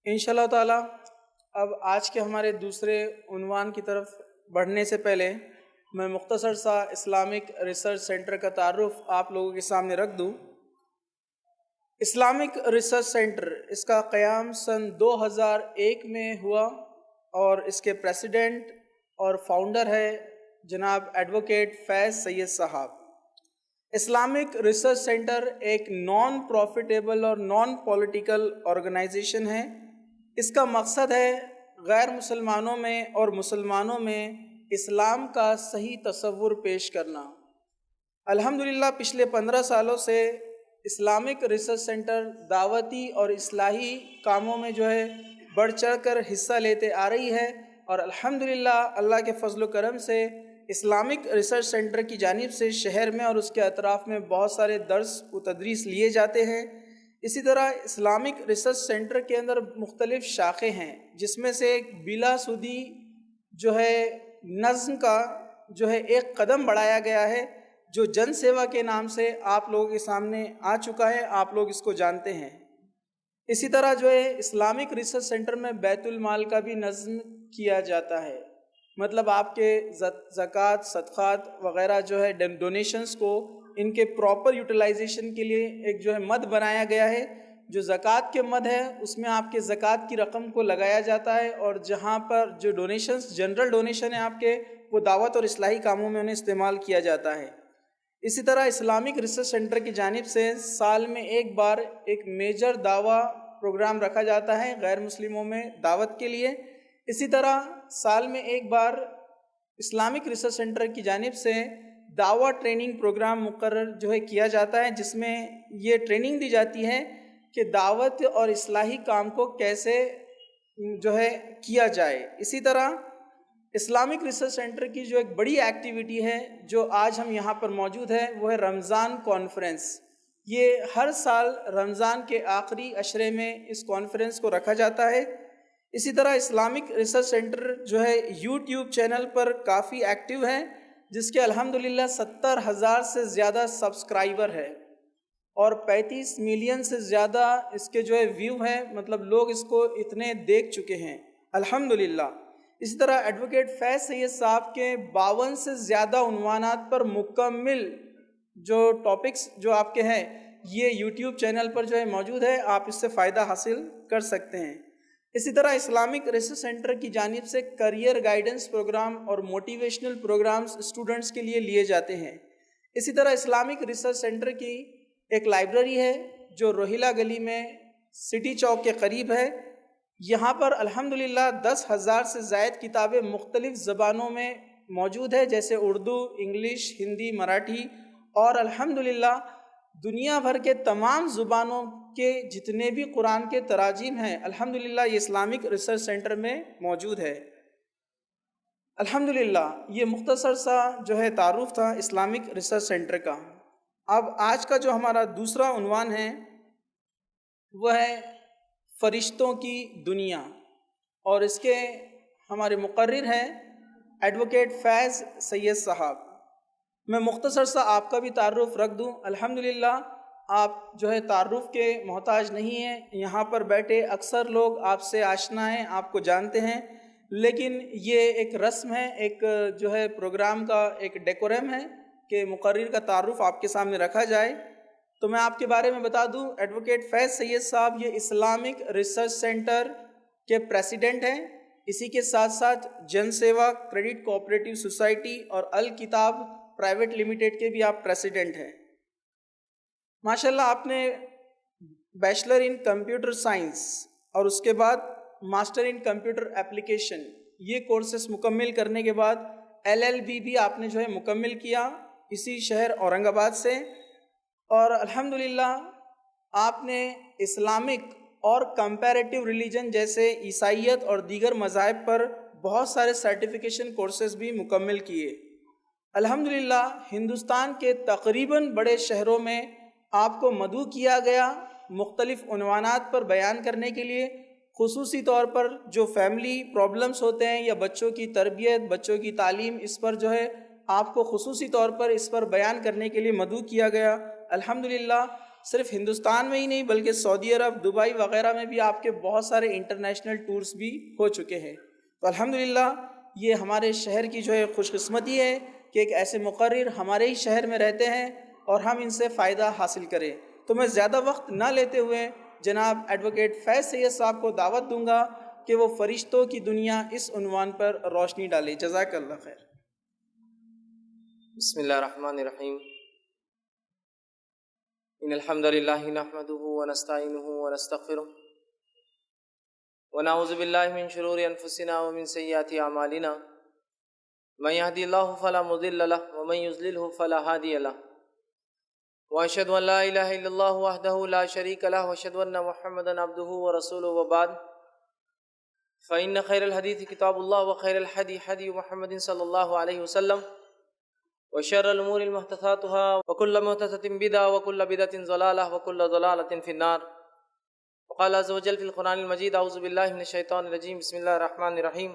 انشاءاللہ تعالی اب آج کے ہمارے دوسرے عنوان کی طرف بڑھنے سے پہلے میں مختصر سا اسلامک ریسرچ سینٹر کا تعارف آپ لوگوں کے سامنے رکھ دوں۔ اسلامک ریسرچ سینٹر اس کا قیام سن 2001 میں ہوا اور اس کے پریزیڈنٹ اور فاؤنڈر ہے جناب ایڈوکیٹ فیض سید صاحب۔ اسلامک ریسرچ سینٹر ایک نان پروفیٹیبل اور نان پولیٹیکل آرگنائزیشن ہے۔ اس کا مقصد ہے غیر مسلمانوں میں اور مسلمانوں میں اسلام کا صحیح تصور پیش کرنا۔ الحمدللہ پچھلے 15 سالوں سے اسلامک ریسرچ سینٹر دعوتی اور اصلاحی کاموں میں بڑھ چڑھ کر حصہ لیتے آ رہی ہے، اور الحمدللہ اللہ کے فضل و کرم سے اسلامک ریسرچ سینٹر کی جانب سے شہر میں اور اس کے اطراف میں بہت سارے درس و تدریس لیے جاتے ہیں۔ اسی طرح اسلامک ریسرچ سینٹر کے اندر مختلف شاخیں ہیں، جس میں سے ایک بلا سودی نظم کا ایک قدم بڑھایا گیا ہے، جو جن سیوا کے نام سے آپ لوگوں کے سامنے آ چکا ہے، آپ لوگ اس کو جانتے ہیں۔ اسی طرح اسلامک ریسرچ سینٹر میں بیت المال کا بھی نظم کیا جاتا ہے، مطلب آپ کے زکوٰۃ، صدقات وغیرہ ڈونیشنز کو ان کے پراپر یوٹیلائزیشن کے لیے ایک مد بنایا گیا ہے۔ جو زکوٰۃ کے مد ہے اس میں آپ کے زکوٰۃ کی رقم کو لگایا جاتا ہے، اور جہاں پر جو ڈونیشنز جنرل ڈونیشن ہیں آپ کے، وہ دعوت اور اصلاحی کاموں میں انہیں استعمال کیا جاتا ہے۔ اسی طرح اسلامک ریسرچ سینٹر کی جانب سے سال میں ایک بار ایک میجر دعویٰ پروگرام رکھا جاتا ہے غیر مسلموں میں دعوت کے لیے۔ اسی طرح سال میں ایک بار اسلامک ریسرچ سینٹر کی جانب سے دعویٰ ٹریننگ پروگرام مقرر کیا جاتا ہے، جس میں یہ ٹریننگ دی جاتی ہے کہ دعوت اور اصلاحی کام کو کیسے کیا جائے۔ اسی طرح اسلامک ریسرچ سینٹر کی ایک بڑی ایکٹیویٹی ہے جو آج ہم یہاں پر موجود ہے، وہ ہے رمضان کانفرنس۔ یہ ہر سال رمضان کے آخری عشرے میں اس کانفرنس کو رکھا جاتا ہے۔ اسی طرح Islamic research centre YouTube channel پر کافی ایکٹیو ہے، جس کے الحمدللہ 70,000 سے زیادہ سبسکرائبر ہے، اور 35 ملین سے زیادہ اس کے ویو ہیں، مطلب لوگ اس کو اتنے دیکھ چکے ہیں الحمدللہ۔ اسی طرح ایڈوکیٹ فیض سید صاحب کے 52 سے زیادہ عنوانات پر مکمل ٹاپکس آپ کے ہیں، یہ یوٹیوب چینل پر موجود ہے، آپ اس سے فائدہ حاصل کر سکتے ہیں۔ اسی طرح اسلامک ریسرچ سینٹر کی جانب سے کریئر گائیڈنس پروگرام اور موٹیویشنل پروگرامز اسٹوڈنٹس کے لیے لیے جاتے ہیں۔ اسی طرح اسلامک ریسرچ سینٹر کی ایک لائبریری ہے جو روہیلا گلی میں سٹی چوک کے قریب ہے۔ یہاں پر الحمدللہ 10,000 سے زائد کتابیں مختلف زبانوں میں موجود ہے، جیسے اردو، انگلش، ہندی، مراٹھی، اور الحمدللہ دنیا بھر کے تمام زبانوں کے جتنے بھی قرآن کے تراجم ہیں الحمدللہ یہ اسلامک ریسرچ سینٹر میں موجود ہے۔ الحمدللہ یہ مختصر سا تعارف تھا اسلامک ریسرچ سینٹر کا۔ اب آج کا ہمارا دوسرا عنوان ہے وہ ہے فرشتوں کی دنیا، اور اس کے ہمارے مقرر ہیں ایڈوکیٹ فیض سید صاحب۔ میں مختصر سا آپ کا بھی تعارف رکھ دوں۔ الحمدللہ آپ تعارف کے محتاج نہیں ہیں، یہاں پر بیٹھے اکثر لوگ آپ سے آشنا ہیں، آپ کو جانتے ہیں، لیکن یہ ایک رسم ہے، ایک پروگرام کا ایک ڈیکورم ہے کہ مقرر کا تعارف آپ کے سامنے رکھا جائے۔ تو میں آپ کے بارے میں بتا دوں، ایڈوکیٹ فیض سید صاحب یہ اسلامک ریسرچ سینٹر کے پریزیڈنٹ ہیں، اسی کے ساتھ ساتھ جن سیوا کریڈٹ کوآپریٹو سوسائٹی اور الکتاب پرائیویٹ لمیٹڈ کے بھی آپ پریزیڈنٹ ہیں۔ ماشاءاللہ آپ نے بیچلر ان کمپیوٹر سائنس اور اس کے بعد ماسٹر ان کمپیوٹر ایپلیکیشن یہ کورسز مکمل کرنے کے بعد LLB بھی آپ نے مکمل کیا اسی شہر اورنگ آباد سے، اور الحمدللہ آپ نے اسلامک اور کمپیریٹیو ریلیجن جیسے عیسائیت اور دیگر مذاہب پر بہت سارے سرٹیفیکیشن کورسز بھی مکمل کیے۔ الحمدللہ ہندوستان کے تقریباً بڑے شہروں میں آپ کو مدعو کیا گیا مختلف عنوانات پر بیان کرنے کے لیے، خصوصی طور پر جو فیملی پرابلمز ہوتے ہیں یا بچوں کی تربیت، بچوں کی تعلیم، اس پر آپ کو خصوصی طور پر اس پر بیان کرنے کے لیے مدعو کیا گیا۔ الحمدللہ صرف ہندوستان میں ہی نہیں بلکہ سعودی عرب، دبئی وغیرہ میں بھی آپ کے بہت سارے انٹرنیشنل ٹورز بھی ہو چکے ہیں۔ تو الحمدللہ یہ ہمارے شہر کی جو ہے خوش قسمتی ہے کہ ایک ایسے مقرر ہمارے ہی شہر میں رہتے ہیں اور ہم ان سے فائدہ حاصل کریں۔ تو میں زیادہ وقت نہ لیتے ہوئے جناب ایڈوکیٹ فیض سید صاحب کو دعوت دوں گا کہ وہ فرشتوں کی دنیا اس عنوان پر روشنی ڈالے۔ جزاک اللہ خیر۔ بسم اللہ الرحمن الرحیم۔ ان الحمد للہ نحمده ونستعینه ونستغفره ونعوذ باللہ من شرور انفسنا ومن سیئات اعمالنا من يهدي الله فلا مضل له ومن يضلل فلا هادي له واشهد ان لا اله الا الله وحده لا شريك له واشهد ان محمدا عبده ورسوله وبعد فان خير الحديث كتاب الله وخير الهدي هدي محمد صلى الله عليه وسلم وشر الامور محدثاتها وكل محدثة بدعة وكل بدعة ضلالة وكل ضلالة في النار وقال عز وجل في القرآن المجيد اعوذ بالله من الشيطان الرجيم بسم الله الرحمن الرحيم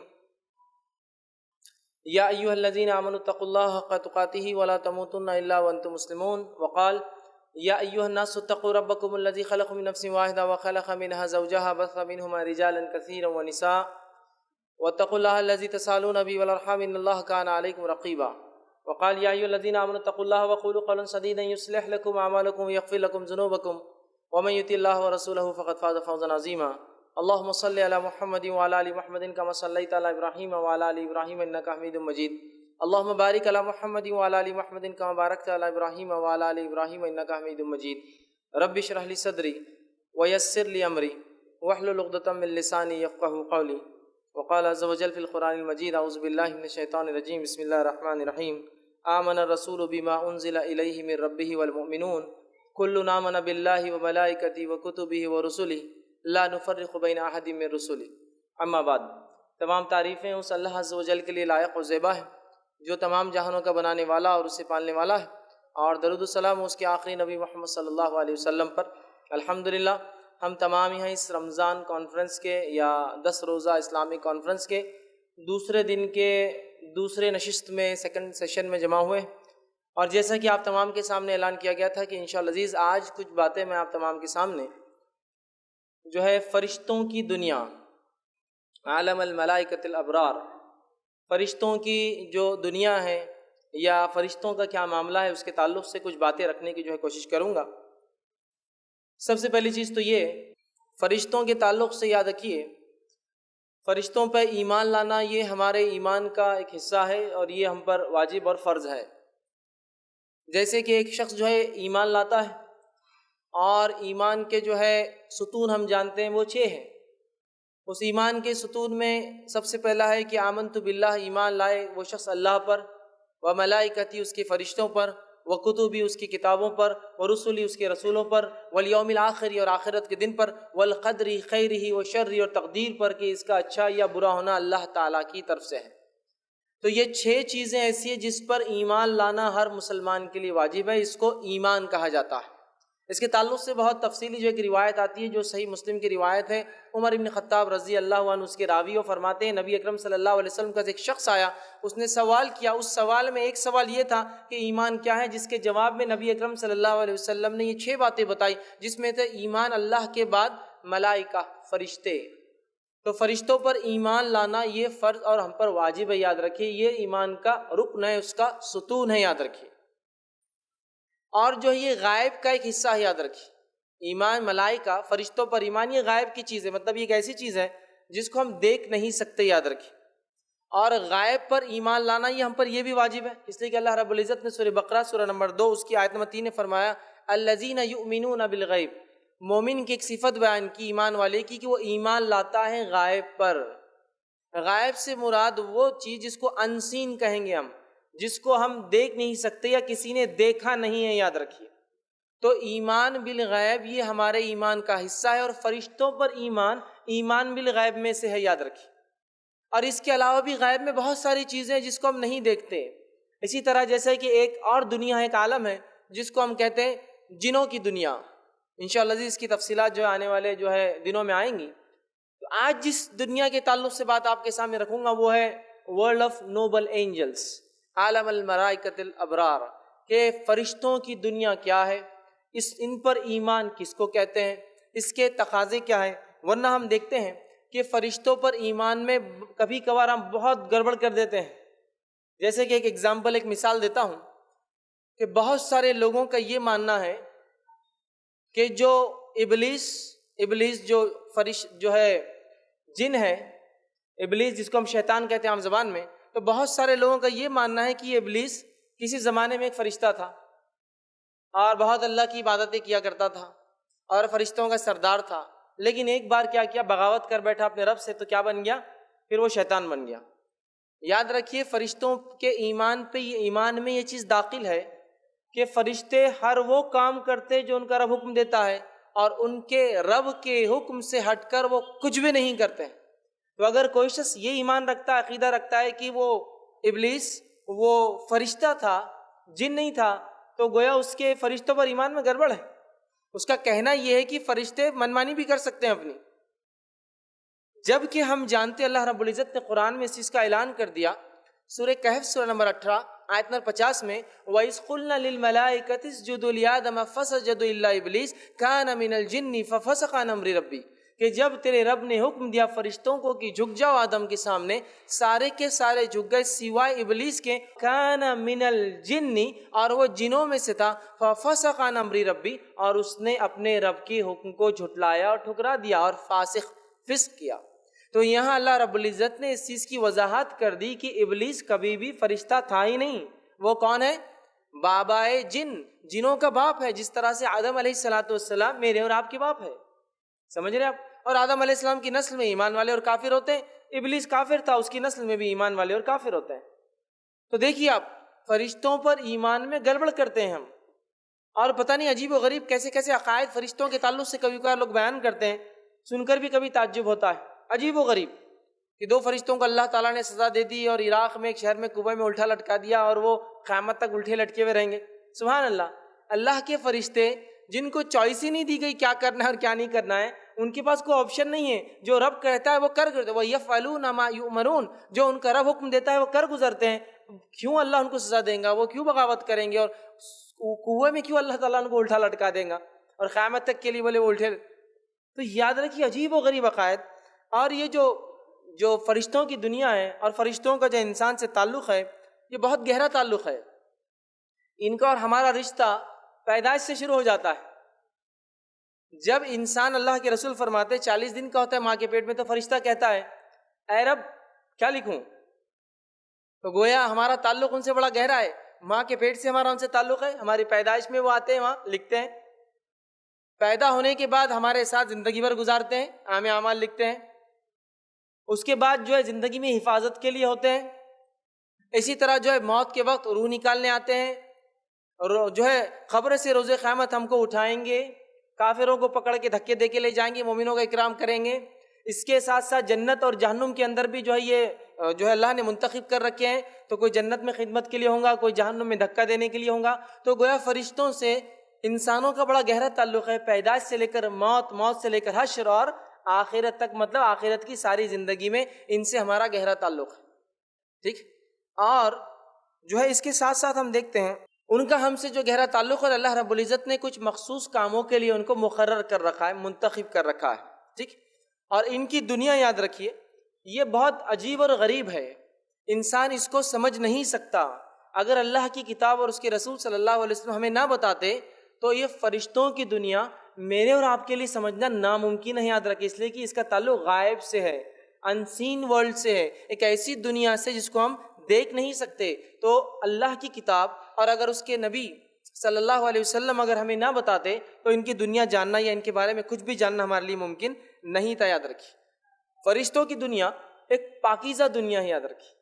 يا ايها الذين امنوا اتقوا الله حق تقاته ولا تموتن الا وانتم مسلمون وقال يا ايها الناس اتقوا ربكم الذي خلقكم من نفس واحدة وخلق منها زوجها بث منهما رجالا كثيرا ونساء واتقوا الله الذي تسالون به والارحام ان الله كان عليكم رقيبا وقال يا أيها الذين آمنوا اتقوا الله وقولوا قولا سديدا يصلح لكم أعمالكم ويغفر لكم ذنوبكم ومن يطع الله ورسوله فقد فاز فوزا عظيما اللهم صل على محمد وعلى آل محمد كما صليت على إبراهيم وعلى آل إبراهيم إنك حميد مجيد اللهم بارك على محمد وعلى آل محمد كما باركت على إبراهيم وعلى آل إبراهيم إنك حميد مجيد رب اشرح لي صدري ويسر لي أمري واحلل عقدة من لساني يفقهوا قولي وقال عز وجل في القرآن المجيد أعوذ بالله من الشيطان الرجيم بسم الله الرحمن الرحيم آمن الرسول بما انزل الیہ من ربہ والمؤمنون کل آمن باللہ وملائکتہ وکتبہ ورسلہ لا نفرق بین احد من رسلہ اما بعد۔ تمام تعریفیں اس اللہ عز و جل کے لیے لائق و زیبا ہے جو تمام جہانوں کا بنانے والا اور اسے پالنے والا ہے، اور درود و سلام اس کے آخری نبی محمد صلی اللہ علیہ وسلم پر۔ الحمدللہ ہم تمام یہاں اس رمضان کانفرنس کے یا 10 روزہ اسلامی کانفرنس کے دوسرے دن کے دوسرے نشست میں سیکنڈ سیشن میں جمع ہوئے، اور جیسا کہ آپ تمام کے سامنے اعلان کیا گیا تھا کہ انشاءاللہ عزیز آج کچھ باتیں میں آپ تمام کے سامنے جو ہے فرشتوں کی دنیا، عالم الملائکۃ الابرار، فرشتوں کی جو دنیا ہے یا فرشتوں کا کیا معاملہ ہے اس کے تعلق سے کچھ باتیں رکھنے کی جو ہے کوشش کروں گا۔ سب سے پہلی چیز تو یہ، فرشتوں کے تعلق سے یاد رکھیے فرشتوں پہ ایمان لانا یہ ہمارے ایمان کا ایک حصہ ہے اور یہ ہم پر واجب اور فرض ہے۔ جیسے کہ ایک شخص جو ہے ایمان لاتا ہے اور ایمان کے جو ہے ستون ہم جانتے ہیں وہ 6 ہیں۔ اس ایمان کے ستون میں سب سے پہلا ہے کہ آمنت باللہ، ایمان لائے وہ شخص اللہ پر، وملائکتی اس کے فرشتوں پر، وکتبی اس کی کتابوں پر، ورسلی اس کے رسولوں پر، والیوم الآخری اور آخرت کے دن پر، والقدر خیرہ وشرہ اور تقدیر پر کہ اس کا اچھا یا برا ہونا اللہ تعالیٰ کی طرف سے ہے۔ تو یہ 6 چیزیں ایسی ہیں جس پر ایمان لانا ہر مسلمان کے لیے واجب ہے، اس کو ایمان کہا جاتا ہے۔ اس کے تعلق سے بہت تفصیلی جو ایک روایت آتی ہے جو صحیح مسلم کی روایت ہے، عمر ابن خطاب رضی اللہ عنہ اس کے راوی، اور فرماتے ہیں نبی اکرم صلی اللہ علیہ وسلم کا ایک شخص آیا، اس نے سوال کیا، اس سوال میں ایک سوال یہ تھا کہ ایمان کیا ہے، جس کے جواب میں نبی اکرم صلی اللہ علیہ وسلم نے یہ 6 باتیں بتائی، جس میں تھے ایمان اللہ کے بعد ملائکہ، فرشتے۔ تو فرشتوں پر ایمان لانا یہ فرض اور ہم پر واجب ہے، یاد رکھیے یہ ایمان کا رکن ہے، اس کا ستون ہے، یاد رکھیے۔ اور جو یہ غائب کا ایک حصہ ہے، یاد رکھیے ایمان ملائکہ فرشتوں پر ایمان یہ غائب کی چیز ہے، مطلب یہ ایک ایسی چیز ہے جس کو ہم دیکھ نہیں سکتے، یاد رکھیے۔ اور غائب پر ایمان لانا یہ ہم پر یہ بھی واجب ہے، اس لیے کہ اللہ رب العزت نے سورہ بقرہ سورہ نمبر 2 اس کی آیت نمبر 3 نے فرمایا الذین یؤمنون بالغیب، مومن کی ایک صفت بیان کی ایمان والے کی کہ وہ ایمان لاتا ہے غائب پر۔ غائب سے مراد وہ چیز جس کو انسین کہیں گے ہم، جس کو ہم دیکھ نہیں سکتے یا کسی نے دیکھا نہیں ہے، یاد رکھیے۔ تو ایمان بالغیب یہ ہمارے ایمان کا حصہ ہے، اور فرشتوں پر ایمان بالغیب میں سے ہے، یاد رکھیے۔ اور اس کے علاوہ بھی غیب میں بہت ساری چیزیں ہیں جس کو ہم نہیں دیکھتے، اسی طرح جیسے کہ ایک اور دنیا ہے، ایک عالم ہے جس کو ہم کہتے ہیں جنوں کی دنیا۔ انشاءاللہ اس کی تفصیلات جو آنے والے جو ہے دنوں میں آئیں گی۔ تو آج جس دنیا کے تعلق سے بات آپ کے سامنے رکھوں گا وہ ہے ورلڈ آف نوبل اینجلس، عالم الملائکۃ الابرار، کہ فرشتوں کی دنیا کیا ہے، ان پر ایمان کس کو کہتے ہیں، اس کے تقاضے کیا ہیں، ورنہ ہم دیکھتے ہیں کہ فرشتوں پر ایمان میں کبھی کبھار ہم بہت گڑبڑ کر دیتے ہیں. جیسے کہ ایک ایگزامپل، ایک مثال دیتا ہوں کہ بہت سارے لوگوں کا یہ ماننا ہے کہ جو ابلیس جو ہے جن ہے، ابلیس جس کو ہم شیطان کہتے ہیں عام زبان میں، تو بہت سارے لوگوں کا یہ ماننا ہے کہ یہ ابلیس کسی زمانے میں ایک فرشتہ تھا اور بہت اللہ کی عبادتیں کیا کرتا تھا اور فرشتوں کا سردار تھا، لیکن ایک بار کیا کیا، بغاوت کر بیٹھا اپنے رب سے، تو کیا بن گیا، پھر وہ شیطان بن گیا. یاد رکھیے فرشتوں کے ایمان میں یہ چیز داخل ہے کہ فرشتے ہر وہ کام کرتے جو ان کا رب حکم دیتا ہے، اور ان کے رب کے حکم سے ہٹ کر وہ کچھ بھی نہیں کرتے. تو اگر کوئی شخص یہ ایمان رکھتا ہے، عقیدہ رکھتا ہے کہ وہ ابلیس وہ فرشتہ تھا، جن نہیں تھا، تو گویا اس کے فرشتوں پر ایمان میں گڑبڑ ہے. اس کا کہنا یہ ہے کہ فرشتے منمانی بھی کر سکتے ہیں اپنی، جبکہ ہم جانتے اللہ رب العزت نے قرآن میں اس چیز کا اعلان کر دیا. سورہ کہف سورہ نمبر 18 آیت نمبر 50 میں وَإِذْ قُلْنَا لِلْمَلَائِكَةِ اسْجُدُوا لِآدَمَ فَسَجَدُوا إِلَّا إِبْلِيسَ كَانَ مِنَ الْجِنِّ فَفَسَقَ عَنْ أَمْرِ رَبِّهِ، کہ جب تیرے رب نے حکم دیا فرشتوں کو کہ جھک جاؤ آدم کے سامنے، سارے کے سارے جھک گئے سوائے ابلیس کے. كَانَ مِنَ الْجِنِّ، اور وہ جنوں میں سے تھا. فَفَسَقَ عَنْ أَمْرِ رَبِّهِ، اور اس نے اپنے رب کے حکم کو جھٹلایا اور ٹھکرا دیا اور فسق کیا. تو یہاں اللہ رب العزت نے اس چیز کی وضاحت کر دی کہ ابلیس کبھی بھی فرشتہ تھا ہی نہیں. وہ کون ہے؟ بابائے جنوں کا باپ ہے. جس طرح سے آدم علیہ السلام میرے اور آپ کے باپ ہے، سمجھ رہے آپ؟ اور آدم علیہ السلام کی نسل میں ایمان والے اور کافر ہوتے ہیں. ابلیس کافر تھا، اس کی نسل میں بھی ایمان والے اور کافر ہوتے ہیں. تو دیکھیے آپ، فرشتوں پر ایمان میں گڑبڑ کرتے ہیں ہم، اور پتہ نہیں عجیب و غریب کیسے کیسے عقائد فرشتوں کے تعلق سے کبھی کبھار لوگ بیان کرتے ہیں، سن کر بھی کبھی تعجب ہوتا ہے. عجیب و غریب کہ 2 فرشتوں کو اللہ تعالیٰ نے سزا دے دی اور عراق میں ایک شہر میں کنویں میں الٹا لٹکا دیا اور وہ قیامت تک الٹے لٹکے ہوئے رہیں گے. سبحان اللہ. اللہ کے فرشتے جن کو چوائس ہی نہیں دی گئی کیا کرنا ہے اور کیا نہیں کرنا ہے، ان کے پاس کوئی آپشن نہیں ہے. جو رب کہتا ہے وہ کر گزرتے، وَيَفْعَلُونَ مَا يُؤْمَرُونَ، جو ان کا رب حکم دیتا ہے وہ کر گزرتے ہیں. کیوں اللہ ان کو سزا دیں گا؟ وہ کیوں بغاوت کریں گے؟ اور کنویں میں کیوں اللہ تعالیٰ ان کو الٹا لٹکا دیں گا اور قیامت تک کے لیے بولے وہ الٹے؟ تو یاد رکھیے عجیب و غریب عقائد. اور یہ جو فرشتوں کی دنیا ہے اور فرشتوں کا جو انسان سے تعلق ہے، یہ بہت گہرا تعلق ہے. ان کا اور ہمارا رشتہ پیدائش سے شروع ہو جاتا ہے. جب انسان، اللہ کے رسول فرماتے 40 دن کا ہوتا ہے ماں کے پیٹ میں، تو فرشتہ کہتا ہے اے رب کیا لکھوں؟ تو گویا ہمارا تعلق ان سے بڑا گہرا ہے. ماں کے پیٹ سے ہمارا ان سے تعلق ہے، ہماری پیدائش میں وہ آتے ہیں، وہاں لکھتے ہیں. پیدا ہونے کے بعد ہمارے ساتھ زندگی بھر گزارتے ہیں، اعمال لکھتے ہیں. اس کے بعد جو ہے زندگی میں حفاظت کے لیے ہوتے ہیں. اسی طرح جو ہے موت کے وقت روح نکالنے آتے ہیں، اور جو ہے قبر سے روز قیامت ہم کو اٹھائیں گے، کافروں کو پکڑ کے دھکے دے کے لے جائیں گے، مومنوں کا اکرام کریں گے. اس کے ساتھ ساتھ جنت اور جہنم کے اندر بھی جو ہے یہ جو ہے اللہ نے منتخب کر رکھے ہیں. تو کوئی جنت میں خدمت کے لیے ہوں گا، کوئی جہنم میں دھکا دینے کے لیے ہوں گا. تو گویا فرشتوں سے انسانوں کا بڑا گہرا تعلق ہے، پیدائش سے لے کر موت، موت سے لے کر حشر اور آخرت تک، مطلب آخرت کی ساری زندگی میں ان سے ہمارا گہرا تعلق ہے. ٹھیک. اور جو ہے اس کے ساتھ ساتھ ہم دیکھتے ہیں ان کا ہم سے جو گہرا تعلق ہے، اللہ رب العزت نے کچھ مخصوص کاموں کے لیے ان کو مقرر کر رکھا ہے، منتخب کر رکھا ہے. ٹھیک. اور ان کی دنیا یاد رکھیے یہ بہت عجیب اور غریب ہے، انسان اس کو سمجھ نہیں سکتا. اگر اللہ کی کتاب اور اس کے رسول صلی اللہ علیہ وسلم ہمیں نہ بتاتے تو یہ فرشتوں کی دنیا میرے اور آپ کے لیے سمجھنا ناممکن ہے. یاد رکھیں، اس لیے کہ اس کا تعلق غائب سے ہے، انسین ورلڈ سے ہے، ایک ایسی دنیا سے جس کو ہم دیکھ نہیں سکتے. تو اللہ کی کتاب اور اگر اس کے نبی صلی اللہ علیہ وسلم اگر ہمیں نہ بتاتے تو ان کی دنیا جاننا یا ان کے بارے میں کچھ بھی جاننا ہمارے لیے ممکن نہیں تھا. یاد رکھیے فرشتوں کی دنیا ایک پاکیزہ دنیا ہے. یاد رکھیے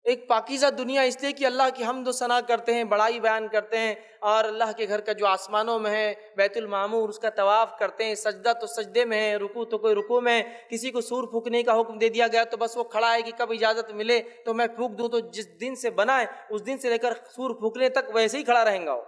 ایک پاکیزہ دنیا اس لیے کہ اللہ کی حمد و ثنا کرتے ہیں، بڑائی بیان کرتے ہیں، اور اللہ کے گھر کا جو آسمانوں میں ہے بیت المعمور اس کا طواف کرتے ہیں. سجدہ تو سجدے میں ہے، رکوع تو کوئی رکوع میں ہے. کسی کو سور پھونکنے کا حکم دے دیا گیا تو بس وہ کھڑا ہے کہ کب اجازت ملے تو میں پھونک دوں. تو جس دن سے بنا ہے اس دن سے لے کر سور پھونکنے تک ویسے ہی کھڑا رہیں گا وہ.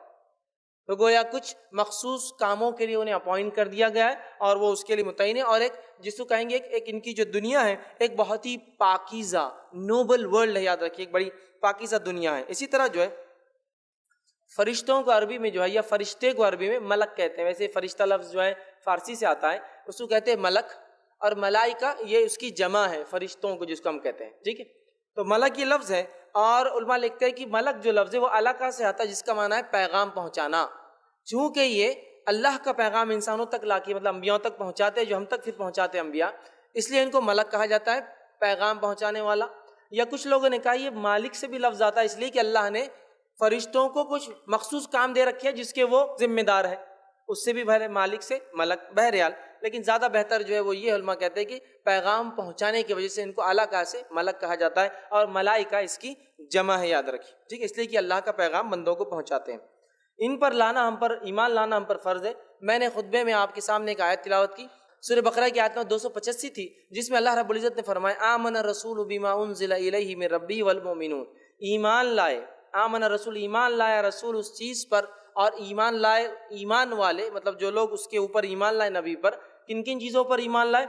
تو گویا کچھ مخصوص کاموں کے لیے انہیں اپوائنٹ کر دیا گیا ہے اور وہ اس کے لیے متعین ہے. اور ایک جس کو کہیں گے ایک ان کی جو دنیا ہے ایک بہت ہی پاکیزہ نوبل ورلڈ ہے. یاد رکھیے ایک بڑی پاکیزہ دنیا ہے. اسی طرح جو ہے فرشتوں کو عربی میں جو ہے یا فرشتے کو عربی میں ملک کہتے ہیں. ویسے فرشتہ لفظ جو ہے فارسی سے آتا ہے, اس کو کہتے ہیں ملک, اور ملائکہ یہ اس کی جمع ہے فرشتوں کو جس کو ہم کہتے ہیں. ٹھیک ہے, تو ملک یہ لفظ ہے, اور علماء لکھتے ہیں کہ ملک جو لفظ ہے وہ الکا سے آتا ہے جس کا معنی ہے پیغام پہنچانا. چونکہ یہ اللہ کا پیغام انسانوں تک لا کے مطلب انبیاء تک پہنچاتے ہیں, جو ہم تک پھر پہنچاتے ہیں انبیاء, اس لیے ان کو ملک کہا جاتا ہے, پیغام پہنچانے والا. یا کچھ لوگوں نے کہا یہ مالک سے بھی لفظ آتا ہے اس لیے کہ اللہ نے فرشتوں کو کچھ مخصوص کام دے رکھے ہیں جس کے وہ ذمہ دار ہے, اس سے بھی مالک سے ملک. بہرحال لیکن زیادہ بہتر جو ہے وہ یہ علماء کہتے ہیں کہ پیغام پہنچانے کی وجہ سے ان کو الکا سے ملک کہا جاتا ہے, اور ملائکہ اس کی جمع ہے, یاد رکھیے. ٹھیک ہے, اس لیے کہ اللہ کا پیغام بندوں کو پہنچاتے ہیں. ان پر لانا ہم پر, ایمان لانا ہم پر فرض ہے. میں نے خطبے میں آپ کے سامنے ایک آیت تلاوت کی, سورہ بقرہ کی آیت 285 تھی, جس میں اللہ رب العزت نے فرمایا آمن الرسول بما انزل الیہ من ربی والمؤمنون. ایمان لائے, آمن الرسول ایمان لایا رسول اس چیز پر, اور ایمان لائے ایمان والے مطلب جو لوگ اس کے اوپر ایمان لائے نبی پر. کن کن چیزوں پر ایمان لائے؟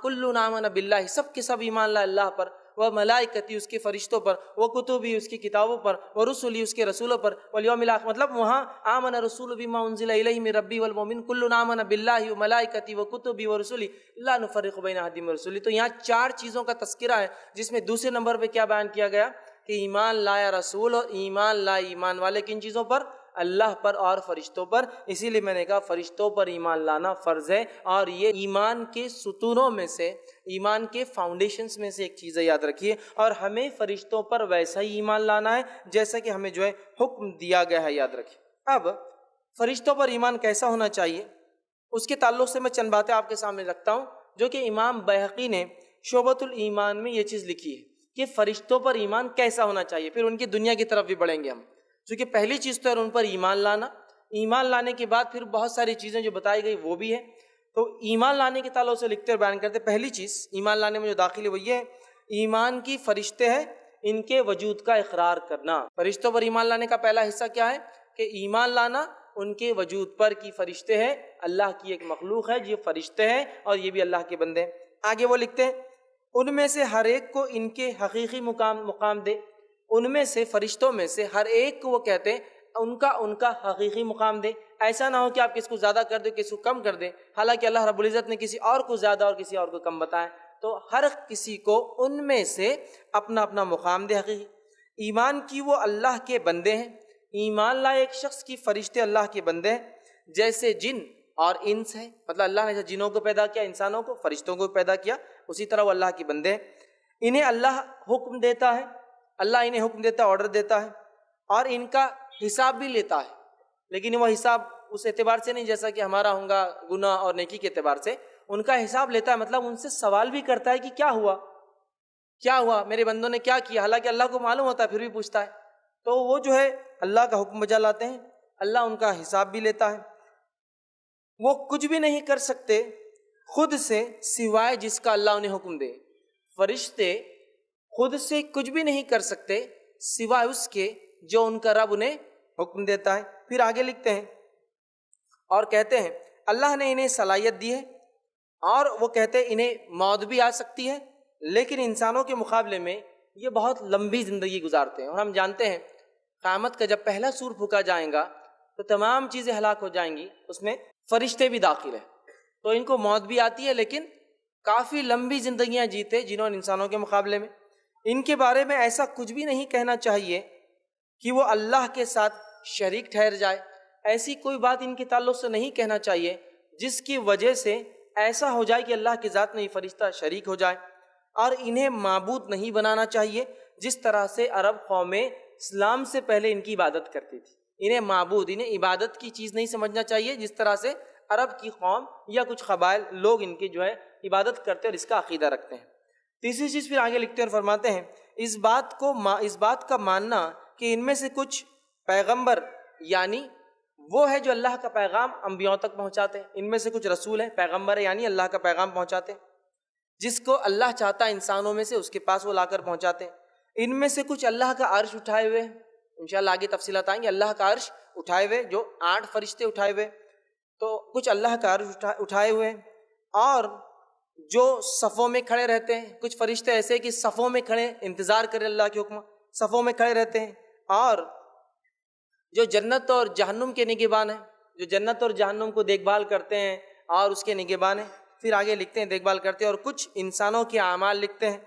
کل آمن باللہ, سب کے سب ایمان لائے اللہ پر, وہ ملائکتی اس کے فرشتوں پر, وہ کتبی اس کی کتابوں پر, وہ رسولی اس کے رسولوں پر, والیوم الاخر. مطلب وہاں آمن رسول بما انزل الیہ من ربی والمؤمن کل آمن باللہ وملائکتی وکتبی ورسولی لا نفرق بین احد من رسولی. تو یہاں 4 چیزوں کا تذکرہ ہے, جس میں دوسرے نمبر پہ کیا بیان کیا گیا کہ ایمان لایا رسول, اور ایمان لائے ایمان والے کن چیزوں پر؟ اللہ پر اور فرشتوں پر. اسی لیے میں نے کہا فرشتوں پر ایمان لانا فرض ہے, اور یہ ایمان کے ستونوں میں سے, ایمان کے فاؤنڈیشنز میں سے ایک چیز ہے, یاد رکھیے. اور ہمیں فرشتوں پر ویسا ہی ایمان لانا ہے جیسا کہ ہمیں جو ہے حکم دیا گیا ہے, یاد رکھیے. اب فرشتوں پر ایمان کیسا ہونا چاہیے, اس کے تعلق سے میں چند باتیں آپ کے سامنے رکھتا ہوں, جو کہ امام بیہقی نے شعبۃ الایمان میں یہ چیز لکھی ہے کہ فرشتوں پر ایمان کیسا ہونا چاہیے. پھر ان کی دنیا کی طرف بھی بڑھیں گے ہم, چونکہ پہلی چیز تو ہے ان پر ایمان لانا. ایمان لانے کے بعد پھر بہت ساری چیزیں جو بتائی گئی وہ بھی ہے. تو ایمان لانے کے تعلق سے لکھتے اور بیان کرتے, پہلی چیز ایمان لانے میں جو داخل ہے وہ یہ ہے, ایمان کی فرشتے ہیں ان کے وجود کا اقرار کرنا. فرشتوں پر ایمان لانے کا پہلا حصہ کیا ہے کہ ایمان لانا ان کے وجود پر کی فرشتے ہیں, اللہ کی ایک مخلوق ہے, یہ فرشتے ہیں اور یہ بھی اللہ کے بندے ہیں. آگے وہ لکھتے ہیں ان میں سے ہر ایک کو ان کے حقیقی مقام دے. ان میں سے فرشتوں میں سے ہر ایک کو وہ کہتے ہیں ان کا حقیقی مقام دے. ایسا نہ ہو کہ آپ کسی کو زیادہ کر دیں کسی کو کم کر دیں, حالانکہ اللہ رب العزت نے کسی اور کو زیادہ اور کسی اور کو کم بتایا. تو ہر کسی کو ان میں سے اپنا اپنا مقام دے حقیقی. ایمان کی وہ اللہ کے بندے ہیں, ایمان لائے ایک شخص کی فرشتے اللہ کے بندے ہیں, جیسے جن اور انس ہیں. مطلب اللہ نے جیسے جنوں کو پیدا کیا, انسانوں کو, فرشتوں کو پیدا کیا, اسی طرح وہ اللہ کے بندے ہیں. انہیں اللہ حکم دیتا ہے, اللہ انہیں حکم دیتا ہے, آرڈر دیتا ہے, اور ان کا حساب بھی لیتا ہے. لیکن وہ حساب اس اعتبار سے نہیں جیسا کہ ہمارا ہوں گا گناہ اور نیکی کے اعتبار سے. ان کا حساب لیتا ہے, مطلب ان سے سوال بھی کرتا ہے کہ کیا ہوا میرے بندوں نے کیا کیا, حالانکہ اللہ کو معلوم ہوتا ہے پھر بھی پوچھتا ہے. تو وہ جو ہے اللہ کا حکم بجا لاتے ہیں, اللہ ان کا حساب بھی لیتا ہے. وہ کچھ بھی نہیں کر سکتے خود سے سوائے جس کا اللہ انہیں حکم دے. فرشتے خود سے کچھ بھی نہیں کر سکتے سوائے اس کے جو ان کا رب انہیں حکم دیتا ہے. پھر آگے لکھتے ہیں اور کہتے ہیں اللہ نے انہیں صلاحیت دی ہے, اور وہ کہتے ہیں انہیں موت بھی آ سکتی ہے, لیکن انسانوں کے مقابلے میں یہ بہت لمبی زندگی گزارتے ہیں. اور ہم جانتے ہیں قیامت کا جب پہلا سور پھونکا جائے گا تو تمام چیزیں ہلاک ہو جائیں گی, اس میں فرشتے بھی داخل ہیں. تو ان کو موت بھی آتی ہے لیکن کافی لمبی زندگیاں جیتے جنہوں نے انسانوں کے مقابلے میں. ان کے بارے میں ایسا کچھ بھی نہیں کہنا چاہیے کہ وہ اللہ کے ساتھ شریک ٹھہر جائے. ایسی کوئی بات ان کے تعلق سے نہیں کہنا چاہیے جس کی وجہ سے ایسا ہو جائے کہ اللہ کی ذات میں یہ فرشتہ شریک ہو جائے. اور انہیں معبود نہیں بنانا چاہیے جس طرح سے عرب قومیں اسلام سے پہلے ان کی عبادت کرتی تھی. انہیں معبود, انہیں عبادت کی چیز نہیں سمجھنا چاہیے جس طرح سے عرب کی قوم یا کچھ قبائل لوگ ان کی جو ہے عبادت کرتے اور اس کا عقیدہ رکھتے ہیں. تیسری چیز پھر آگے لکھتے اور فرماتے ہیں اس بات کا ماننا کہ ان میں سے کچھ پیغمبر یعنی وہ ہے جو اللہ کا پیغام انبیاء تک پہنچاتے ہیں. ان میں سے کچھ رسول ہیں, پیغمبر ہے یعنی اللہ کا پیغام پہنچاتے ہیں, جس کو اللہ چاہتا ہے انسانوں میں سے اس کے پاس وہ لا کر پہنچاتے ہیں. ان میں سے کچھ اللہ کا عرش اٹھائے ہوئے ہیں, انشاءاللہ آگے تفصیلات آئیں گے. اللہ کا عرش اٹھائے ہوئے, جو 8 فرشتے اٹھائے ہوئے, تو کچھ اللہ کا عرش اٹھائے ہوئے ہیں, اور جو صفوں میں کھڑے رہتے ہیں. کچھ فرشتے ایسے کہ صفوں میں کھڑے انتظار کرے اللہ کے حکم, صفوں میں کھڑے رہتے ہیں. اور جو جنت اور جہنم کے نگہبان ہیں، جو جنت اور جہنم کو دیکھ بھال کرتے ہیں اور اس کے نگہبان ہیں. پھر آگے لکھتے ہیں دیکھ بھال کرتے ہیں، اور کچھ انسانوں کے اعمال لکھتے ہیں،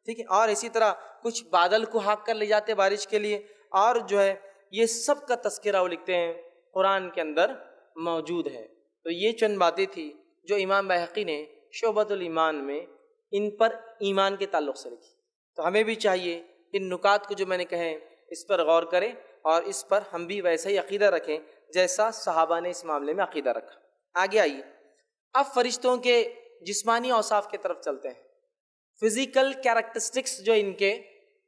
ٹھیک ہے، اور اسی طرح کچھ بادل کو ہاک کر لے جاتے بارش کے لیے، اور جو ہے یہ سب کا تذکرہ وہ لکھتے ہیں قرآن کے اندر موجود ہے. تو یہ چند باتیں تھی جو امام بہقی نے شعبۃ الایمان میں ان پر ایمان کے تعلق سے لکھی. تو ہمیں بھی چاہیے ان نکات کو جو میں نے کہے اس پر غور کریں اور اس پر ہم بھی ویسا ہی عقیدہ رکھیں جیسا صحابہ نے اس معاملے میں عقیدہ رکھا. آگے آئیے، اب فرشتوں کے جسمانی اوصاف کی طرف چلتے ہیں. فزیکل کیریکٹرسٹکس جو ان کے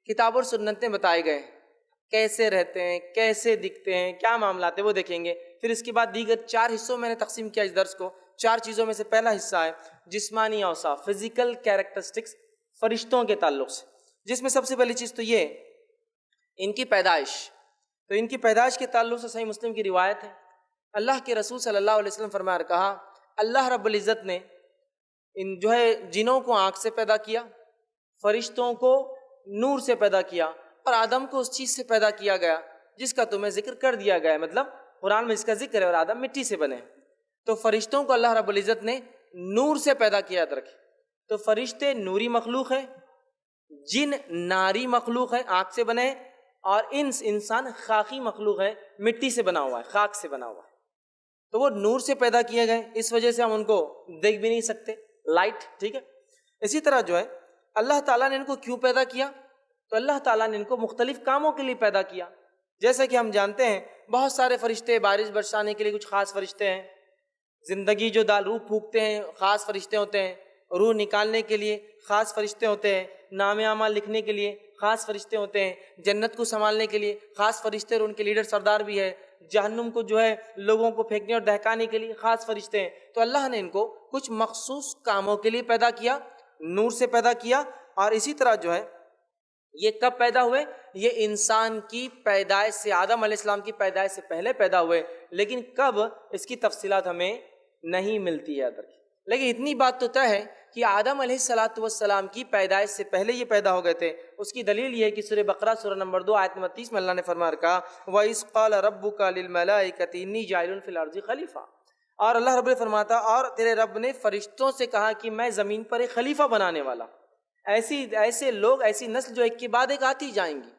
کتاب اور سنت میں بتائے گئے ہیں، کیسے رہتے ہیں، کیسے دکھتے ہیں، کیا معاملات ہیں، وہ دیکھیں گے. پھر اس کے بعد دیگر 4 حصوں میں نے تقسیم کیا اس درس کو. 4 چیزوں میں سے پہلا حصہ ہے جسمانی اوصاف، فزیکل کیریکٹرسٹکس فرشتوں کے تعلق سے، جس میں سب سے پہلی چیز تو یہ ان کی پیدائش. تو ان کی پیدائش کے تعلق سے صحیح مسلم کی روایت ہے، اللہ کے رسول صلی اللہ علیہ وسلم فرمایا اور کہا، اللہ رب العزت نے ان جو ہے جنوں کو آنکھ سے پیدا کیا، فرشتوں کو نور سے پیدا کیا، اور آدم کو اس چیز سے پیدا کیا گیا جس کا تمہیں ذکر کر دیا گیا ہے، مطلب قرآن میں اس کا ذکر ہے، اور آدم مٹی سے بنے. تو فرشتوں کو اللہ رب العزت نے نور سے پیدا کیا. یاد رکھیں، تو فرشتے نوری مخلوق ہیں، جن ناری مخلوق ہے، آنکھ سے بنے، اور انسان خاکی مخلوق ہے، مٹی سے بنا ہوا ہے، خاک سے بنا ہوا ہے. تو وہ نور سے پیدا کیے گئے، اس وجہ سے ہم ان کو دیکھ بھی نہیں سکتے، لائٹ، ٹھیک ہے. اسی طرح جو ہے اللہ تعالیٰ نے ان کو کیوں پیدا کیا؟ تو اللہ تعالیٰ نے ان کو مختلف کاموں کے لیے پیدا کیا. جیسا کہ ہم جانتے ہیں بہت سارے فرشتے بارش برسانے کے لیے کچھ خاص فرشتے ہیں، زندگی جو روح پھونکتے ہیں خاص فرشتے ہوتے ہیں، روح نکالنے کے لیے خاص فرشتے ہوتے ہیں، نام اعمال لکھنے کے لیے خاص فرشتے ہوتے ہیں، جنت کو سنبھالنے کے لیے خاص فرشتے اور ان کے لیڈر سردار بھی ہے، جہنم کو جو ہے لوگوں کو پھینکنے اور دہکانے کے لیے خاص فرشتے ہیں. تو اللہ نے ان کو کچھ مخصوص کاموں کے لیے پیدا کیا، نور سے پیدا کیا. اور اسی طرح جو ہے یہ کب پیدا ہوئے؟ یہ انسان کی پیدائش سے، آدم علیہ السلام کی پیدائش سے پہلے پیدا ہوئے، لیکن کب اس کی تفصیلات ہمیں نہیں ملتی ہے. لیکن اتنی بات تو طے ہے کہ آدم علیہ السلام کی پیدائش سے پہلے یہ پیدا ہو گئے تھے. اس کی دلیل یہ ہے کہ سورہ بقرہ سورہ نمبر 2 آیت نمبر 30 میں اللہ نے فرمایا کہا، وَإِذْ قَالَ رَبُّكَ لِلْمَلَائِكَةِ إِنِّي جَاعِلٌ فِي الْأَرْضِ خَلِيفَةً، اور اللہ رب نے فرماتا، اور تیرے رب نے فرشتوں سے کہا کہ میں زمین پر ایک خلیفہ بنانے والا، ایسے لوگ، ایسی نسل جو ایک کے بعد ایک آتی جائیں گی.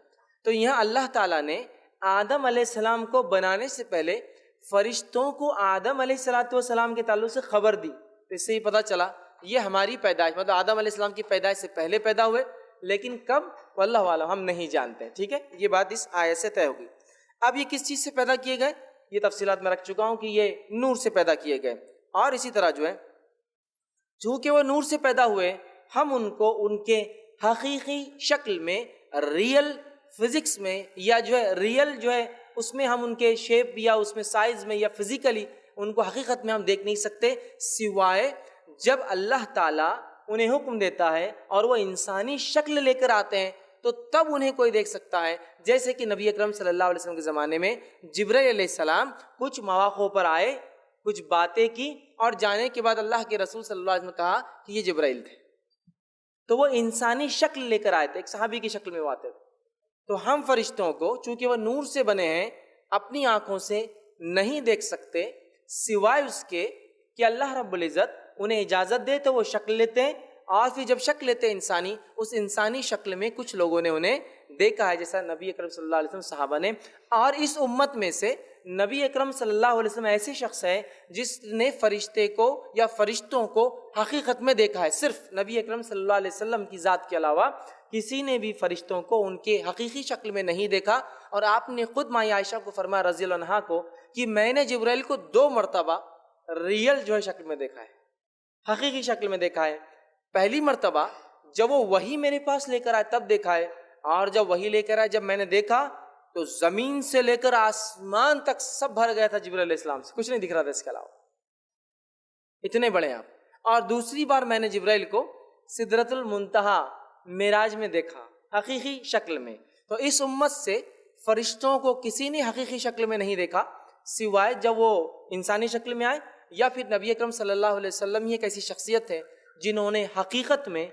تو یہاں اللہ تعالیٰ نے آدم علیہ السلام کو بنانے سے پہلے فرشتوں کو آدم علیہ السلام کے تعلق سے خبر دی. تو اس سے ہی پتہ چلا یہ ہماری پیدائش، مطلب آدم علیہ السلام کی پیدائش سے پہلے پیدا ہوئے، لیکن کب واللہ عالم ہم نہیں جانتے. ٹھیک ہے، یہ بات اس آیت سے طے ہوگی. اب یہ کس چیز سے پیدا کیے گئے؟ یہ تفصیلات میں رکھ چکا ہوں کہ یہ نور سے پیدا کیے گئے. اور اسی طرح جو ہے چونکہ وہ نور سے پیدا ہوئے، ہم ان کو ان کے حقیقی شکل میں، ریئل فزکس میں، یا جو ہے ریئل جو ہے اس میں ہم ان کے شیپ یا اس میں سائز میں یا فزیکلی ان کو حقیقت میں ہم دیکھ نہیں سکتے، سوائے جب اللہ تعالیٰ انہیں حکم دیتا ہے اور وہ انسانی شکل لے کر آتے ہیں تو تب انہیں کوئی دیکھ سکتا ہے. جیسے کہ نبی اکرم صلی اللہ علیہ وسلم کے زمانے میں جبرائیل علیہ السلام کچھ مواقع پر آئے، کچھ باتیں کی، اور جانے کے بعد اللہ کے رسول صلی اللہ علیہ وسلم نے کہا کہ یہ جبرائیل تھے. تو وہ انسانی شکل لے کر آئے تھے، ایک صحابی کی شکل میں وہ آتے تھے. تو ہم فرشتوں کو چونکہ وہ نور سے بنے ہیں اپنی آنکھوں سے نہیں دیکھ سکتے، سوائے اس کے کہ اللہ رب العزت انہیں اجازت دے تو وہ شکل لیتے ہیں، اور پھر جب شکل لیتے ہیں انسانی، اس انسانی شکل میں کچھ لوگوں نے انہیں دیکھا ہے، جیسا نبی اکرم صلی اللہ علیہ وسلم صحابہ نے. اور اس امت میں سے نبی اکرم صلی اللہ علیہ وسلم ایسے شخص ہے جس نے فرشتے کو یا فرشتوں کو حقیقت میں دیکھا ہے. صرف نبی اکرم صلی اللہ علیہ وسلم کی ذات کے علاوہ کسی نے بھی فرشتوں کو ان کے حقیقی شکل میں نہیں دیکھا. اور آپ نے خود ماں عائشہ کو فرمایا رضی اللہ عنہا کو کہ میں نے جبرائیل کو 2 مرتبہ ریئل جو ہے شکل میں دیکھا ہے، حقیقی شکل میں دیکھا ہے. پہلی مرتبہ جب وہ وحی میرے پاس لے کر آئے تب دیکھا ہے، اور جب وحی لے کر آئے جب میں نے دیکھا تو زمین سے لے کر آسمان تک سب بھر گیا تھا جبرائیل علیہ السلام سے، کچھ نہیں دکھ رہا تھا اس کے علاوہ، اتنے بڑے آپ. اور دوسری بار میں نے جبرائیل کو سدرۃ المنتہا معراج میں دیکھا حقیقی شکل میں. تو اس امت سے فرشتوں کو کسی نے حقیقی شکل میں نہیں دیکھا سوائے جب وہ انسانی شکل میں آئے، یا پھر نبی اکرم صلی اللہ علیہ وسلم ہی ایک ایسی شخصیت ہے جنہوں نے حقیقت میں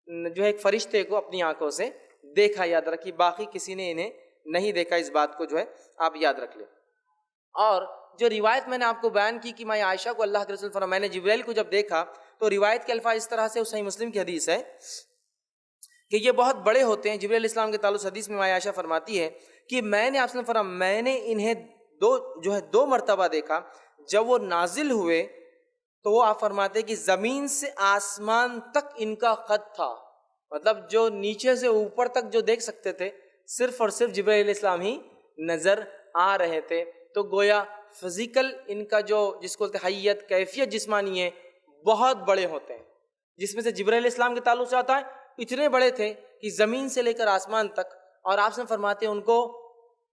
جو ہے ایک فرشتے کو اپنی آنکھوں سے دیکھا. یاد رکھیے باقی کسی نے انہیں نہیں دیکھا، اس بات کو جو ہے آپ یاد رکھ لیں۔ اور جو روایت میں نے آپ کو بیان کی کہ میں عائشہ کو اللہ کے رسول فرمایا، میں نے جبرائیل کو جب دیکھا تو روایت کے الفاظ اس طرح سے، صحیح مسلم کی حدیث ہے کہ یہ بہت بڑے ہوتے ہیں۔ جبرائیل علیہ السلام کے تعلق حدیث میں عائشہ فرماتی ہے کہ میں نے آپ سے فرمایا میں نے انہیں دو مرتبہ دیکھا، جب وہ نازل ہوئے تو وہ آپ فرماتے ہیں کہ زمین سے آسمان تک ان کا قد تھا، مطلب جو نیچے سے اوپر تک جو دیکھ سکتے تھے صرف اور صرف جبرائیل علیہ السلام ہی نظر آ رہے تھے۔ تو گویا فزیکل ان کا جو جس کو حیت کیفیت جسمانی ہے بہت بڑے ہوتے ہیں، جس میں سے جبرائیل علیہ السلام کے تعلق سے آتا ہے اتنے بڑے تھے کہ زمین سے لے کر آسمان تک، اور آپ سے فرماتے ہیں ان کو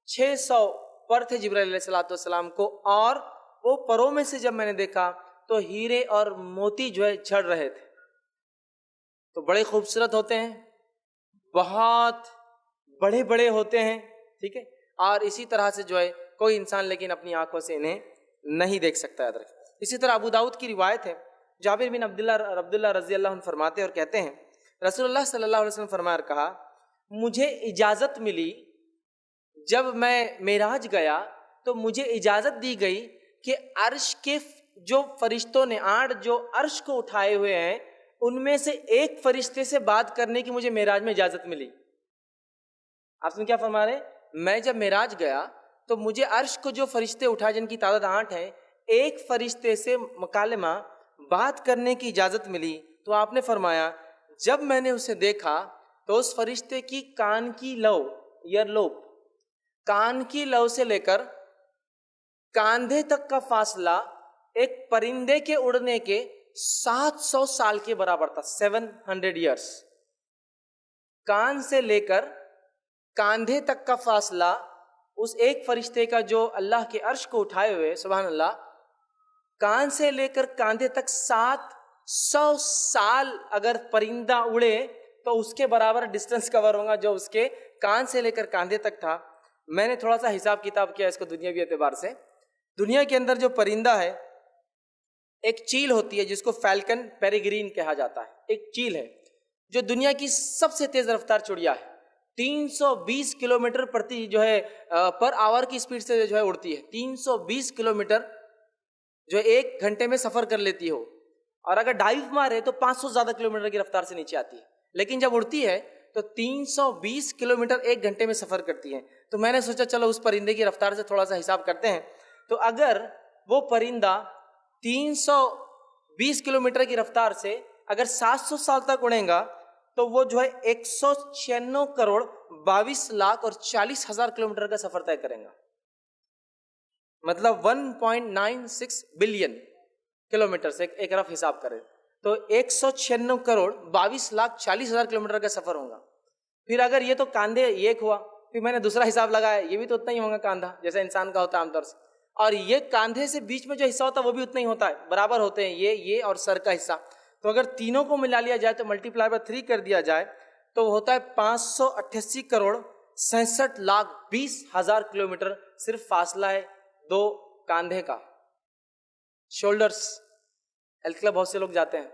600 پر تھے جبرائیل علیہ السلام کو، اور وہ پروں میں سے جب میں نے دیکھا تو ہیرے اور موتی جو ہے جھڑ رہے تھے۔ تو بڑے خوبصورت ہوتے ہیں، بہت بڑے بڑے ہوتے ہیں، ٹھیک ہے، اور اسی طرح سے جو ہے کوئی انسان لیکن اپنی آنکھوں سے انہیں نہیں دیکھ سکتا، یاد رکھیں۔ اسی طرح ابو داؤد کی روایت ہے، جابر بن عبداللہ رضی اللہ عنہ فرماتے اور کہتے ہیں رسول اللہ صلی اللہ علیہ وسلم فرمایا کہا مجھے اجازت ملی جب میں معراج گیا تو مجھے اجازت دی گئی کہ عرش کے جو فرشتوں نے 8 جو عرش کو اٹھائے ہوئے ہیں ان میں سے ایک فرشتے سے بات کرنے کی مجھے معراج میں اجازت ملی۔ آپ نے کیا فرما رہے ہیں؟ میں جب معراج گیا تو مجھے عرش کو جو فرشتے اٹھائے جن کی تعداد 8 ہیں، ایک فرشتے سے مکالمہ بات کرنے کی اجازت ملی۔ تو آپ نے فرمایا جب میں نے اسے دیکھا تو اس فرشتے کی کان کی لو، ایئر لوب، کان کی لو سے لے کر کاندھے تک کا فاصلہ ایک پرندے کے اڑنے کے 700 سال کے برابر تھا، 700 ایئرس۔ کان سے لے کر کاندھے تک کا فاصلہ اس ایک فرشتے کا جو اللہ کے عرش کو اٹھائے ہوئے، سبحان اللہ، کان سے لے کر کاندھے تک 700 سال اگر پرندہ اڑے تو اس کے برابر ڈسٹنس کور ہوگا جو اس کے کان سے لے کر کاندھے تک تھا۔ میں نے تھوڑا سا حساب کتاب کیا اس کو دنیاوی اعتبار سے۔ دنیا کے اندر جو پرندہ ہے، ایک چیل ہوتی ہے جس کو فیلکن پیریگرین کہا جاتا ہے، ایک چیل ہے جو دنیا کی سب سے تیز رفتار چڑیا ہے، 320 کلومیٹر پر آور کی سپیڈ سے جو ہے اڑتی ہے، 320 کلومیٹر جو 1 گھنٹے میں سفر کر لیتی ہو، اور اگر ڈائیو مارے تو 500 زیادہ کلومیٹر کی رفتار سے نیچے آتی ہے، لیکن جب اڑتی ہے تو 320 کلومیٹر 1 گھنٹے میں سفر کرتی ہے۔ تو میں نے سوچا چلو اس پرندے کی رفتار سے تھوڑا سا حساب کرتے ہیں، تو اگر وہ پرندہ 320 کلومیٹر کی رفتار سے اگر 700 سال تک اڑے گا تو وہ جو ہے 196 کروڑ 22 لاکھ اور 40 ہزار کلومیٹر کا سفر طے کریں گا، مطلب 1.96 بلین کلومیٹر سے ایک رف حساب کریں تو 196 کروڑ 22 لاکھ 40 ہزار کلومیٹر کا سفر ہوگا۔ پھر اگر یہ تو کاندھے ایک ہوا، پھر میں نے دوسرا حساب لگایا، یہ بھی تو اتنا ہی ہوگا کاندھا جیسا انسان کا ہوتا ہے عام طور سے، اور یہ کاندھے سے بیچ میں جو حصہ ہوتا ہے وہ بھی اتنا ہی ہوتا ہے، برابر ہوتے ہیں یہ اور سر کا حصہ۔ تو اگر تینوں کو ملا لیا جائے تو ملٹی پلائی بائی 3 کر دیا جائے تو ہوتا ہے 588 کروڑ 66 لاکھ 20 ہزار کلومیٹر صرف فاصلہ ہے 2 کاندھے کا۔ شولڈرز ہیلتھ کلب بہت سے لوگ جاتے ہیں،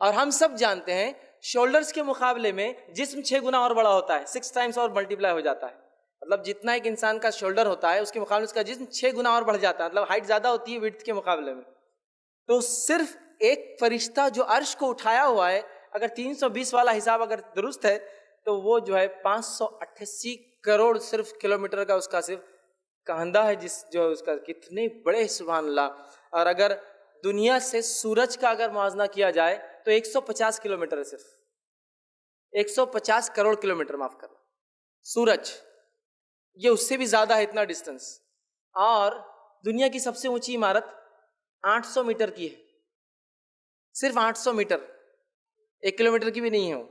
اور ہم سب جانتے ہیں شولڈرز کے مقابلے میں جسم 6 گنا اور بڑا ہوتا ہے، 6 ٹائمز اور ملٹی پلائی ہو جاتا ہے، مطلب جتنا ایک انسان کا شولڈر ہوتا ہے اس کے مقابلے اس کا جسم 6 گنا اور بڑھ جاتا ہے، مطلب ہائٹ زیادہ ہوتی ہے وڈتھ کے مقابلے میں۔ تو صرف ایک فرشتہ جو عرش کو اٹھایا ہوا ہے، اگر 320 والا حساب اگر درست ہے تو وہ جو ہے 588 کروڑ صرف کلومیٹر کا اس کا صرف کاندھا ہے، جس جو اس کا کتنے بڑے، سبحان اللہ۔ اور اگر دنیا سے سورج کا اگر موازنہ کیا جائے تو 150 کلومیٹر ہے، صرف 150 کروڑ کلومیٹر، معاف کرنا، سورج یہ اس سے بھی زیادہ ہے اتنا ڈسٹنس۔ اور دنیا کی سب سے اونچی عمارت 800 میٹر کی ہے، صرف 800 میٹر، 1 کلومیٹر کی بھی نہیں ہے وہ،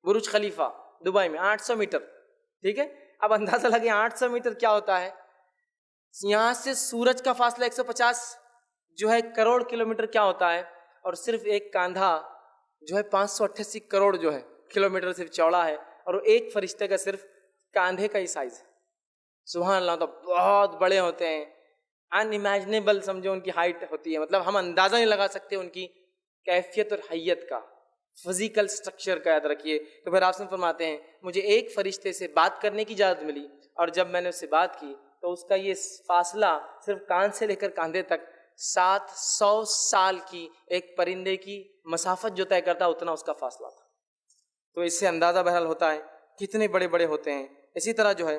برج خلیفہ دبئی میں 800 میٹر، ٹھیک ہے۔ اب اندازہ لگے 800 میٹر کیا ہوتا ہے، یہاں سے سورج کا فاصلہ 150 جو ہے کروڑ کلومیٹر کیا ہوتا ہے، اور صرف ایک کاندھا جو ہے 588 کروڑ جو ہے کلومیٹر صرف چوڑا ہے، اور وہ ایک فرشتے کا صرف کاندھے کا ہی سائز ہے، سبحان اللہ۔ تو بہت بڑے ہوتے ہیں، ان امیجنیبل سمجھو ان کی ہائٹ ہوتی ہے، مطلب ہم اندازہ نہیں لگا سکتے ان کی کیفیت اور حیت کا، فزیکل سٹرکچر کا یاد رکھیے. تو پھر آپ سے فرماتے ہیں مجھے ایک فرشتے سے بات کرنے کی اجازت ملی، اور جب میں نے اس سے بات کی تو اس کا یہ فاصلہ صرف کان سے لے کر کاندھے تک 700 سال کی ایک پرندے کی مسافت جو طے کرتا اتنا اس کا فاصلہ تھا. تو اس سے اندازہ بہرحال ہوتا ہے کتنے بڑے بڑے ہوتے ہیں. اسی طرح جو ہے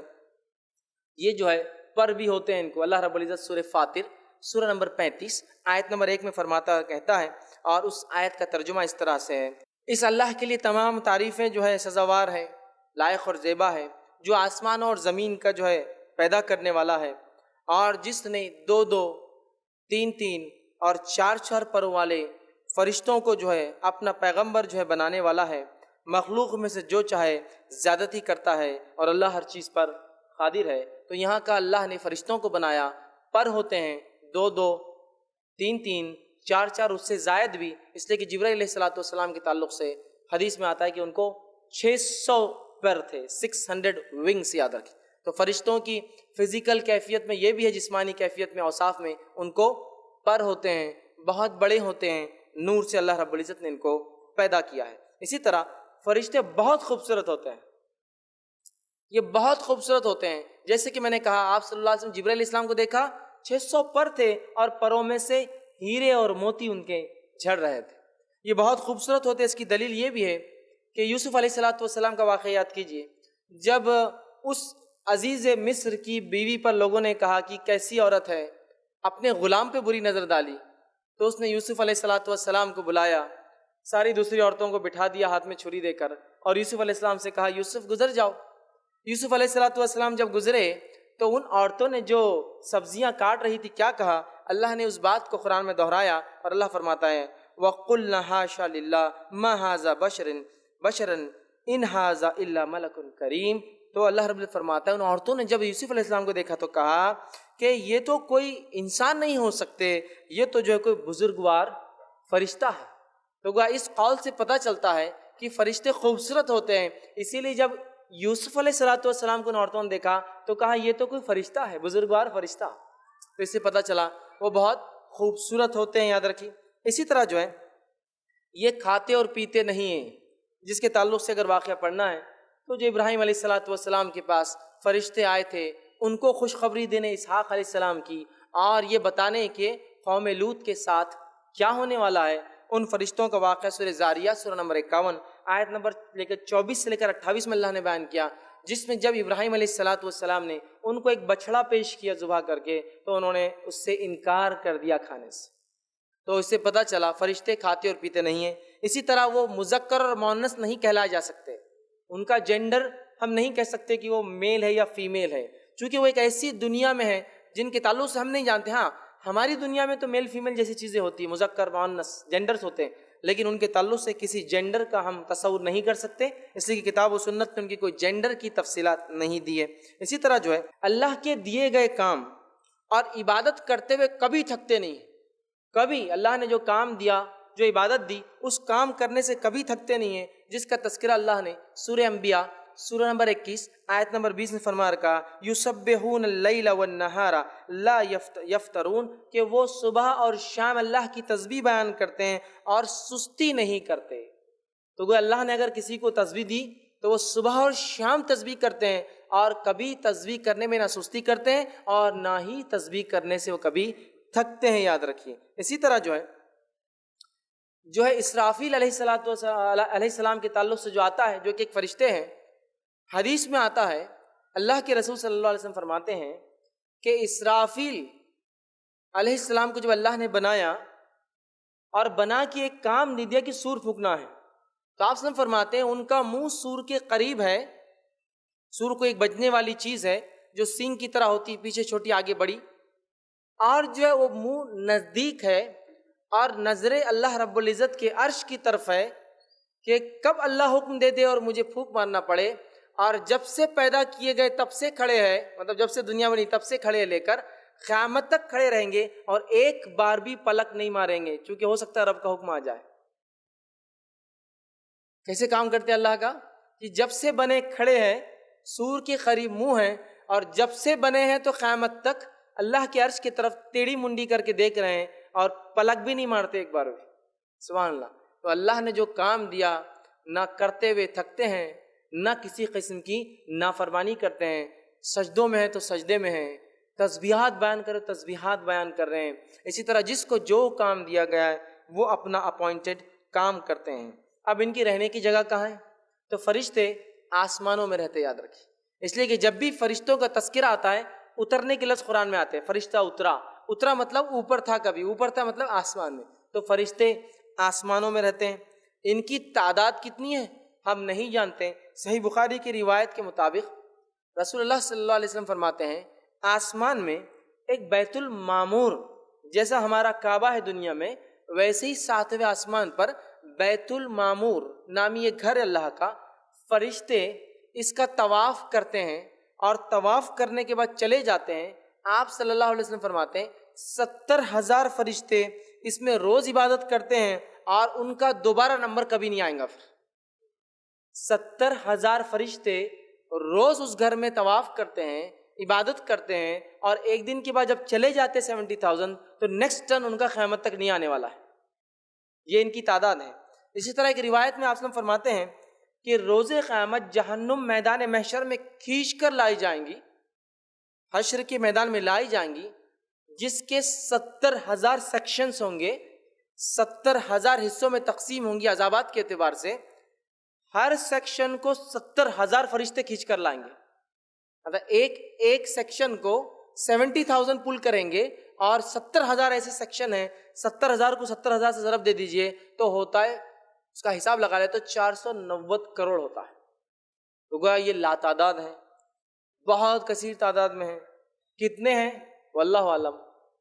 یہ جو ہے پر بھی ہوتے ہیں. ان کو اللہ رب العزت سورہ فاطر سورہ نمبر 35 آیت نمبر 1 میں فرماتا کہتا ہے، اور اس آیت کا ترجمہ اس طرح سے ہے: اس اللہ کے لیے تمام تعریفیں جو ہے سزاوار ہے، لائق اور زیبا ہے، جو آسمان اور زمین کا جو ہے پیدا کرنے والا ہے، اور جس نے 2-2 3-3 اور 4-4 پروں والے فرشتوں کو جو ہے اپنا پیغمبر جو ہے بنانے والا ہے. مخلوق میں سے جو چاہے زیادتی کرتا ہے، اور اللہ ہر چیز پر قادر ہے. تو یہاں کا اللہ نے فرشتوں کو بنایا، پر ہوتے ہیں 2-2 3-3 4-4 اس سے زائد بھی، اس لیے کہ جبرائیل علیہ الصلوۃ والسلام کے تعلق سے حدیث میں آتا ہے کہ ان کو 600 پر تھے، 600 ونگس یاد رکھیں. تو فرشتوں کی فزیکل کیفیت میں یہ بھی ہے، جسمانی کیفیت میں اوصاف میں ان کو پر ہوتے ہیں، بہت بڑے ہوتے ہیں. نور سے اللہ رب العزت نے ان کو پیدا کیا ہے. اسی طرح فرشتے بہت خوبصورت ہوتے ہیں، یہ بہت خوبصورت ہوتے ہیں. جیسے کہ میں نے کہا آپ صلی اللہ علیہ وسلم جبرائیل علیہ السلام کو دیکھا 600 پر تھے، اور پروں میں سے ہیرے اور موتی ان کے جھڑ رہے تھے. یہ بہت خوبصورت ہوتے ہیں. اس کی دلیل یہ بھی ہے کہ یوسف علیہ الصلوۃ والسلام کا واقعہ یاد کیجئے. جب اس عزیز مصر کی بیوی پر لوگوں نے کہا کہ کیسی عورت ہے، اپنے غلام پہ بری نظر ڈالی، تو اس نے یوسف علیہ الصلوۃ والسلام کو بلایا، ساری دوسری عورتوں کو بٹھا دیا ہاتھ میں چھری دے کر، اور یوسف علیہ السلام سے کہا یوسف گزر جاؤ. یوسف علیہ الصلوۃ والسلام جب گزرے تو ان عورتوں نے جو سبزیاں کاٹ رہی تھی کیا کہا؟ اللہ نے اس بات کو قرآن میں دہرایا، اور اللہ فرماتا ہے وَقُلْنَا حَاشَا لِلَّهِ مَا هَٰذَا بَشَرًا إِنْ هَٰذَا إِلَّا مَلَكٌ كَرِيمٌ. تو اللہ رب العزت فرماتا ہے ان عورتوں نے جب یوسف علیہ السلام کو دیکھا تو کہا کہ یہ تو کوئی انسان نہیں ہو سکتے، یہ تو جو ہے کوئی بزرگوار فرشتہ ہے. تو اس قول سے پتہ چلتا ہے کہ فرشتے خوبصورت ہوتے ہیں. اسی لیے جب یوسف علیہ الصلوۃ والسلام کو ان عورتوں نے دیکھا تو کہا یہ تو کوئی فرشتہ ہے، بزرگوار فرشتہ. تو اس سے پتہ چلا وہ بہت خوبصورت ہوتے ہیں، یاد رکھیے. اسی طرح جو ہے یہ کھاتے اور پیتے نہیں ہیں، جس کے تعلق سے اگر واقعہ پڑھنا ہے تو جو ابراہیم علیہ الصلوۃ والسلام کے پاس فرشتے آئے تھے ان کو خوشخبری دینے اسحاق علیہ السلام کی، اور یہ بتانے کہ قوم لوط کے ساتھ کیا ہونے والا ہے. ان فرشتوں کا واقعہ سورہ زاریات سورہ نمبر 51 آیت نمبر 24 سے لے کر 28 میں اللہ نے بیان کیا، جس میں جب ابراہیم علیہ الصلوۃ والسلام نے ان کو ایک بچڑا پیش کیا ذبح کر کے تو انہوں نے اس سے انکار کر دیا کھانے سے. تو اس سے پتہ چلا فرشتے کھاتے اور پیتے نہیں ہیں. اسی طرح وہ مذکر اور مؤنث نہیں کہلائے جا سکتے، ان کا جینڈر ہم نہیں کہہ سکتے کہ وہ میل ہے یا فیمیل ہے، چونکہ وہ ایک ایسی دنیا میں ہے جن کے تعلق سے ہم نہیں جانتے. ہاں ہماری دنیا میں تو میل فیمیل جیسی چیزیں ہوتی ہیں، مذکر مؤنث جینڈرز ہوتے ہیں، لیکن ان کے تعلق سے کسی جینڈر کا ہم تصور نہیں کر سکتے، اس لیے کہ کتاب و سنت میں ان کی کوئی جینڈر کی تفصیلات نہیں دی ہے. اسی طرح جو ہے اللہ کے دیے گئے کام اور عبادت کرتے ہوئے کبھی تھکتے نہیں، کبھی اللہ نے جو کام دیا، جو عبادت دی، اس کام کرنے سے کبھی تھکتے نہیں ہیں، جس کا تذکرہ اللہ نے سورہ انبیاء سورہ نمبر 21 آیت نمبر 20 میں فرما رکھا یسبحون اللیل والنہار لا یفترون، کہ وہ صبح اور شام اللہ کی تسبیح بیان کرتے ہیں اور سستی نہیں کرتے. تو گویا اللہ نے اگر کسی کو تسبیح دی تو وہ صبح اور شام تسبیح کرتے ہیں، اور کبھی تسبیح کرنے میں نہ سستی کرتے ہیں اور نہ ہی تسبیح کرنے سے وہ کبھی تھکتے ہیں، یاد رکھیے. اسی طرح جو ہے اسرافیل علیہ السلام کے تعلق سے جو آتا ہے، جو کہ ایک فرشتے ہیں، حدیث میں آتا ہے اللہ کے رسول صلی اللہ علیہ وسلم فرماتے ہیں کہ اسرافیل علیہ السلام کو جب اللہ نے بنایا اور بنا کے ایک کام دے دیا کہ سور پھونکنا ہے، تو آپ وسلم فرماتے ہیں ان کا منہ سور کے قریب ہے. سور کو ایک بجنے والی چیز ہے جو سینگ کی طرح ہوتی، پیچھے چھوٹی آگے بڑی، اور جو ہے وہ منہ نزدیک ہے، اور نظر اللہ رب العزت کے عرش کی طرف ہے کہ کب اللہ حکم دے دے اور مجھے پھونک مارنا پڑے. اور جب سے پیدا کیے گئے تب سے کھڑے ہیں، مطلب جب سے دنیا بنی تب سے کھڑے لے کر قیامت تک کھڑے رہیں گے، اور ایک بار بھی پلک نہیں ماریں گے، چونکہ ہو سکتا ہے رب کا حکم آ جائے. کیسے کام کرتے اللہ کا کہ جب سے بنے کھڑے ہیں، سور کے قریب منہ ہیں، اور جب سے بنے ہیں تو قیامت تک اللہ کے عرش کی طرف ٹیڑھی منڈی کر کے دیکھ رہے ہیں، اور پلک بھی نہیں مارتے ایک بار بھی. سبحان اللہ. تو اللہ نے جو کام دیا نہ کرتے ہوئے تھکتے ہیں، نہ کسی قسم کی نافرمانی کرتے ہیں، سجدوں میں ہیں تو سجدے میں ہیں، تسبیحات بیان کرو تسبیحات بیان کر رہے ہیں۔ اسی طرح جس کو جو کام دیا گیا ہے وہ اپنا اپوائنٹڈ کام کرتے ہیں۔ اب ان کی رہنے کی جگہ کہاں ہے؟ تو فرشتے آسمانوں میں رہتے، یاد رکھیں، اس لیے کہ جب بھی فرشتوں کا تذکرہ آتا ہے اترنے کے لفظ قرآن میں آتے ہیں، فرشتہ اترا، اترا مطلب اوپر تھا، کبھی اوپر تھا مطلب آسمان میں، تو فرشتے آسمانوں میں رہتے ہیں۔ ان کی تعداد کتنی ہے ہم نہیں جانتے۔ صحیح بخاری کی روایت کے مطابق رسول اللہ صلی اللہ علیہ وسلم فرماتے ہیں آسمان میں ایک بیت المعمور جیسا ہمارا کعبہ ہے دنیا میں، ویسے ہی 7ویں آسمان پر بیت المعمور نامی ایک گھر ہے اللہ کا، فرشتے اس کا طواف کرتے ہیں اور طواف کرنے کے بعد چلے جاتے ہیں۔ آپ صلی اللہ علیہ وسلم فرماتے ہیں 70,000 فرشتے اس میں روز عبادت کرتے ہیں اور ان کا دوبارہ نمبر کبھی نہیں آئے گا۔ پھر 70,000 فرشتے روز اس گھر میں طواف کرتے ہیں، عبادت کرتے ہیں، اور ایک دن کے بعد جب چلے جاتے 70,000 تو نیکسٹ ٹرن ان کا قیامت تک نہیں آنے والا ہے۔ یہ ان کی تعداد ہے۔ اسی طرح ایک روایت میں آپ صلی اللہ علیہ وسلم فرماتے ہیں کہ روز قیامت جہنم میدان محشر میں کھینچ کر لائی جائیں گی، حشر کے میدان میں لائی جائیں گی، جس کے 70,000 سیکشنز ہوں گے، 70,000 حصوں میں تقسیم ہوں گی عذابات کے اعتبار سے۔ ہر سیکشن کو 70,000 فرشتے کھینچ کر لائیں گے۔ مطلب ایک سیکشن کو 70,000 پل کریں گے اور 70,000 ایسے سیکشن ہیں، 70,000 کو 70,000 سے ضرب دے دیجئے تو ہوتا ہے، اس کا حساب لگا لے تو 490 کروڑ ہوتا ہے۔ تو گویا یہ لاتعداد ہیں، بہت کثیر تعداد میں ہیں۔ کتنے ہیں واللہ عالم،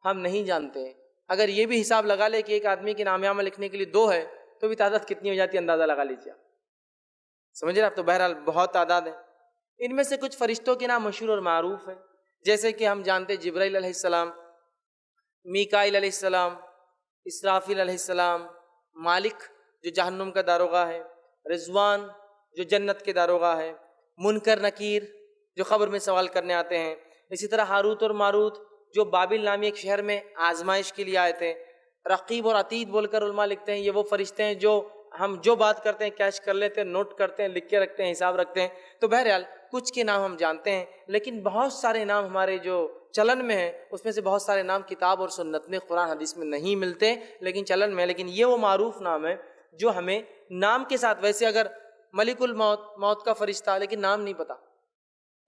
ہم نہیں جانتے۔ اگر یہ بھی حساب لگا لے کہ ایک آدمی کے نام نامہ لکھنے کے لیے 2 ہے تو بھی تعداد کتنی ہو جاتی ہے اندازہ لگا لیجیے، سمجھ رہے آپ؟ تو بہرحال بہت تعداد ہے۔ ان میں سے کچھ فرشتوں کے نام مشہور اور معروف ہیں، جیسے کہ ہم جانتے جبرائیل علیہ السلام، میکائیل علیہ السلام، اسرافیل علیہ السلام، مالک جو جہنم کا داروغہ ہے، رضوان جو جنت کے داروغہ ہے، منکر نکیر جو قبر میں سوال کرنے آتے ہیں، اسی طرح ہاروت اور ماروت جو بابل نامی ایک شہر میں آزمائش کے لیے آئے تھے، رقیب اور عتید بول کر علماء لکھتے ہیں یہ وہ فرشتے ہیں جو ہم جو بات کرتے ہیں کیچ کر لیتے ہیں، نوٹ کرتے ہیں، لکھ کے رکھتے ہیں، حساب رکھتے ہیں۔ تو بہرحال کچھ کے نام ہم جانتے ہیں، لیکن بہت سارے نام ہمارے جو چلن میں ہیں اس میں سے بہت سارے نام کتاب اور سنت میں، قرآن حدیث میں نہیں ملتے، لیکن چلن میں، لیکن یہ وہ معروف نام ہے جو ہمیں نام کے ساتھ، ویسے اگر ملک الموت، موت کا فرشتہ، لیکن نام نہیں پتا،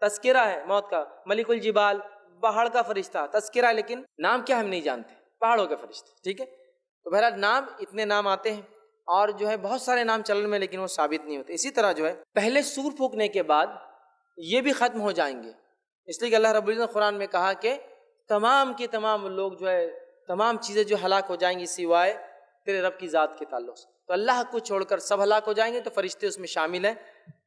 تذکرہ ہے موت کا، ملک الجبال پہاڑ کا فرشتہ، تذکرہ ہے لیکن نام کیا ہم نہیں جانتے، پہاڑوں کا فرشتہ، ٹھیک ہے؟ تو بہرحال نام اتنے نام آتے ہیں، اور جو ہے بہت سارے نام چلن میں لیکن وہ ثابت نہیں ہوتے۔ اسی طرح جو ہے پہلے سور پھونکنے کے بعد یہ بھی ختم ہو جائیں گے، اس لیے کہ اللہ رب العزت نے قرآن میں کہا کہ تمام کے تمام لوگ جو ہے، تمام چیزیں جو ہلاک ہو جائیں گی سوائے تیرے رب کی ذات کے تعلق سے، تو اللہ کو چھوڑ کر سب ہلاک ہو جائیں گے، تو فرشتے اس میں شامل ہیں۔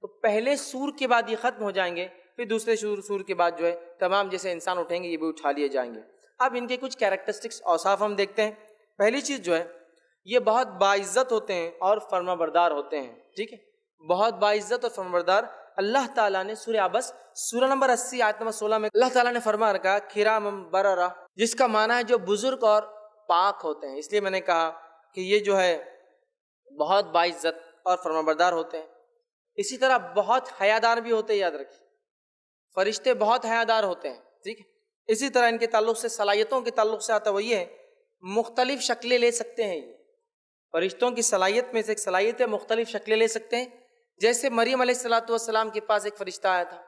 تو پہلے سور کے بعد یہ ختم ہو جائیں گے، پھر دوسرے سور کے بعد جو ہے تمام جیسے انسان اٹھیں گے یہ بھی اٹھا لیے جائیں گے۔ اب ان کے کچھ کیریکٹرسٹکس، اوصاف ہم دیکھتے ہیں۔ پہلی چیز جو ہے یہ بہت باعزت ہوتے ہیں اور فرما بردار ہوتے ہیں، ٹھیک ہے؟ بہت باعزت اور فرما بردار۔ اللہ تعالیٰ نے سورہ عبس سورہ نمبر 80 آیت نمبر 16 میں اللہ تعالیٰ نے فرما رکھا کرام بررہ، جس کا معنی ہے جو بزرگ اور پاک ہوتے ہیں۔ اس لیے میں نے کہا کہ یہ جو ہے بہت باعزت اور فرما بردار ہوتے ہیں۔ اسی طرح بہت حیادار بھی ہوتے ہیں، یاد رکھیے فرشتے بہت حیادار ہوتے ہیں، ٹھیک ہے؟ اسی طرح ان کے تعلق سے صلاحیتوں کے تعلق سے آتا وہ یہ ہے مختلف شکلیں لے سکتے ہیں۔ یہ فرشتوں کی صلاحیت میں سے ایک صلاحیت ہے مختلف شکلیں لے سکتے ہیں۔ جیسے مریم علیہ السلام کے پاس ایک فرشتہ آیا تھا،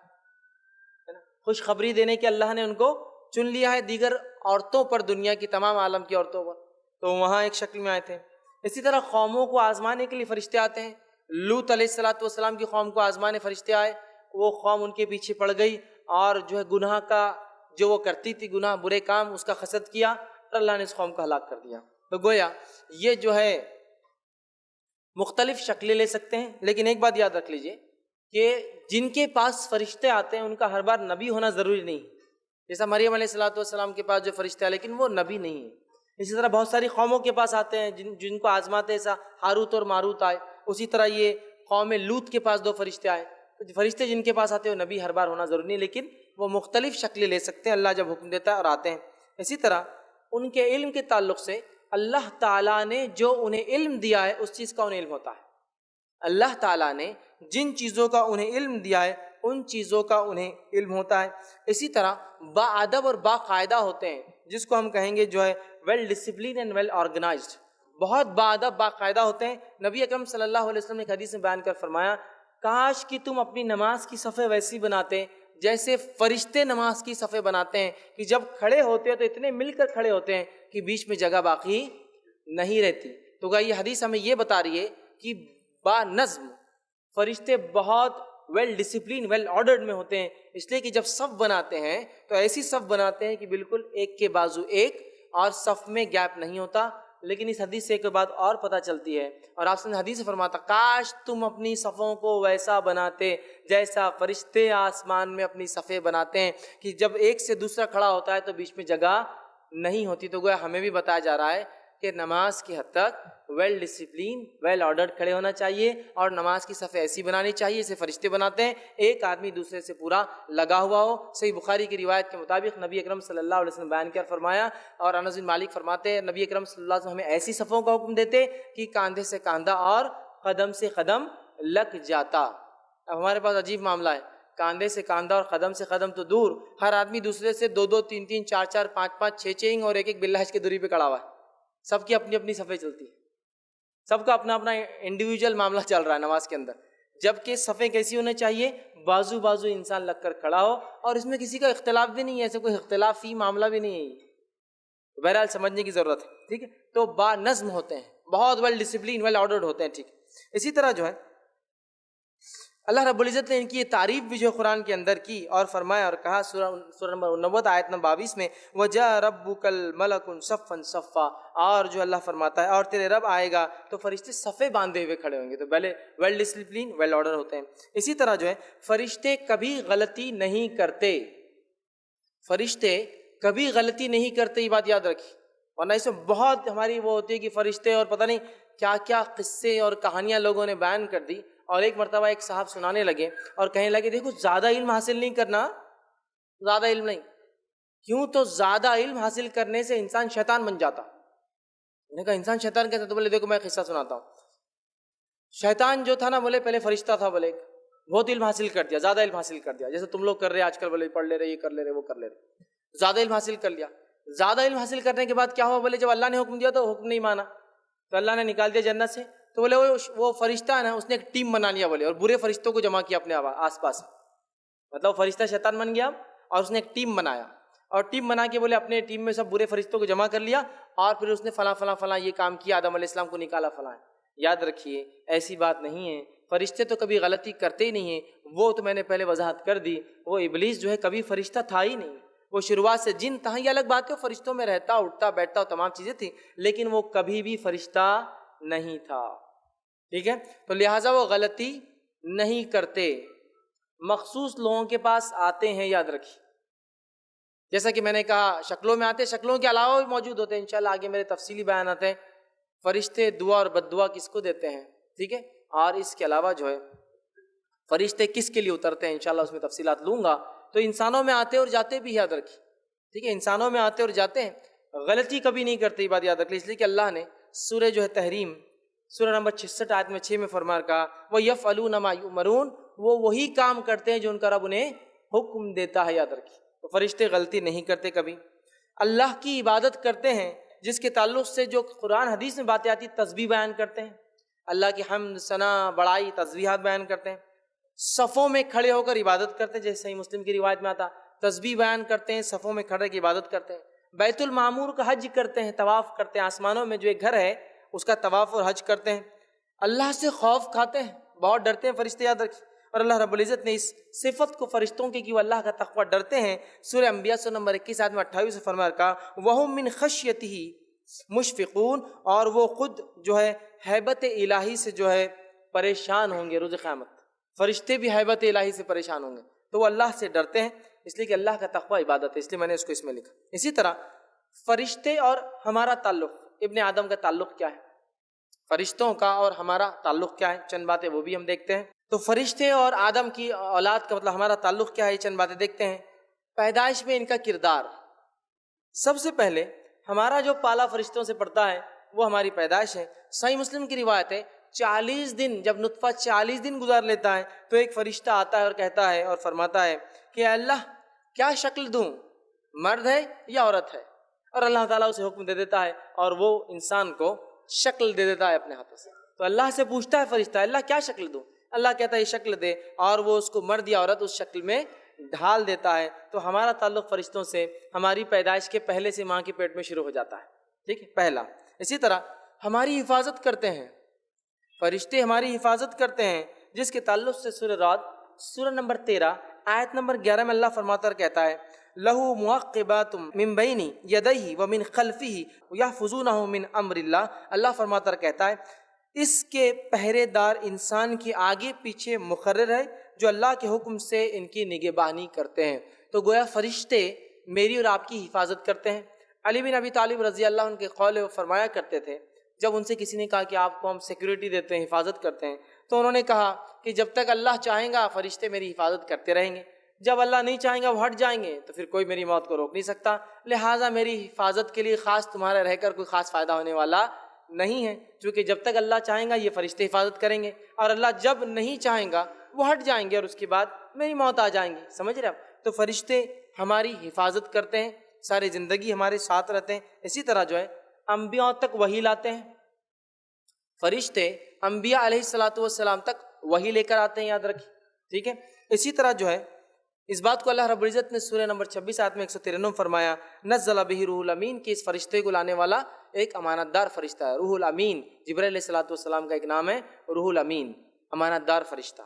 خوشخبری دینے کے اللہ نے ان کو چن لیا ہے دیگر عورتوں پر، دنیا کی تمام عالم کی عورتوں پر، تو وہاں ایک شکل میں آئے تھے۔ اسی طرح قوموں کو آزمانے کے لیے فرشتے آتے ہیں۔ لوط علیہ السلام کی قوم کو آزمانے فرشتے آئے، وہ قوم ان کے پیچھے پڑ گئی اور جو ہے گناہ کا جو وہ کرتی تھی، گناہ برے کام، اس کا حسد کیا اور اللہ نے اس قوم کو ہلاک کر دیا۔ تو گویا یہ جو ہے مختلف شکلیں لے سکتے ہیں، لیکن ایک بات یاد رکھ لیجئے کہ جن کے پاس فرشتے آتے ہیں ان کا ہر بار نبی ہونا ضروری نہیں، جیسا مریم علیہ السلام کے پاس جو فرشتے آئے لیکن وہ نبی نہیں ہے۔ اسی طرح بہت ساری قوموں کے پاس آتے ہیں جن کو آزماتے ہیں، ایسا ہاروت اور ماروت آئے۔ اسی طرح یہ قوم لوط کے پاس 2 فرشتے آئے، تو فرشتے جن کے پاس آتے ہیں وہ نبی ہر بار ہونا ضروری نہیں، لیکن وہ مختلف شکلیں لے سکتے ہیں اللہ جب حکم دیتا ہے اور آتے ہیں۔ اسی طرح ان کے علم کے تعلق سے اللہ تعالیٰ نے جو انہیں علم دیا ہے اس چیز کا انہیں علم ہوتا ہے. اللہ تعالیٰ نے جن چیزوں کا انہیں علم دیا ہے ان چیزوں کا انہیں علم ہوتا ہے. اسی طرح باادب اور باقاعدہ ہوتے ہیں, جس کو ہم کہیں گے جو ہے well discipline and well organised, بہت باادب باقاعدہ ہوتے ہیں. نبی اکرم صلی اللہ علیہ وسلم نے ایک حدیث میں بیان کر فرمایا, کاش کہ تم اپنی نماز کی صفیں ویسی بناتے جیسے فرشتے نماز کی صفیں بناتے ہیں, کہ جب کھڑے ہوتے ہیں تو اتنے مل کر کھڑے ہوتے ہیں کہ بیچ میں جگہ باقی نہیں رہتی. تو یہ حدیث ہمیں یہ بتا رہی ہے کہ با نظم فرشتے بہت ویل ڈسپلن ویل آرڈرڈ میں ہوتے ہیں, اس لیے کہ جب صف بناتے ہیں تو ایسی صف بناتے ہیں کہ بالکل ایک کے بازو ایک, اور صف میں گیپ نہیں ہوتا. لیکن اس حدیث سے ایک بات اور پتہ چلتی ہے, اور آپ سے حدیث سے فرماتا, کاش تم اپنی صفوں کو ویسا بناتے جیسا فرشتے آسمان میں اپنی صفیں بناتے ہیں, کہ جب ایک سے دوسرا کھڑا ہوتا ہے تو بیچ میں جگہ نہیں ہوتی. تو گویا ہمیں بھی بتایا جا رہا ہے کہ نماز کی حد تک ویل ڈسپلین ویل آرڈرڈ کھڑے ہونا چاہیے, اور نماز کی صفیں ایسی بنانی چاہیے جیسے فرشتے بناتے ہیں, ایک آدمی دوسرے سے پورا لگا ہوا ہو. صحیح بخاری کی روایت کے مطابق نبی اکرم صلی اللہ علیہ وسلم بیان کر فرمایا, اور انس بن مالک فرماتے ہیں نبی اکرم صلی اللہ علیہ وسلم ہمیں ایسی صفوں کا حکم دیتے کہ کاندھے سے کاندھا اور قدم سے قدم لگ جاتا. اب ہمارے پاس عجیب معاملہ ہے, کاندھے سے کاندھا اور قدم سے قدم تو دور, ہر آدمی دوسرے سے 2-2 3-3 4-4 5-5 6-6 اور ایک باللہ کی دوری پہ کھڑا ہوا ہے. سب کی اپنی اپنی صفیں چلتی ہیں, سب کا اپنا اپنا انڈیویجول معاملہ چل رہا ہے نماز کے اندر. جبکہ صفیں کیسی ہونے چاہیے, بازو بازو انسان لگ کر کھڑا ہو, اور اس میں کسی کا اختلاف بھی نہیں ہے, ایسے کوئی اختلافی معاملہ بھی نہیں ہے. بہرحال سمجھنے کی ضرورت ہے, ٹھیک ہے. تو با نظم ہوتے ہیں, بہت ویل ڈسپلن ویل آرڈرڈ ہوتے ہیں, ٹھیک. اسی طرح جو ہے اللہ رب العزت نے ان کی یہ تعریف بھی جو قرآن کے اندر کی اور فرمایا اور کہا سورہ نمبر 90 آیت نمبر 22 میں, وَجَاءَ رَبُّكَ الْمَلَكُ صَفًّا صَفًّا, اور جو اللہ فرماتا ہے اور تیرے رب آئے گا تو فرشتے صفیں باندھے ہوئے کھڑے ہوں گے. تو پہلے ویل ڈسپلن ویل آرڈر ہوتے ہیں. اسی طرح جو ہے فرشتے کبھی غلطی نہیں کرتے, فرشتے کبھی غلطی نہیں کرتے, یہ بات یاد رکھی, ورنہ اس میں بہت ہماری وہ ہوتی ہے کہ فرشتے اور پتہ نہیں کیا کیا قصے اور کہانیاں لوگوں نے بیان کر دی. اور ایک مرتبہ ایک صاحب سنانے لگے اور کہنے لگے, دیکھو زیادہ علم حاصل نہیں کرنا, زیادہ علم نہیں. کیوں؟ تو زیادہ علم حاصل کرنے سے انسان شیطان بن جاتا. میں نے کہا انسان شیطان کہتا؟ تو بولے دیکھو میں قصہ سناتا ہوں. شیطان جو تھا نا, بولے پہلے فرشتہ تھا, بولے بہت علم حاصل کر دیا, زیادہ علم حاصل کر دیا, جیسے تم لوگ کر رہے آج کل, بولے پڑھ لے رہے, یہ کر لے رہے, وہ کر لے رہے, زیادہ علم حاصل کر لیا. زیادہ علم حاصل کرنے کے بعد کیا ہوا؟ بولے جب اللہ نے حکم دیا تو حکم نہیں مانا, تو اللہ نے نکال دیا جنت سے. تو بولے وہ فرشتہ ہے نا, اس نے ایک ٹیم بنا لیا, بولے, اور برے فرشتوں کو جمع کیا اپنے آس پاس. مطلب فرشتہ شیطان بن گیا اور اس نے ایک ٹیم بنایا, اور ٹیم بنا کے بولے اپنے ٹیم میں سب برے فرشتوں کو جمع کر لیا, اور پھر اس نے فلاں فلاں فلاں یہ کام کیا, آدم علیہ السلام کو نکالا فلاں. یاد رکھیے ایسی بات نہیں ہے, فرشتے تو کبھی غلطی کرتے ہی نہیں ہیں. وہ تو میں نے پہلے وضاحت کر دی, وہ ابلیس جو ہے کبھی فرشتہ تھا ہی نہیں, وہ شروعات سے جن تھا. یہ الگ بات ہے, فرشتوں میں رہتا اٹھتا بیٹھتا تمام چیزیں تھیں, لیکن وہ کبھی بھی فرشتہ نہیں تھا, ٹھیک ہے. تو لہٰذا وہ غلطی نہیں کرتے, مخصوص لوگوں کے پاس آتے ہیں, یاد رکھیے. جیسا کہ میں نے کہا شکلوں میں آتے, شکلوں کے علاوہ بھی موجود ہوتے ہیں, انشاءاللہ آگے میرے تفصیلی بیانات ہیں. فرشتے دعا اور بد دعا کس کو دیتے ہیں, ٹھیک ہے, اور اس کے علاوہ جو ہے فرشتے کس کے لیے اترتے ہیں, انشاءاللہ اس میں تفصیلات لوں گا. تو انسانوں میں آتے اور جاتے بھی, یاد رکھیے, ٹھیک ہے, انسانوں میں آتے اور جاتے ہیں, غلطی کبھی نہیں کرتے, یہ بات یاد رکھ لی. اس لیے کہ اللہ نے سورہ جو ہے تحریم سورہ نمبر 66 آیت میں 6 میں فرما کہا, وَيَفْعَلُونَ مَا يُؤْمَرُونَ, وہ وہی کام کرتے ہیں جو ان کا رب انہیں حکم دیتا ہے, یاد رکھیے. تو فرشتے غلطی نہیں کرتے کبھی. اللہ کی عبادت کرتے ہیں, جس کے تعلق سے جو قرآن حدیث میں باتیں آتی, تسبیح بیان کرتے ہیں, اللہ کی حمد ثنا بڑائی تسبیحات بیان کرتے ہیں, صفوں میں کھڑے ہو کر عبادت کرتے ہیں, جیسے صحیح مسلم کی روایت میں آتا, تسبیح بیان کرتے ہیں, صفوں میں کھڑے کی عبادت کرتے ہیں, بیت المعمور کا حج کرتے ہیں, طواف کرتے ہیں, آسمانوں میں جو ایک گھر ہے اس کا طواف اور حج کرتے ہیں, اللہ سے خوف کھاتے ہیں, بہت ڈرتے ہیں فرشتے, یاد رکھیں. اور اللہ رب العزت نے اس صفت کو فرشتوں کی وہ اللہ کا تقوی ڈرتے ہیں. سورہ انبیاء سورہ نمبر 21 آیت میں 28 سے فرما کہا, وَهُم مِّن خَشْيَتِهِ مُشْفِقُونَ, اور وہ خود جو ہے ہیبت الہی سے جو ہے پریشان ہوں گے روز قیامت. فرشتے بھی ہیبت الہی سے پریشان ہوں گے, تو وہ اللہ سے ڈرتے ہیں, اس لیے کہ اللہ کا تقوی عبادت ہے, اس لیے میں نے اس کو اس میں لکھا. اسی طرح فرشتے اور ہمارا تعلق, ابن آدم کا تعلق کیا ہے, فرشتوں کا اور ہمارا تعلق کیا ہے, چند باتیں وہ بھی ہم دیکھتے ہیں. تو فرشتے اور آدم کی اولاد کا مطلب ہمارا تعلق کیا ہے, چند باتیں دیکھتے ہیں. پیدائش میں ان کا کردار, سب سے پہلے ہمارا جو پالا فرشتوں سے پڑتا ہے وہ ہماری پیدائش ہے۔ صحیح مسلم کی روایت ہے 40 دن، جب نطفہ 40 دن گزار لیتا ہے تو ایک فرشتہ آتا ہے اور کہتا ہے اور فرماتا ہے کہ اللہ کیا شکل دوں، مرد ہے یا عورت ہے؟ اور اللہ تعالیٰ اسے حکم دے دیتا ہے اور وہ انسان کو شکل دے دیتا ہے اپنے ہاتھوں سے۔ تو اللہ سے پوچھتا ہے فرشتہ اللہ کیا شکل دوں؟ اللہ کہتا ہے یہ شکل دے، اور وہ اس کو مرد یا عورت اس شکل میں ڈھال دیتا ہے۔ تو ہمارا تعلق فرشتوں سے ہماری پیدائش کے پہلے سے ماں کے پیٹ میں شروع ہو جاتا ہے، ٹھیک ہے، پہلا۔ اسی طرح ہماری حفاظت کرتے ہیں فرشتے، ہماری حفاظت کرتے ہیں، جس کے تعلق سے سورہ رعد سورہ نمبر 13 آیت نمبر 11 میں اللہ فرماتا کہتا ہے لہو معقبات من بین یدیہ ومن خلفہ یحفظونہ من امر اللہ۔ اللہ فرماتا کہتا ہے اس کے پہرے دار انسان کے آگے پیچھے مقرر ہے جو اللہ کے حکم سے ان کی نگہبانی کرتے ہیں۔ تو گویا فرشتے میری اور آپ کی حفاظت کرتے ہیں۔ علی بن ابی طالب رضی اللہ عنہ کے قول فرمایا کرتے تھے، جب ان سے کسی نے کہا کہ آپ کو ہم سیکیورٹی دیتے ہیں، حفاظت کرتے ہیں، تو انہوں نے کہا کہ جب تک اللہ چاہیں گا فرشتے میری حفاظت کرتے رہیں گے، جب اللہ نہیں چاہیں گا وہ ہٹ جائیں گے تو پھر کوئی میری موت کو روک نہیں سکتا، لہٰذا میری حفاظت کے لیے خاص تمہارے رہ کر کوئی خاص فائدہ ہونے والا نہیں ہے، چونکہ جب تک اللہ چاہیں گا یہ فرشتے حفاظت کریں گے، اور اللہ جب نہیں چاہیں گا وہ ہٹ جائیں گے اور اس کے بعد میری موت آ جائیں گی۔ سمجھ رہے آپ؟ تو فرشتے ہماری حفاظت کرتے ہیں، ساری زندگی ہمارے ساتھ رہتے ہیں۔ اسی طرح جو ہے انبیاء تک وحی لاتے ہیں فرشتے، انبیاء علیہ الصلوۃ والسلام تک وحی لے کر آتے ہیں، یاد رکھیں، ٹھیک ہے۔ اسی طرح جو ہے اس بات کو اللہ رب العزت نے سورہ نمبر 26 آیت میں 193 فرمایا نزل بہ روح الامین، کہ اس فرشتے کو لانے والا ایک امانت دار فرشتہ ہے۔ روح الامین جبرائیل علیہ الصلوۃ والسلام کا ایک نام ہے، روح الامین، امانت دار فرشتہ۔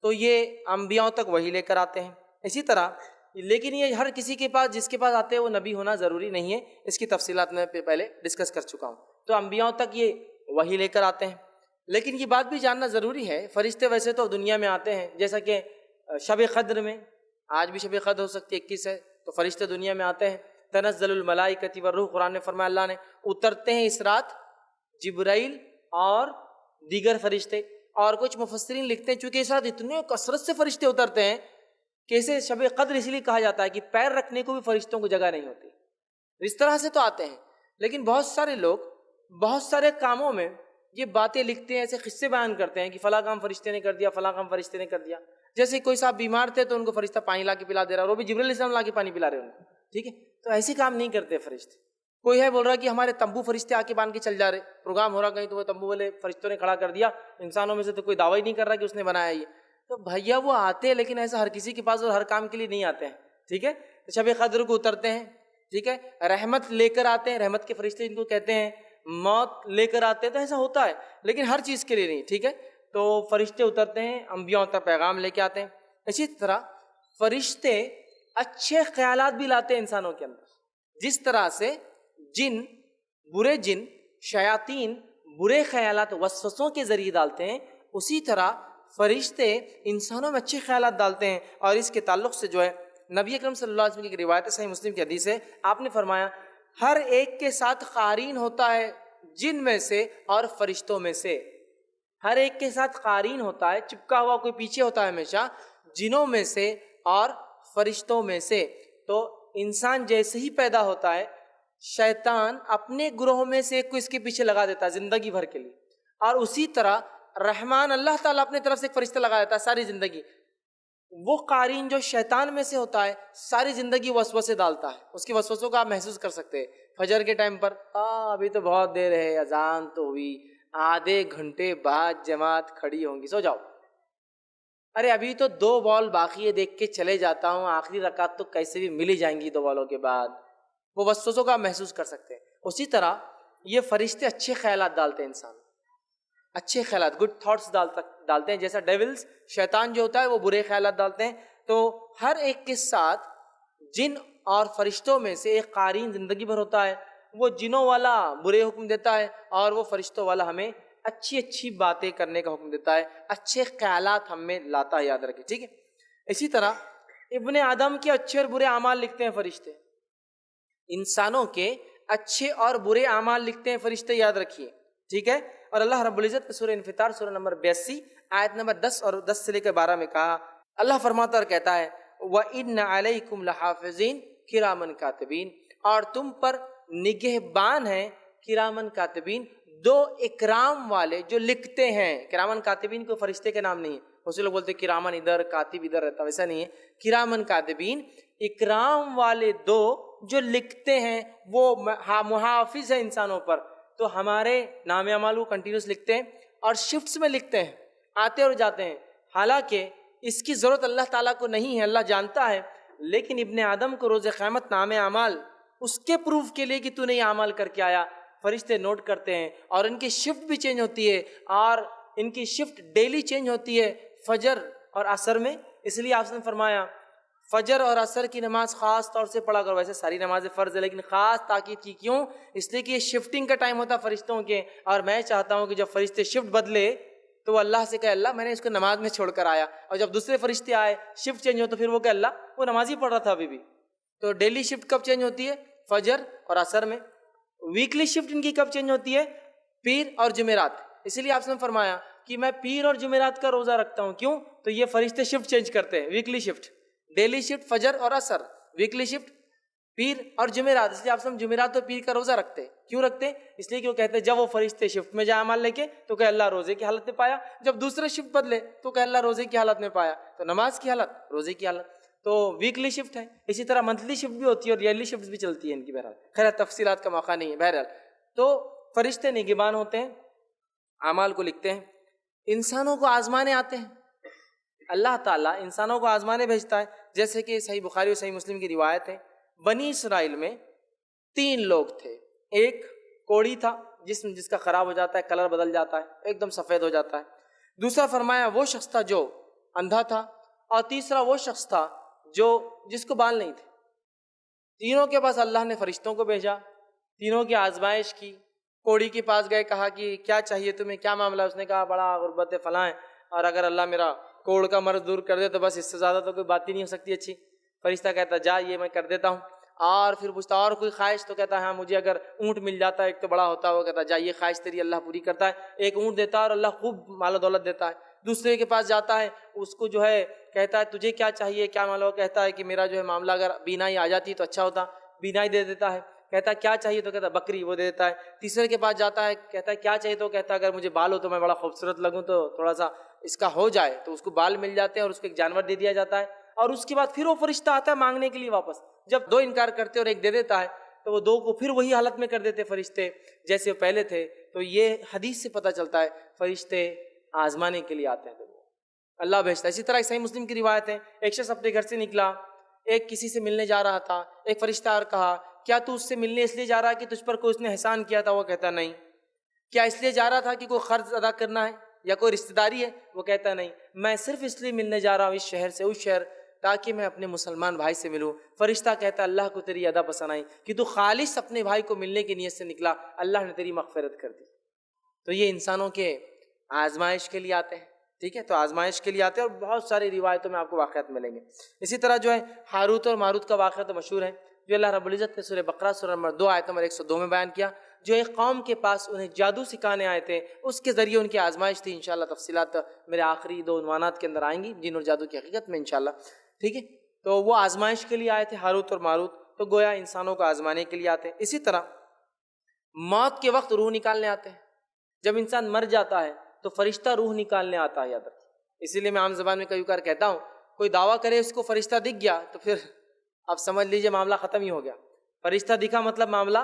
تو یہ انبیاء تک وحی لے کر آتے ہیں۔ اسی طرح لیکن یہ ہر کسی کے پاس، جس کے پاس آتے ہیں وہ نبی ہونا ضروری نہیں ہے، اس کی تفصیلات میں پہلے ڈسکس کر چکا ہوں۔ تو انبیاء تک یہ وحی لے کر آتے ہیں، لیکن یہ بات بھی جاننا ضروری ہے فرشتے ویسے تو دنیا میں آتے ہیں، جیسا کہ شب قدر میں، آج بھی شب قدر ہو سکتی ہے 21 ہے، تو فرشتے دنیا میں آتے ہیں۔ تنزل الملائکۃ والروح، قرآن نے فرمایا اللہ نے اترتے ہیں اس رات جبرائیل اور دیگر فرشتے، اور کچھ مفسرین لکھتے ہیں چونکہ اس رات اتنے کثرت سے فرشتے اترتے ہیں کہ اسے شب قدر اس لیے کہا جاتا ہے کہ پیر رکھنے کو بھی فرشتوں کو جگہ نہیں ہوتی، اس طرح سے تو آتے ہیں۔ لیکن بہت سارے لوگ بہت سارے کاموں میں یہ باتیں لکھتے ہیں، ایسے قصے بیان کرتے ہیں کہ فلاں کام فرشتے نے کر دیا، فلاں کام فرشتے نے کر دیا۔ جیسے کوئی صاحب بیمار تھے تو ان کو فرشتہ پانی لا کے پلا دے رہا، اور وہ بھی جبرائیل علیہ السلام لا کے پانی پلا رہے ان کو، ٹھیک ہے۔ تو ایسے کام نہیں کرتے فرشتے۔ کوئی ہے بول رہا کہ ہمارے تمبو فرشتے آ کے باندھ کے چل جا رہے، پروگرام ہو رہا کہیں تو وہ تمبو والے فرشتوں نے کھڑا کر دیا، انسانوں میں سے تو کوئی دعویٰ ہی نہیں کر رہا کہ اس نے بنایا یہ۔ تو بھیا وہ آتے ہیں لیکن ایسا ہر کسی کے پاس اور ہر کام کے لیے نہیں آتے ہیں، ٹھیک ہے۔ شب قدر کو اترتے ہیں، ٹھیک ہے، رحمت لے کر آتے ہیں، رحمت کے فرشتے جن کو کہتے ہیں، موت لے کر آتے ہیں، تو ایسا ہوتا ہے لیکن ہر چیز کے لیے نہیں، ٹھیک ہے۔ تو فرشتے اترتے ہیں، انبیاء تک پیغام لے کے آتے ہیں۔ اسی طرح فرشتے اچھے خیالات بھی لاتے ہیں انسانوں کے اندر، جس طرح سے جن، برے جن، شیاطین برے خیالات وسوسوں کے ذریعے ڈالتے ہیں، اسی طرح فرشتے انسانوں میں اچھے خیالات ڈالتے ہیں۔ اور اس کے تعلق سے جو ہے نبی اکرم صلی اللہ علیہ وسلم کی ایک روایت ہے، صحیح مسلم کی حدیث ہے، آپ نے فرمایا ہر ایک کے ساتھ قارین ہوتا ہے جن میں سے اور فرشتوں میں سے، ہر ایک کے ساتھ قارین ہوتا ہے، چپکا ہوا کوئی پیچھے ہوتا ہے ہمیشہ، جنوں میں سے اور فرشتوں میں سے۔ تو انسان جیسے ہی پیدا ہوتا ہے شیطان اپنے گروہ میں سے ایک کو اس کے پیچھے لگا دیتا ہے زندگی بھر کے لیے، اور اسی طرح رحمان اللہ تعالیٰ اپنے طرف سے ایک فرشتہ لگا دیتا ہے ساری زندگی۔ وہ قارین جو شیطان میں سے ہوتا ہے ساری زندگی وسوسے ڈالتا ہے، اس کے وسوسوں کو آپ محسوس کر سکتے ہیں۔ فجر کے ٹائم پر ابھی تو بہت دیر ہے، اذان تو ہوئی، آدھے گھنٹے بعد جماعت کھڑی ہوں گی، سو جاؤ، ارے ابھی تو 2 بال باقی ہے، دیکھ کے چلے جاتا ہوں، آخری رکعت تو کیسے بھی مل ہی جائیں گی 2 بالوں کے بعد۔ وہ وسوسوں کو آپ محسوس کر سکتے ہیں۔ اسی طرح یہ فرشتے اچھے خیالات ڈالتے ہیں، انسان اچھے خیالات، گڈ تھاٹس ڈالتے ہیں، جیسا ڈیولز شیطان جو ہوتا ہے وہ برے خیالات ڈالتے ہیں۔ تو ہر ایک کے ساتھ جن اور فرشتوں میں سے ایک قارین زندگی بھر ہوتا ہے، وہ جنوں والا برے حکم دیتا ہے اور وہ فرشتوں والا ہمیں اچھی اچھی باتیں کرنے کا حکم دیتا ہے، اچھے خیالات ہم میں لاتا ہے، یاد رکھیں، ٹھیک ہے۔ اسی طرح ابن آدم کے اچھے اور برے اعمال لکھتے ہیں فرشتے، انسانوں کے اچھے اور برے اعمال لکھتے ہیں فرشتے، یاد رکھیے، ٹھیک ہے۔ اور اللہ رب العزت نے سورہ انفطار سورہ نمبر 82 آیت نمبر 10 اور 10 سے لے کر 12 میں کہا، اللہ فرماتا اور کہتا ہے وَإِنَّ عَلَيْكُمْ لَحَافِظِينَ كِرَامًا كَاتِبِينَ، اور تم پر نگہبان ہیں کرامن کاتبین، 2 اکرام والے جو لکھتے ہیں. کرامن کاتبین کو فرشتے کے نام نہیں ہے. بہت سے لوگ بولتے ہیں کرامن ادھر کاتب ادھر رہتا، ویسا نہیں ہے. کرامن کاتبین اکرام والے 2 جو لکھتے ہیں، وہ محافظ ہیں انسانوں پر. تو ہمارے نام اعمال کو کنٹینیوس لکھتے ہیں اور شفٹس میں لکھتے ہیں، آتے اور جاتے ہیں. حالانکہ اس کی ضرورت اللہ تعالیٰ کو نہیں ہے، اللہ جانتا ہے. لیکن ابن آدم کو روز قیامت نام اعمال اس کے پروف کے لیے کہ تو نے یہ اعمال کر کے آیا، فرشتے نوٹ کرتے ہیں. اور ان کی شفٹ بھی چینج ہوتی ہے، اور ان کی شفٹ ڈیلی چینج ہوتی ہے فجر اور عصر میں. اس لیے آپ نے فرمایا فجر اور عصر کی نماز خاص طور سے پڑھا کرو. ویسے ساری نمازیں فرض ہے، لیکن خاص تاکید کی. کیوں؟ اس لیے کہ یہ شفٹنگ کا ٹائم ہوتا ہے فرشتوں کے. اور میں چاہتا ہوں کہ جب فرشتے شفٹ بدلے تو وہ اللہ سے کہے اللہ میں نے اس کو نماز میں چھوڑ کر آیا. اور جب دوسرے فرشتے آئے شفٹ چینج ہو تو پھر وہ کہ اللہ وہ نماز ہی پڑھ رہا تھا ابھی بھی. تو ڈیلی شفٹ کب چینج ہوتی ہے؟ فجر اور عصر میں. ویکلی شفٹ ان کی کب چینج ہوتی ہے؟ پیر اور جمعرات. اسی لیے آپ نے فرمایا کہ میں پیر اور جمعرات کا روزہ رکھتا ہوں. کیوں؟ تو یہ فرشتے شفٹ چینج کرتے ہیں. ویکلی شفٹ، ڈیلی شفٹ فجر اور عصر، ویکلی شفٹ پیر اور جمعرات. اس لیے آپ جمعرات اور پیر کا روزہ رکھتے. کیوں رکھتے؟ اس لیے کہ وہ کہتے ہیں جب وہ فرشتے شفٹ میں جائے عمل لے کے تو کہ اللہ روزے کی حالت میں پایا، جب دوسرے شفٹ بدلے تو کہ اللہ روزے کی حالت میں پایا. تو نماز کی حالت، روزے کی حالت. تو ویکلی شفٹ ہے. اسی طرح منتھلی شفٹ بھی ہوتی ہے اور ایئرلی شفٹ بھی چلتی ہے ان کی. بہرحال خیر تفصیلات کا موقع نہیں ہے. بہرحال تو فرشتے نگہبان ہوتے ہیں، اعمال کو لکھتے ہیں. انسانوں کو آزمانے آتے ہیں. اللہ تعالیٰ انسانوں کو آزمانے بھیجتا ہے. جیسے کہ صحیح بخاری اور صحیح مسلم کی روایت ہے، بنی اسرائیل میں 3 لوگ تھے. ایک کوڑی تھا جس کا خراب ہو جاتا ہے، کلر بدل جاتا ہے، ایک دم سفید ہو جاتا ہے. دوسرا فرمایا وہ شخص تھا جو اندھا تھا، اور تیسرا وہ شخص تھا جس کو بال نہیں تھے. تینوں کے پاس اللہ نے فرشتوں کو بھیجا، تینوں کی آزمائش کی. کوڑی کے پاس گئے، کہا کہ کیا چاہیے تمہیں، کیا معاملہ؟ اس نے کہا بڑا غربت فلاں ہے، اور اگر اللہ میرا کوڑ کا مرض دور کر دے تو بس اس سے زیادہ تو کوئی بات ہی نہیں ہو سکتی اچھی. فرشتہ کہتا جا یہ میں کر دیتا ہوں. اور پھر پوچھتا اور کوئی خواہش؟ تو کہتا ہے ہاں مجھے اگر اونٹ مل جاتا ہے، ایک تو بڑا ہوتا ہے، وہ کہتا ہے جا یہ خواہش تیری اللہ پوری کرتا ہے. ایک اونٹ دیتا ہے اور اللہ خوب مال و دولت دیتا ہے. دوسرے کے پاس جاتا ہے، اس کو جو ہے کہتا ہے تجھے کیا چاہیے، کیا معاملہ؟ کہتا ہے کہ میرا جو ہے معاملہ اگر بینائی آ جاتی تو اچھا ہوتا، بینائی دے دیتا ہے. کہتا ہے کیا چاہیے؟ تو کہتا ہے بکری، وہ دے دیتا ہے. تیسرے کے پاس جاتا ہے، کہتا ہے کیا چاہیے؟ تو کہتا ہے اگر مجھے بال ہو تو میں بڑا خوبصورت لگوں تو تھوڑا سا اس کا ہو جائے، تو اس کو بال مل جاتے ہیں اور اس کو ایک جانور دے دیا جاتا ہے. اور اس کے بعد پھر وہ فرشتہ آتا ہے مانگنے کے لیے واپس. جب 2 انکار کرتے اور ایک دے دیتا ہے تو وہ 2 کو پھر وہی حالت میں کر دیتے فرشتے جیسے وہ پہلے تھے. تو یہ حدیث سے پتہ چلتا ہے فرشتے آزمانے کے لیے آتے ہیں، اللہ بھیجتا ہے. اسی طرح صحیح مسلم کی روایت ہے، ایک شخص اپنے گھر سے نکلا، ایک کسی سے ملنے جا رہا تھا. ایک فرشتہ اور کہا کیا تو اس سے ملنے اس لیے جا رہا ہے کہ تجھ پر کوئی اس نے احسان کیا تھا؟ وہ کہتا نہیں. کیا اس لیے جا رہا تھا کہ کوئی قرض ادا کرنا ہے یا کوئی رشتہ داری ہے؟ وہ کہتا نہیں، میں صرف اس لیے ملنے جا رہا ہوں اس شہر سے اس شہر تاکہ میں اپنے مسلمان بھائی سے ملوں. فرشتہ کہتا اللہ کو تیری ادا پسند آئی کہ تو خالص اپنے بھائی کو ملنے کی نیت سے نکلا، اللہ نے تیری مغفرت کر دی. تو یہ انسانوں کے آزمائش کے لیے آتے ہیں. ٹھیک ہے، تو آزمائش کے لیے آتے ہیں اور بہت ساری روایتوں میں آپ کو واقعات ملیں گے. اسی طرح جو ہے ہاروت اور ماروت کا واقعہ تو مشہور ہے، جو اللہ رب العزت نے سورہ بقرہ سورہ نمبر 2 آیت نمبر 102 میں بیان کیا. جو ایک قوم کے پاس انہیں جادو سکھانے آئے تھے، اس کے ذریعے ان کی آزمائش تھی. انشاءاللہ تفصیلات میرے آخری 2 عنوانات کے اندر آئیں گی، جن اور جادو کی حقیقت میں انشاءاللہ. ٹھیک ہے، تو وہ آزمائش کے لیے آئے تھے ہاروت اور ماروت. تو گویا انسانوں کو آزمانے کے لیے آتے ہیں. اسی طرح موت کے وقت روح نکالنے آتے ہیں. جب انسان مر جاتا ہے تو فرشتہ روح نکالنے آتا ہے، یاد رکھیں. اسی لیے میں عام زبان میں کئی بار کہتا ہوں، کوئی دعویٰ کرے اس کو فرشتہ دکھ گیا تو پھر آپ سمجھ لیجئے معاملہ ختم ہی ہو گیا. فرشتہ دکھا مطلب معاملہ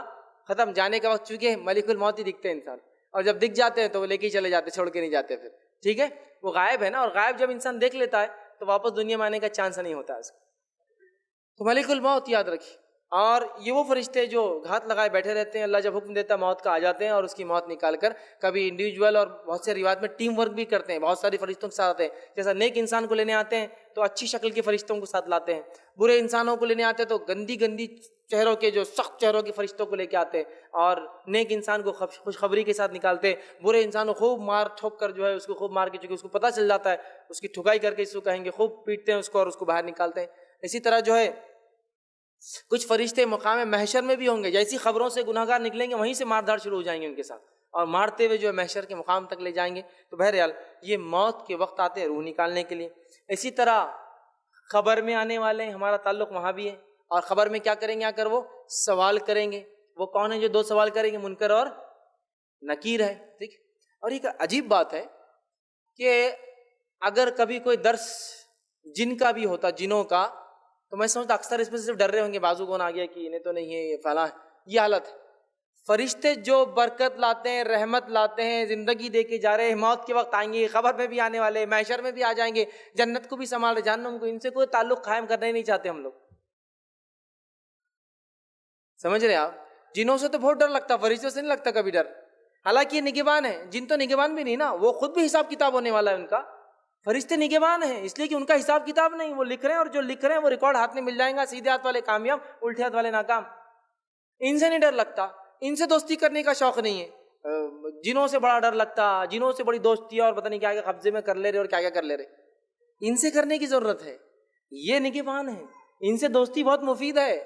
ختم. جانے کا وقت چونکہ ملک الموت ہی دکھتے ہیں انسان، اور جب دکھ جاتے ہیں تو وہ لے کے ہی چلے جاتے، چھوڑ کے نہیں جاتے پھر. ٹھیک ہے، وہ غائب ہے نا، اور غائب جب انسان دیکھ لیتا ہے تو واپس دنیا میں آنے کا چانس نہیں ہوتا ہے اس کو. تو ملک الموت یاد رکھیے. اور یہ وہ فرشتے جو گھات لگائے بیٹھے رہتے ہیں، اللہ جب حکم دیتا ہے موت کا آ جاتے ہیں اور اس کی موت نکال کر کبھی انڈیویجول اور بہت سے روایت میں ٹیم ورک بھی کرتے ہیں، بہت ساری فرشتوں کے ساتھ آتے ہیں. جیسا نیک انسان کو لینے آتے ہیں تو اچھی شکل کے فرشتوں کو ساتھ لاتے ہیں، برے انسانوں کو لینے آتے ہیں تو گندی گندی چہروں کے جو سخت چہروں کے فرشتوں کو لے کے آتے ہیں، اور نیک انسان کو خوشخبری کے ساتھ نکالتے ہیں. برے انسان کو خوب مار ٹھوک کر جو ہے اس کو خوب مار کے، چونکہ اس کو پتہ چل جاتا ہے، اس کی ٹھکائی کر کے اس کو کہیں گے، خوب پیٹتے ہیں اس کو اور اس کو باہر نکالتے ہیں. اسی طرح جو ہے کچھ فرشتے مقام محشر میں بھی ہوں گے، جیسی خبروں سے گناہ گار نکلیں گے وہیں سے مار دھاڑ شروع ہو جائیں گے ان کے ساتھ، اور مارتے ہوئے جو ہے محشر کے مقام تک لے جائیں گے. تو بہرحال یہ موت کے وقت آتے ہیں روح نکالنے کے لیے. اسی طرح خبر میں آنے والے ہیں، ہمارا تعلق وہاں بھی ہے، اور خبر میں کیا کریں گے؟ آ کر وہ سوال کریں گے. وہ کون ہے جو دو سوال کریں گے؟ منکر اور نکیر ہے. ٹھیک. اور ایک عجیب بات ہے کہ اگر کبھی کوئی درس جن کا بھی ہوتا، جنوں کا، تو میں سمجھتا اکثر اس میں صرف ڈر رہے ہوں گے بازو کون آ گیا کہ انہیں تو نہیں ہے، یہ فلاں ہے. یہ حالت ہے. فرشتے جو برکت لاتے ہیں، رحمت لاتے ہیں، زندگی دے کے جا رہے ہیں، موت کے وقت آئیں گے، خبر میں بھی آنے والے، محشر میں بھی آ جائیں گے، جنت کو بھی سنبھال رہے، جہنم کو، ان سے کوئی تعلق قائم کرنا ہی نہیں چاہتے ہم لوگ. سمجھ رہے ہیں آپ؟ جنوں سے تو بہت ڈر لگتا، فرشتوں سے نہیں لگتا کبھی ڈر. حالانکہ یہ نگہبان ہے. جن تو نگہبان بھی نہیں نا، وہ خود بھی حساب کتاب ہونے والا ہے ان کا. فرشتے نگہبان ہیں اس لیے کہ ان کا حساب کتاب نہیں، وہ لکھ رہے ہیں، اور جو لکھ رہے ہیں وہ ریکارڈ ہاتھ میں مل جائیں گا. سیدھے ہاتھ والے کامیاب، الٹے ہاتھ والے ناکام. ان سے نہیں ڈر لگتا، ان سے دوستی کرنے کا شوق نہیں ہے. جنوں سے بڑا ڈر لگتا، جنوں سے بڑی دوستی ہے، اور پتہ نہیں کیا کیا قبضے میں کر لے رہے اور کیا کیا کر لے رہے. ان سے کرنے کی ضرورت ہے. یہ نگہبان ہے، ان سے دوستی بہت مفید ہے.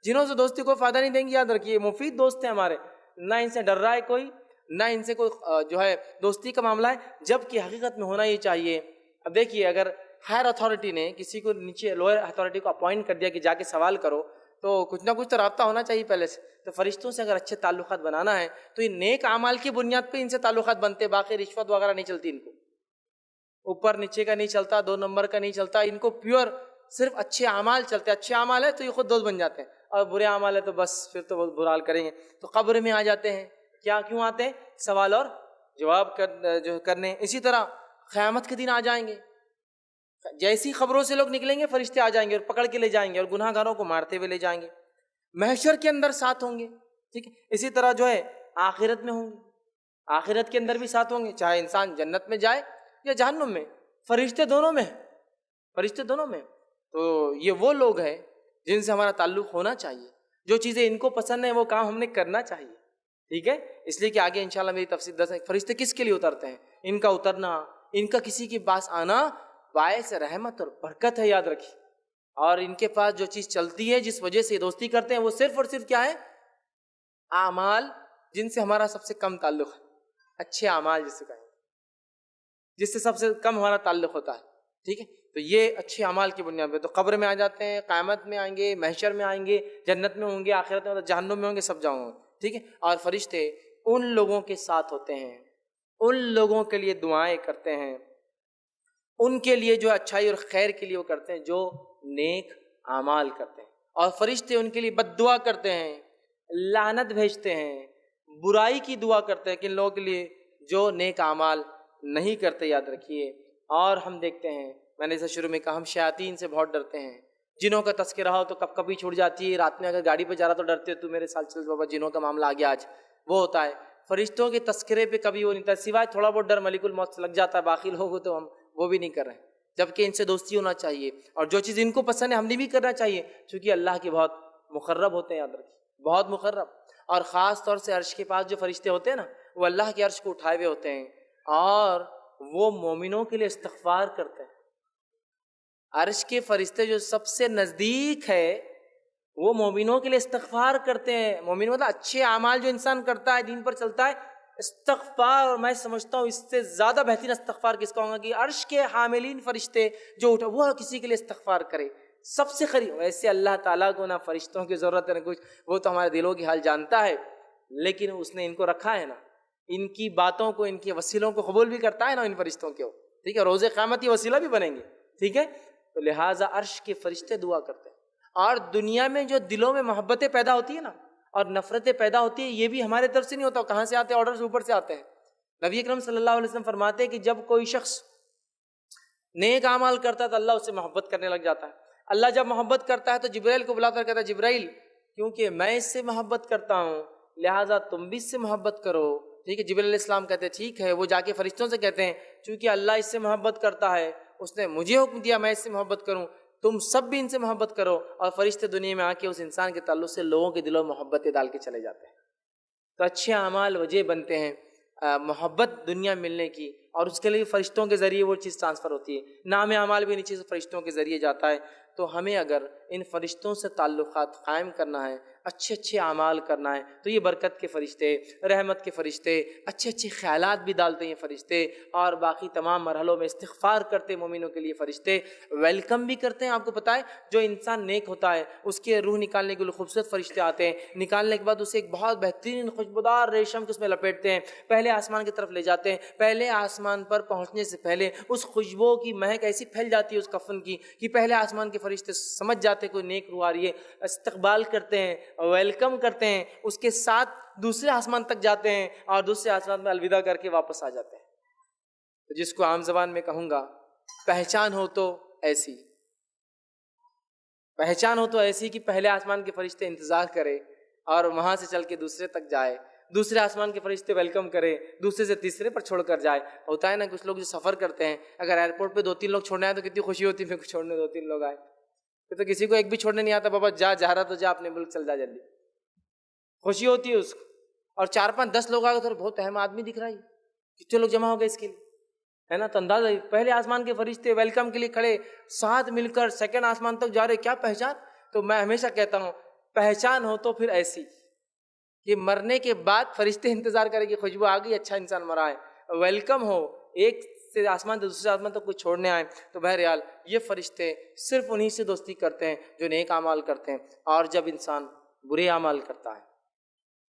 جنہوں سے دوستی کوئی فائدہ نہیں دیں گے، یاد رکھیے، مفید دوست ہیں ہمارے. نہ ان سے ڈر رہا ہے کوئی، نہ ان سے کوئی جو ہے دوستی کا معاملہ ہے، جبکہ حقیقت میں ہونا یہ چاہیے. اب دیکھیے، اگر ہائر اتھارٹی نے کسی کو نیچے لوئر اتھارٹی کو اپوائنٹ کر دیا کہ جا کے سوال کرو، تو کچھ نہ کچھ تو رابطہ ہونا چاہیے پہلے سے. تو فرشتوں سے اگر اچھے تعلقات بنانا ہے تو یہ نیک اعمال کی بنیاد پہ ان سے تعلقات بنتے، باقی رشوت وغیرہ نہیں چلتی. ان کو اوپر نیچے کا نہیں چلتا، 2 نمبر کا نہیں چلتا. ان کو پیور صرف اچھے اعمال چلتے. اچھے اعمال ہے تو یہ خود دوست بن جاتے ہیں، اور برے اعمال ہے تو بس پھر تو بہت برا حال کریں گے. تو قبر میں آ جاتے ہیں. کیوں آتے ہیں؟ سوال اور جواب کرنے. اسی طرح قیامت کے دن آ جائیں گے. جیسی خبروں سے لوگ نکلیں گے، فرشتے آ جائیں گے اور پکڑ کے لے جائیں گے، اور گناہ گاروں کو مارتے ہوئے لے جائیں گے. محشر کے اندر ساتھ ہوں گے. ٹھیک ہے. اسی طرح جو ہے آخرت میں ہوں گے. آخرت کے اندر بھی ساتھ ہوں گے، چاہے انسان جنت میں جائے یا جہنم میں. فرشتے دونوں میں، فرشتے دونوں میں. تو یہ وہ لوگ ہیں جن سے ہمارا تعلق ہونا چاہیے. جو چیزیں ان کو پسند ہیں وہ کام ہم نے کرنا چاہیے. ٹھیک ہے. اس لیے کہ آگے انشاءاللہ میری تفصیل دس ہے. فرشتے کس کے لیے اترتے ہیں؟ ان کا اترنا، ان کا کسی کے پاس آنا باعث رحمت اور برکت ہے، یاد رکھیے. اور ان کے پاس جو چیز چلتی ہے، جس وجہ سے دوستی کرتے ہیں، وہ صرف اور صرف کیا ہے؟ اعمال، جن سے ہمارا سب سے کم تعلق ہے. اچھے اعمال جس سے کہیں، جس سے سب سے کم ہمارا تعلق ہوتا ہے. ٹھیک ہے. تو یہ اچھے اعمال کی بنیاد پہ تو قبر میں آ جاتے ہیں، قیامت میں آئیں گے، محشر میں آئیں گے، جنت میں ہوں گے، آخرت میں جہنم میں ہوں گے، سب جاؤں گے. ٹھیک ہے. اور فرشتے ان لوگوں کے ساتھ ہوتے ہیں، ان لوگوں کے لیے دعائیں کرتے ہیں، ان کے لیے جو اچھائی اور خیر کے لیے وہ کرتے ہیں، جو نیک اعمال کرتے ہیں. اور فرشتے ان کے لیے بد دعا کرتے ہیں، لعنت بھیجتے ہیں، برائی کی دعا کرتے ہیں کہ ان لوگوں کے لیے جو نیک اعمال نہیں کرتے، یاد رکھیے. اور ہم دیکھتے ہیں، میں نے اسے شروع میں کہا، ہم شیاطین سے بہت ڈرتے ہیں. جنوں کا تذکرہ ہو تو کب کبھی چھوٹ جاتی ہے. رات میں اگر گاڑی پہ جا رہا تو ڈرتے، تو میرے ساتھ چل بابا، جنوں کا معاملہ آ گیا آج. وہ ہوتا ہے. فرشتوں کے تذکرے پہ کبھی وہ نہیں تھا، سوائے تھوڑا بہت ڈر ملک الموت سے لگ جاتا ہے. باقی لوگوں تو ہم وہ بھی نہیں کر رہے ہیں، جبکہ ان سے دوستی ہونا چاہیے. اور جو چیز ان کو پسند ہے ہم نے بھی کرنا چاہیے، چونکہ اللہ کے بہت مقرب ہوتے ہیں، یاد رکھیے، بہت مقرب. اور خاص طور سے عرش کے پاس جو فرشتے ہوتے ہیں نا، وہ اللہ کے عرش کو اٹھائے ہوئے ہوتے ہیں، اور وہ مومنوں کے لیے استغفار کرتے ہیں. عرش کے فرشتے جو سب سے نزدیک ہے، وہ مومنوں کے لیے استغفار کرتے ہیں. مومن مطلب اچھے اعمال جو انسان کرتا ہے، دین پر چلتا ہے. استغفار، اور میں سمجھتا ہوں اس سے زیادہ بہترین استغفار کس کا ہوگا کہ عرش کے حاملین فرشتے جو اٹھا وہ کسی کے لیے استغفار کرے. سب سے قریب. ویسے اللہ تعالیٰ کو نہ فرشتوں کی ضرورت ہے نہ کچھ، وہ تو ہمارے دلوں کی حال جانتا ہے، لیکن اس نے ان کو رکھا ہے نا، ان کی باتوں کو، ان کے وسیلوں کو قبول بھی کرتا ہے نا ان فرشتوں کو. ٹھیک ہے. روز قیامت یہ وسیلہ بھی بنیں گے. ٹھیک ہے. تو لہٰذا عرش کے فرشتے دعا کرتے ہیں. اور دنیا میں جو دلوں میں محبتیں پیدا ہوتی ہیں نا، اور نفرتیں پیدا ہوتی ہیں، یہ بھی ہمارے طرف سے نہیں ہوتا. کہاں سے آتے ہیں؟ آرڈرز اوپر سے آتے ہیں. نبی اکرم صلی اللہ علیہ وسلم فرماتے ہیں کہ جب کوئی شخص نیک اعمال کرتا ہے تو اللہ اس سے محبت کرنے لگ جاتا ہے. اللہ جب محبت کرتا ہے تو جبرائیل کو بلا کر کہتا ہے، جبرائیل، کیونکہ میں اس سے محبت کرتا ہوں لہٰذا تم بھی اس سے محبت کرو. ٹھیک ہے. جبرائیل علیہ السلام کہتے ہیں ٹھیک ہے. وہ جا کے فرشتوں سے کہتے ہیں، چونکہ اللہ اس سے محبت کرتا ہے، اس نے مجھے حکم دیا میں اس سے محبت کروں، تم سب بھی ان سے محبت کرو. اور فرشتے دنیا میں آ کے اس انسان کے تعلق سے لوگوں کے دلوں میں محبتیں ڈال کے چلے جاتے ہیں. تو اچھے اعمال وجہ بنتے ہیں محبت دنیا ملنے کی، اور اس کے لیے فرشتوں کے ذریعے وہ چیز ٹرانسفر ہوتی ہے. نام اعمال بھی نیچے سے فرشتوں کے ذریعے جاتا ہے. تو ہمیں اگر ان فرشتوں سے تعلقات قائم کرنا ہے، اچھے اچھے اعمال کرنا ہے تو یہ برکت کے فرشتے، رحمت کے فرشتے، اچھے اچھے خیالات بھی ڈالتے ہیں فرشتے، اور باقی تمام مرحلوں میں استغفار کرتے مومنوں کے لیے فرشتے، ویلکم بھی کرتے ہیں۔ آپ کو پتہ ہے جو انسان نیک ہوتا ہے اس کے روح نکالنے کے لیے خوبصورت فرشتے آتے ہیں، نکالنے کے بعد اسے ایک بہت بہترین خوشبودار ریشم کے اس میں لپیٹتے ہیں، پہلے آسمان کی طرف لے جاتے ہیں، پہلے آسمان پر پہنچنے سے پہلے اس خوشبو کی مہک ایسی پھیل جاتی ہے اس کفن کی کہ پہلے آسمان کے فرشتے سمجھ جاتے ہیں کوئی نیک روح آ رہی ہے، استقبال کرتے ہیں، ویلکم کرتے ہیں، اس کے ساتھ دوسرے آسمان تک جاتے ہیں اور دوسرے آسمان میں الوداع کر کے واپس آ جاتے ہیں۔ تو جس کو عام زبان میں کہوں گا پہچان ہو تو ایسی، پہچان ہو تو ایسی کہ پہلے آسمان کے فرشتے انتظار کرے اور وہاں سے چل کے دوسرے تک جائے، دوسرے آسمان کے فرشتے ویلکم کرے، دوسرے سے تیسرے پر چھوڑ کر جائے۔ ہوتا ہے نا کچھ لوگ جو سفر کرتے ہیں، اگر ایئرپورٹ پہ 2-3 لوگ چھوڑنے آئے تو کتنی خوشی ہوتی ہے، پھر چھوڑنے 2-3 لوگ آئے، پھر تو کسی کو ایک بھی چھوڑنے نہیں آتا، بابا جا رہا تو جا، اپنے ملک چل جا جلدی، خوشی ہوتی ہے اس کو۔ اور 4-5-10 لوگ آ گئے تو بہت اہم آدمی دکھ رہا ہے، کتنے لوگ جمع ہو گئے اس کے لیے، ہے نا؟ تو اندازہ پہلے آسمان کے فرشتے ویلکم کے لیے کھڑے، ساتھ مل کر سیکنڈ آسمان تک جا رہے، کیا پہچان! تو میں ہمیشہ کہتا ہوں پہچان ہو تو پھر ایسی کہ مرنے کے بعد فرشتے انتظار کرے کہ خوشبو آ گئی، اچھا انسان مرا ہے، ویلکم ہو، ایک سے آسمان سے دوسرے آسمان تک کوئی چھوڑنے آئے۔ تو بہرحال یہ فرشتے صرف انہی سے دوستی کرتے ہیں جو نیک اعمال کرتے ہیں، اور جب انسان برے اعمال کرتا ہے،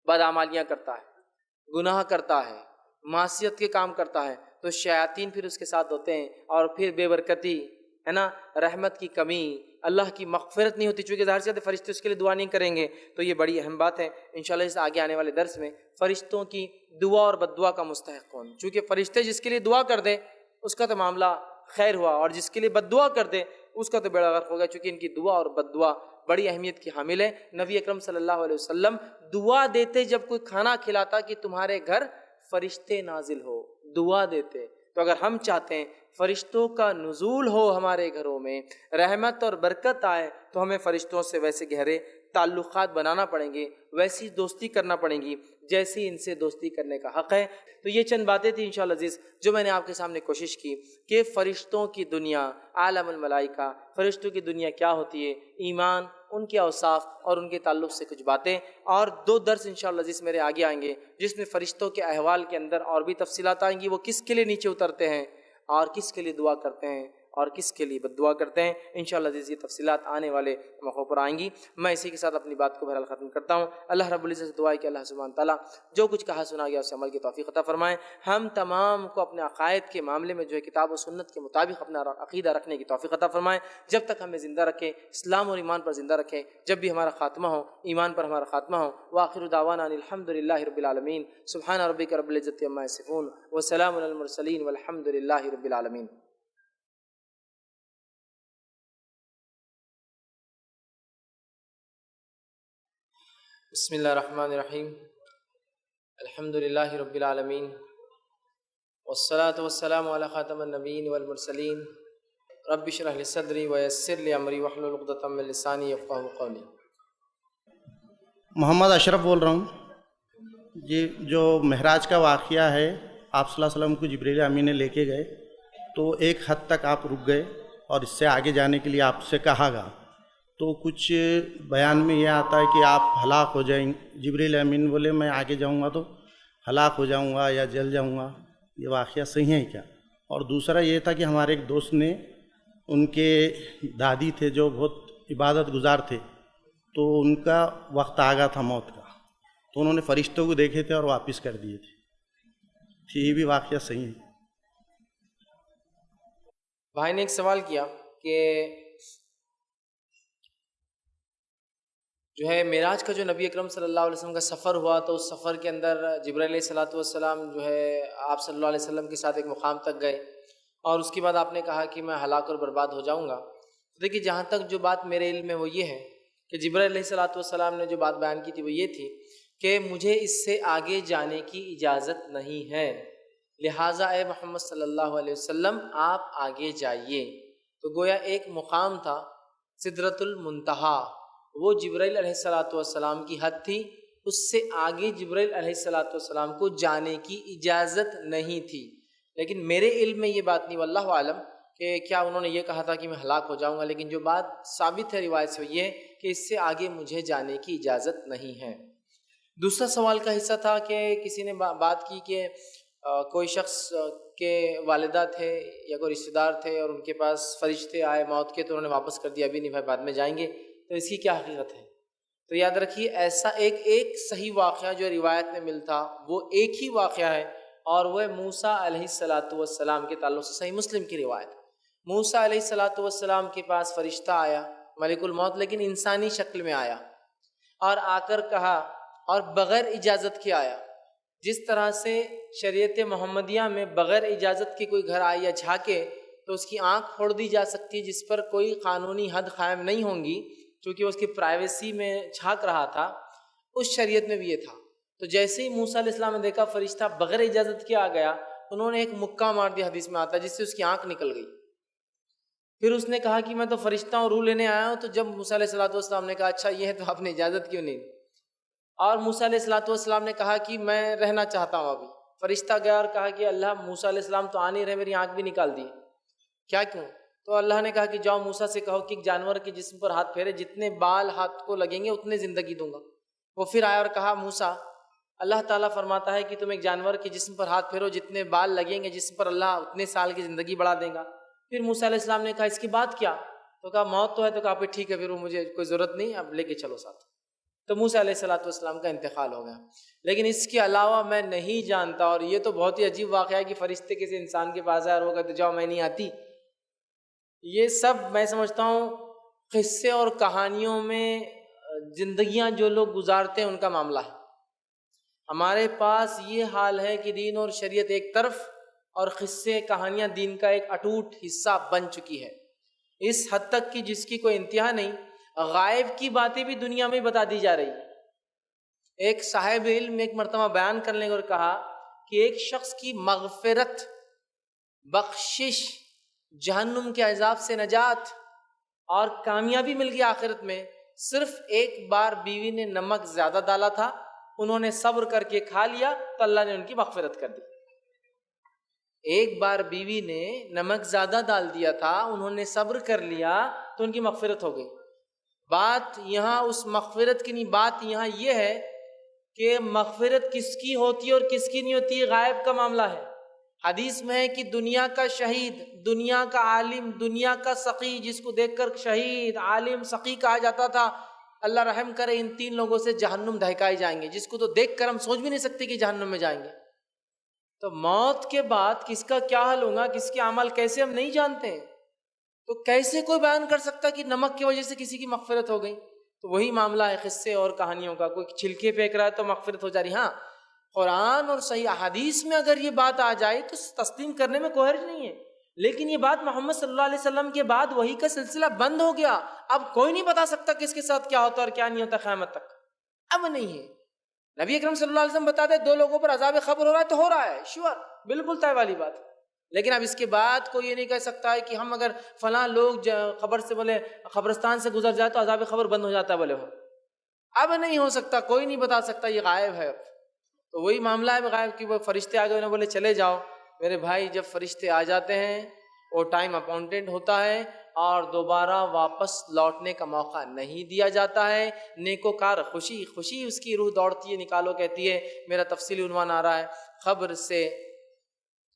بد اعمالیاں کرتا ہے، گناہ کرتا ہے، معصیت کے کام کرتا ہے، تو شیاطین پھر اس کے ساتھ ہوتے ہیں، اور پھر بے برکتی، ہے نا، رحمت کی کمی، اللہ کی مغفرت نہیں ہوتی، چونکہ ظاہر سی بات ہے فرشتے اس کے لیے دعا نہیں کریں گے۔ تو یہ بڑی اہم بات ہے، انشاءاللہ اس آگے آنے والے درس میں فرشتوں کی دعا اور بد دعا کا مستحق کون، چونکہ فرشتے جس کے لیے دعا کر دیں اس کا تو معاملہ خیر ہوا، اور جس کے لیے بد دعا کر دیں اس کا تو بیڑا غرق ہو گیا، چونکہ ان کی دعا اور بد دعا بڑی اہمیت کی حامل ہے۔ نبی اکرم صلی اللہ علیہ وسلم دعا دیتے جب کوئی کھانا کھلاتا کہ تمہارے گھر فرشتے نازل ہو، دعا دیتے۔ تو اگر ہم چاہتے ہیں فرشتوں کا نزول ہو ہمارے گھروں میں، رحمت اور برکت آئے، تو ہمیں فرشتوں سے ویسے گہرے تعلقات بنانا پڑیں گے، ویسی دوستی کرنا پڑیں گی جیسی ان سے دوستی کرنے کا حق ہے۔ تو یہ چند باتیں تھیں انشاءاللہ عزیز جو میں نے آپ کے سامنے کوشش کی کہ فرشتوں کی دنیا، عالم الملائکہ، فرشتوں کی دنیا کیا ہوتی ہے، ایمان، ان کے اوصاف اور ان کے تعلق سے کچھ باتیں، اور 2 درس انشاءاللہ عزیز میرے آگے آئیں گے جس میں فرشتوں کے احوال کے اندر اور بھی تفصیلات آئیں گی، وہ کس کے لیے نیچے اترتے ہیں اور کس کے لیے دعا کرتے ہیں اور کس کے لیے بد دعا کرتے ہیں۔ انشاءاللہ عزیز یہ تفصیلات آنے والے موقعوں پر آئیں گی۔ میں اسی کے ساتھ اپنی بات کو بہرحال ختم کرتا ہوں۔ اللہ رب العزت سے دعا ہے کہ اللہ سبحانہ تعالیٰ جو کچھ کہا سنا گیا اس عمل کی توفیق عطا فرمائے۔ ہم تمام کو اپنے عقائد کے معاملے میں جو ہے کتاب و سنت کے مطابق اپنا عقیدہ رکھنے کی توفیق عطا فرمائے، جب تک ہمیں زندہ رکھے، اسلام اور ایمان پر زندہ رکھے، جب بھی ہمارا خاتمہ ہو ایمان پر ہمارا خاتمہ ہو۔ وآخر دعوانا ان الحمد للہ رب العالمین۔ سبحان ربک رب العزت عما یصفون وسلام علی المرسلین والحمد للہ رب العالمین۔ بسم اللہ الرحمن الرحیم، الحمد للہ رب العالمین، والصلاة والسلام علی خاتم النبیین والمرسلین، رب اشرح لی صدری ویسر لی امری واحلل عقدۃ من لسانی یفقہوا قولی۔ محمد اشرف بول رہا ہوں۔ یہ جو معراج کا واقعہ ہے، آپ صلی اللہ علیہ وسلم کو جبریل امین نے لے کے گئے تو ایک حد تک آپ رک گئے اور اس سے آگے جانے کے لیے آپ سے کہا گا، تو کچھ بیان میں یہ آتا ہے کہ آپ ہلاک ہو جائیں گے۔ جبریل امین بولے میں آگے جاؤں گا تو ہلاک ہو جاؤں گا یا جل جاؤں گا، یہ واقعہ صحیح ہے کیا؟ اور دوسرا یہ تھا کہ ہمارے ایک دوست نے، ان کے دادی تھے جو بہت عبادت گزار تھے، تو ان کا وقت آ گیا تھا موت کا، تو انہوں نے فرشتوں کو دیکھے تھے اور واپس کر دیے تھے، تو یہ بھی واقعہ صحیح ہے۔ بھائی نے ایک سوال کیا کہ جو ہے معراج کا جو نبی اکرم صلی اللہ علیہ وسلم کا سفر ہوا تو اس سفر کے اندر جبرائیل علیہ الصلوۃ والسلام جو ہے آپ صلی اللہ علیہ وسلم کے ساتھ ایک مقام تک گئے، اور اس کے بعد آپ نے کہا کہ میں ہلاک اور برباد ہو جاؤں گا۔ تو دیکھیے جہاں تک جو بات میرے علم میں وہ یہ ہے کہ جبرائیل علیہ الصلوۃ والسلام نے جو بات بیان کی تھی وہ یہ تھی کہ مجھے اس سے آگے جانے کی اجازت نہیں ہے، لہٰذا اے محمد صلی اللہ علیہ وسلم آپ آگے جائیے۔ تو گویا ایک مقام تھا سدرۃ المنتہا، وہ جبرائیل علیہ الصلوۃ والسلام کی حد تھی، اس سے آگے جبرائیل علیہ الصلوۃ والسلام کو جانے کی اجازت نہیں تھی۔ لیکن میرے علم میں یہ بات نہیں، واللہ عالم، کہ کیا انہوں نے یہ کہا تھا کہ میں ہلاک ہو جاؤں گا، لیکن جو بات ثابت ہے روایت سے وہ یہ کہ اس سے آگے مجھے جانے کی اجازت نہیں ہے۔ دوسرا سوال کا حصہ تھا کہ کسی نے بات کی کہ کوئی شخص کے والدہ تھے یا کوئی رشتہ دار تھے اور ان کے پاس فرشتے آئے موت کے، تو انہوں نے واپس کر دیا، ابھی نہیں بھائی بعد میں جائیں گے، تو اس کی کیا حقیقت ہے؟ تو یاد رکھیے ایسا ایک صحیح واقعہ جو روایت میں ملتا وہ ایک ہی واقعہ ہے، اور وہ موسیٰ علیہ السلام کے تعلق سے صحیح مسلم کی روایت۔ موسیٰ علیہ السلام کے پاس فرشتہ آیا ملک الموت، لیکن انسانی شکل میں آیا اور آ کر کہا، اور بغیر اجازت کے آیا۔ جس طرح سے شریعت محمدیہ میں بغیر اجازت کے کوئی گھر آئے یا جھانکے تو اس کی آنکھ پھوڑ دی جا سکتی ہے، جس پر کوئی قانونی حد قائم نہیں ہوں گی چونکہ اس کی پرائیویسی میں جھانک رہا تھا، اس شریعت میں بھی یہ تھا۔ تو جیسے ہی موسیٰ علیہ السلام نے دیکھا فرشتہ بغیر اجازت کے آ گیا، انہوں نے ایک مکہ مار دیا، حدیث میں آتا ہے، جس سے اس کی آنکھ نکل گئی۔ پھر اس نے کہا کہ میں تو فرشتہ اور روح لینے آیا ہوں، تو جب موسیٰ علیہ السلام نے کہا اچھا یہ ہے تو آپ نے اجازت کیوں نہیں؟ اور موسیٰ علیہ السلام نے کہا کہ میں رہنا چاہتا ہوں ابھی۔ فرشتہ گیا اور کہا کہ اللہ موسیٰ علیہ السلام تو آ نہیں رہے، میری آنکھ بھی نکال دی، کیا کیوں؟ تو اللہ نے کہا کہ جاؤ موسیٰ سے کہو کہ ایک جانور کے جسم پر ہاتھ پھیرے، جتنے بال ہاتھ کو لگیں گے اتنے زندگی دوں گا۔ وہ پھر آیا اور کہا موسیٰ اللہ تعالیٰ فرماتا ہے کہ تم ایک جانور کے جسم پر ہاتھ پھیرو، جتنے بال لگیں گے جسم پر اللہ اتنے سال کی زندگی بڑھا دے گا۔ پھر موسیٰ علیہ السلام نے کہا اس کی بات کیا؟ تو کہا موت تو ہے، تو کہا پھر ٹھیک ہے، پھر وہ مجھے کوئی ضرورت نہیں، اب لے کے چلو ساتھ۔ تو موسیٰ علیہ السلام کا انتقال ہو گیا۔ لیکن اس کے علاوہ میں نہیں جانتا، اور یہ تو بہت ہی عجیب واقعہ ہے کہ فرشتے کسی انسان کے پاس آئے اور وہ کہتے جاؤ میں نہیں آتی۔ یہ سب میں سمجھتا ہوں قصے اور کہانیوں میں زندگیاں جو لوگ گزارتے ہیں ان کا معاملہ ہے۔ ہمارے پاس یہ حال ہے کہ دین اور شریعت ایک طرف اور قصے کہانیاں دین کا ایک اٹوٹ حصہ بن چکی ہے، اس حد تک کہ جس کی کوئی انتہا نہیں۔ غائب کی باتیں بھی دنیا میں بتا دی جا رہی ہیں۔ ایک صاحب علم ایک مرتبہ بیان کرنے اور کہا کہ ایک شخص کی مغفرت، بخشش، جہنم کے عذاب سے نجات اور کامیابی مل گئی آخرت میں، صرف ایک بار بیوی نے نمک زیادہ ڈالا تھا، انہوں نے صبر کر کے کھا لیا تو اللہ نے ان کی مغفرت کر دی۔ ایک بار بیوی نے نمک زیادہ ڈال دیا تھا، انہوں نے صبر کر لیا تو ان کی مغفرت ہو گئی۔ بات یہاں اس مغفرت کی نہیں، بات یہاں یہ ہے کہ مغفرت کس کی ہوتی ہے اور کس کی نہیں ہوتی، غائب کا معاملہ ہے۔ حدیث میں ہے کہ دنیا کا شہید، دنیا کا عالم، دنیا کا سقی، جس کو دیکھ کر شہید، عالم، سقی کہا جاتا تھا، اللہ رحم کرے ان تین لوگوں سے جہنم دہکائے جائیں گے، جس کو تو دیکھ کر ہم سوچ بھی نہیں سکتے کہ جہنم میں جائیں گے۔ تو موت کے بعد کس کا کیا حل ہوگا، کس کے عمل کیسے ہم نہیں جانتے ہیں، تو کیسے کوئی بیان کر سکتا کہ نمک کی وجہ سے کسی کی مغفرت ہو گئی؟ تو وہی معاملہ ہے قصے اور کہانیوں کا، کوئی چھلکے پھینک رہا ہے تو مغفرت ہو جا رہی۔ ہاں قرآن اور صحیح احادیث میں اگر یہ بات آ جائے تو تسلیم کرنے میں کوئی حرج نہیں ہے، لیکن یہ بات محمد صلی اللہ علیہ وسلم کے بعد وحی کا سلسلہ بند ہو گیا، اب کوئی نہیں بتا سکتا کس کے ساتھ کیا ہوتا اور کیا نہیں ہوتا قیامت تک، اب نہیں ہے۔ نبی اکرم صلی اللہ علیہ وسلم بتا دے 2 لوگوں پر عذاب قبر ہو رہا ہے تو ہو رہا ہے، شیور، بالکل طے والی بات۔ لیکن اب اس کے بعد کوئی یہ نہیں کہہ سکتا ہے کہ ہم اگر فلاں لوگ قبر سے بولے قبرستان سے گزر جائے تو عذاب قبر بند ہو جاتا ہے، بولے ہو، اب نہیں ہو سکتا، کوئی نہیں بتا سکتا، یہ غائب ہے۔ تو وہی معاملہ ہے غائب کی، وہ فرشتے آگے انہیں بولے چلے جاؤ میرے بھائی، جب فرشتے آ جاتے ہیں وہ ٹائم اپاؤنٹڈ ہوتا ہے اور دوبارہ واپس لوٹنے کا موقع نہیں دیا جاتا ہے۔ نیکوکار خوشی خوشی اس کی روح دوڑتی ہے، نکالو کہتی ہے۔ میرا تفصیلی عنوان آ رہا ہے قبر سے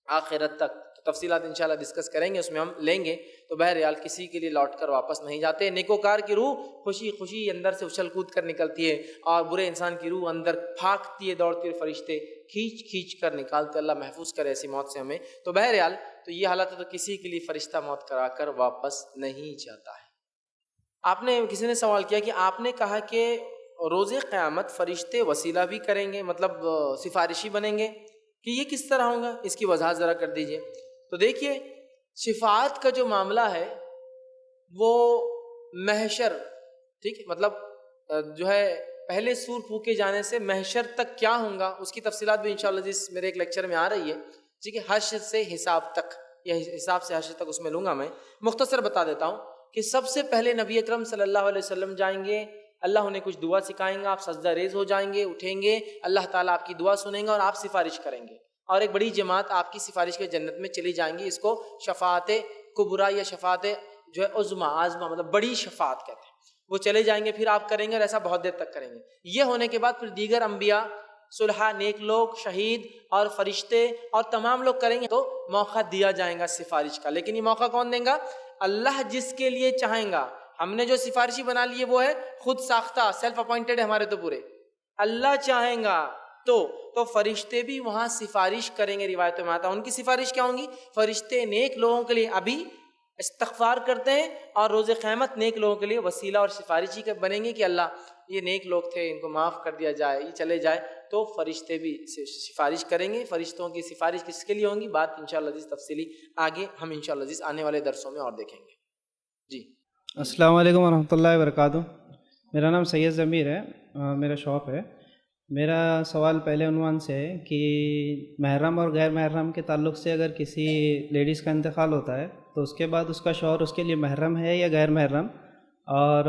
آخرت تک، تو تفصیلات انشاءاللہ ڈسکس کریں گے، اس میں ہم لیں گے۔ تو بہرحال کسی کے لیے لوٹ کر واپس نہیں جاتے۔ نیکوکار کی روح خوشی خوشی اندر سے اچھل کود کر نکلتی ہے، اور برے انسان کی روح اندر پھاکتی ہے، دوڑتی ہے، فرشتے کھینچ کھینچ کر نکالتے۔ اللہ محفوظ کرے ایسی موت سے ہمیں۔ تو بہرحال تو یہ حالت ہے، تو کسی کے لیے فرشتہ موت کرا کر واپس نہیں جاتا ہے۔ آپ نے کسی نے سوال کیا کہ آپ نے کہا کہ روز قیامت فرشتے وسیلہ بھی کریں گے، مطلب سفارشی بنیں گے، کہ یہ کس طرح ہوگا، اس کی وضاحت ذرا کر دیجئے۔ تو دیکھیے شفاعت کا جو معاملہ ہے وہ محشر، ٹھیک ہے، مطلب جو ہے پہلے سور پھونکے جانے سے محشر تک کیا ہوگا اس کی تفصیلات بھی انشاءاللہ جس میرے ایک لیکچر میں آ رہی ہے، ٹھیک ہے، حشر سے حساب تک، یا حساب سے حشر تک اس میں لوں گا۔ میں مختصر بتا دیتا ہوں کہ سب سے پہلے نبی اکرم صلی اللہ علیہ وسلم جائیں گے، اللہ انہیں کچھ دعا سکھائیں گا، آپ سجدہ ریز ہو جائیں گے، اٹھیں گے، اللہ تعالیٰ آپ کی دعا سنیں گا اور آپ سفارش کریں گے، اور ایک بڑی جماعت آپ کی سفارش کے جنت میں چلی جائیں گی۔ اس کو شفاعت کبرا یا شفاعت جو ہے عظما، عظما مطلب بڑی شفاعت کہتے ہیں، وہ چلے جائیں گے، پھر آپ کریں گے اور ایسا بہت دیر تک کریں گے۔ یہ ہونے کے بعد پھر دیگر انبیاء، صلحاء، نیک لوگ، شہید اور فرشتے اور تمام لوگ کریں گے، تو موقع دیا جائے گا سفارش کا۔ لیکن یہ موقع کون دیں گا؟ اللہ جس کے لیے چاہیں گا۔ ہم نے جو سفارشی بنا لی ہے وہ ہے خود ساختہ، سیلف اپوائنٹڈ ہے ہمارے تو پورے۔ اللہ چاہیں گا تو فرشتے بھی وہاں سفارش کریں گے۔ روایتوں میں آتا ہے ان کی سفارش کیا ہوں گی؟ فرشتے نیک لوگوں کے لیے ابھی استغفار کرتے ہیں اور روز قیامت نیک لوگوں کے لیے وسیلہ اور سفارشی بنیں گے کہ اللہ یہ نیک لوگ تھے، ان کو معاف کر دیا جائے، یہ چلے جائے، تو فرشتے بھی سفارش کریں گے۔ فرشتوں کی سفارش کس کے لیے ہوں گی؟ بات انشاءاللہ عزیز تفصیلی آگے ہم انشاءاللہ عزیز آنے والے درسوں میں اور دیکھیں گے۔ جی السلام علیکم ورحمۃ اللہ وبرکاتہ۔ میرا نام سید ضمیر ہے، میرا شاپ ہے۔ میرا سوال پہلے عنوان سے ہے کہ محرم اور غیر محرم کے تعلق سے اگر کسی لیڈیز کا انتقال ہوتا ہے تو اس کے بعد اس کا شوہر اس کے لیے محرم ہے یا غیر محرم، اور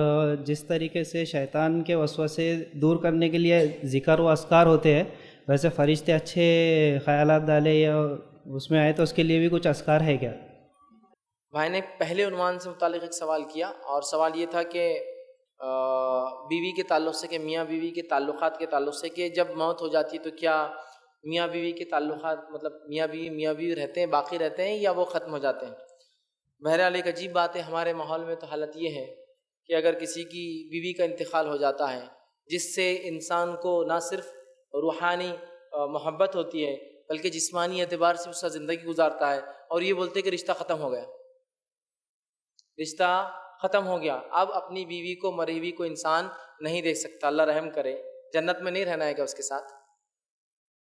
جس طریقے سے شیطان کے وسوسے دور کرنے کے لیے ذکر و اذکار ہوتے ہیں، ویسے فرشتے اچھے خیالات ڈالے یا اس میں آئے تو اس کے لیے بھی کچھ اذکار ہے کیا؟ بھائی نے پہلے عنوان سے متعلق ایک سوال کیا، اور سوال یہ تھا کہ بیوی کے تعلق سے، کہ میاں بیوی کے تعلقات کے تعلق سے، کہ جب موت ہو جاتی ہے تو کیا میاں بیوی کے تعلقات، مطلب میاں بیوی رہتے ہیں، باقی رہتے ہیں، یا وہ ختم ہو جاتے ہیں؟ بہرحال ایک عجیب بات ہے، ہمارے ماحول میں تو حالت یہ ہے کہ اگر کسی کی بیوی کا انتقال ہو جاتا ہے، جس سے انسان کو نہ صرف روحانی محبت ہوتی ہے بلکہ جسمانی اعتبار سے اس کا زندگی گزارتا ہے، اور یہ بولتے کہ رشتہ ختم ہو گیا، رشتہ ختم ہو گیا، اب اپنی بیوی کو، مری ہوئی کو انسان نہیں دیکھ سکتا۔ اللہ رحم کرے، جنت میں نہیں رہنا ہے کیا اس کے ساتھ؟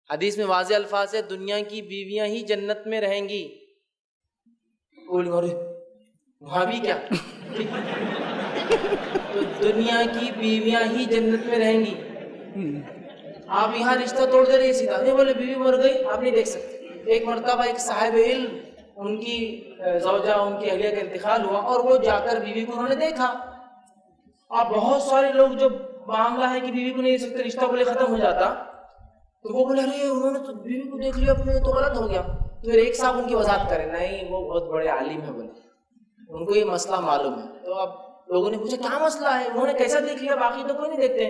حدیث میں واضح الفاظ ہے، دنیا کی بیویاں ہی جنت میں رہیں گی۔ وہاں بھی کیا؟ تو دنیا کی بیویاں ہی جنت میں رہیں گی۔ آپ یہاں رشتہ توڑ دے رہے، سیدھا نہیں بولے بیوی مر گئی آپ نہیں دیکھ سکتے۔ ایک مرتبہ ایک صاحب علم، ان کی زوجہ، ان کی اہلیہ کا انتقال ہوا، اور وہ جا کر بیوی کو انہوں نے دیکھا۔ اب بہت سارے لوگ جو معاملہ ہے کہ بیوی کو نہیں دیکھ سکتے، رشتہ بولے ختم ہو جاتا، تو وہ بولے ارے انہوں نے تو بیوی کو دیکھ لیا اپنے، تو غلط ہو گیا۔ تو ایک صاحب ان کی وضاحت کرے، نہیں وہ بہت بڑے عالم ہے، بولے ان کو یہ مسئلہ معلوم ہے۔ تو اب لوگوں نے پوچھا کیا مسئلہ ہے، انہوں نے کیسا دیکھ لیا، باقی تو کوئی نہیں دیکھتے؟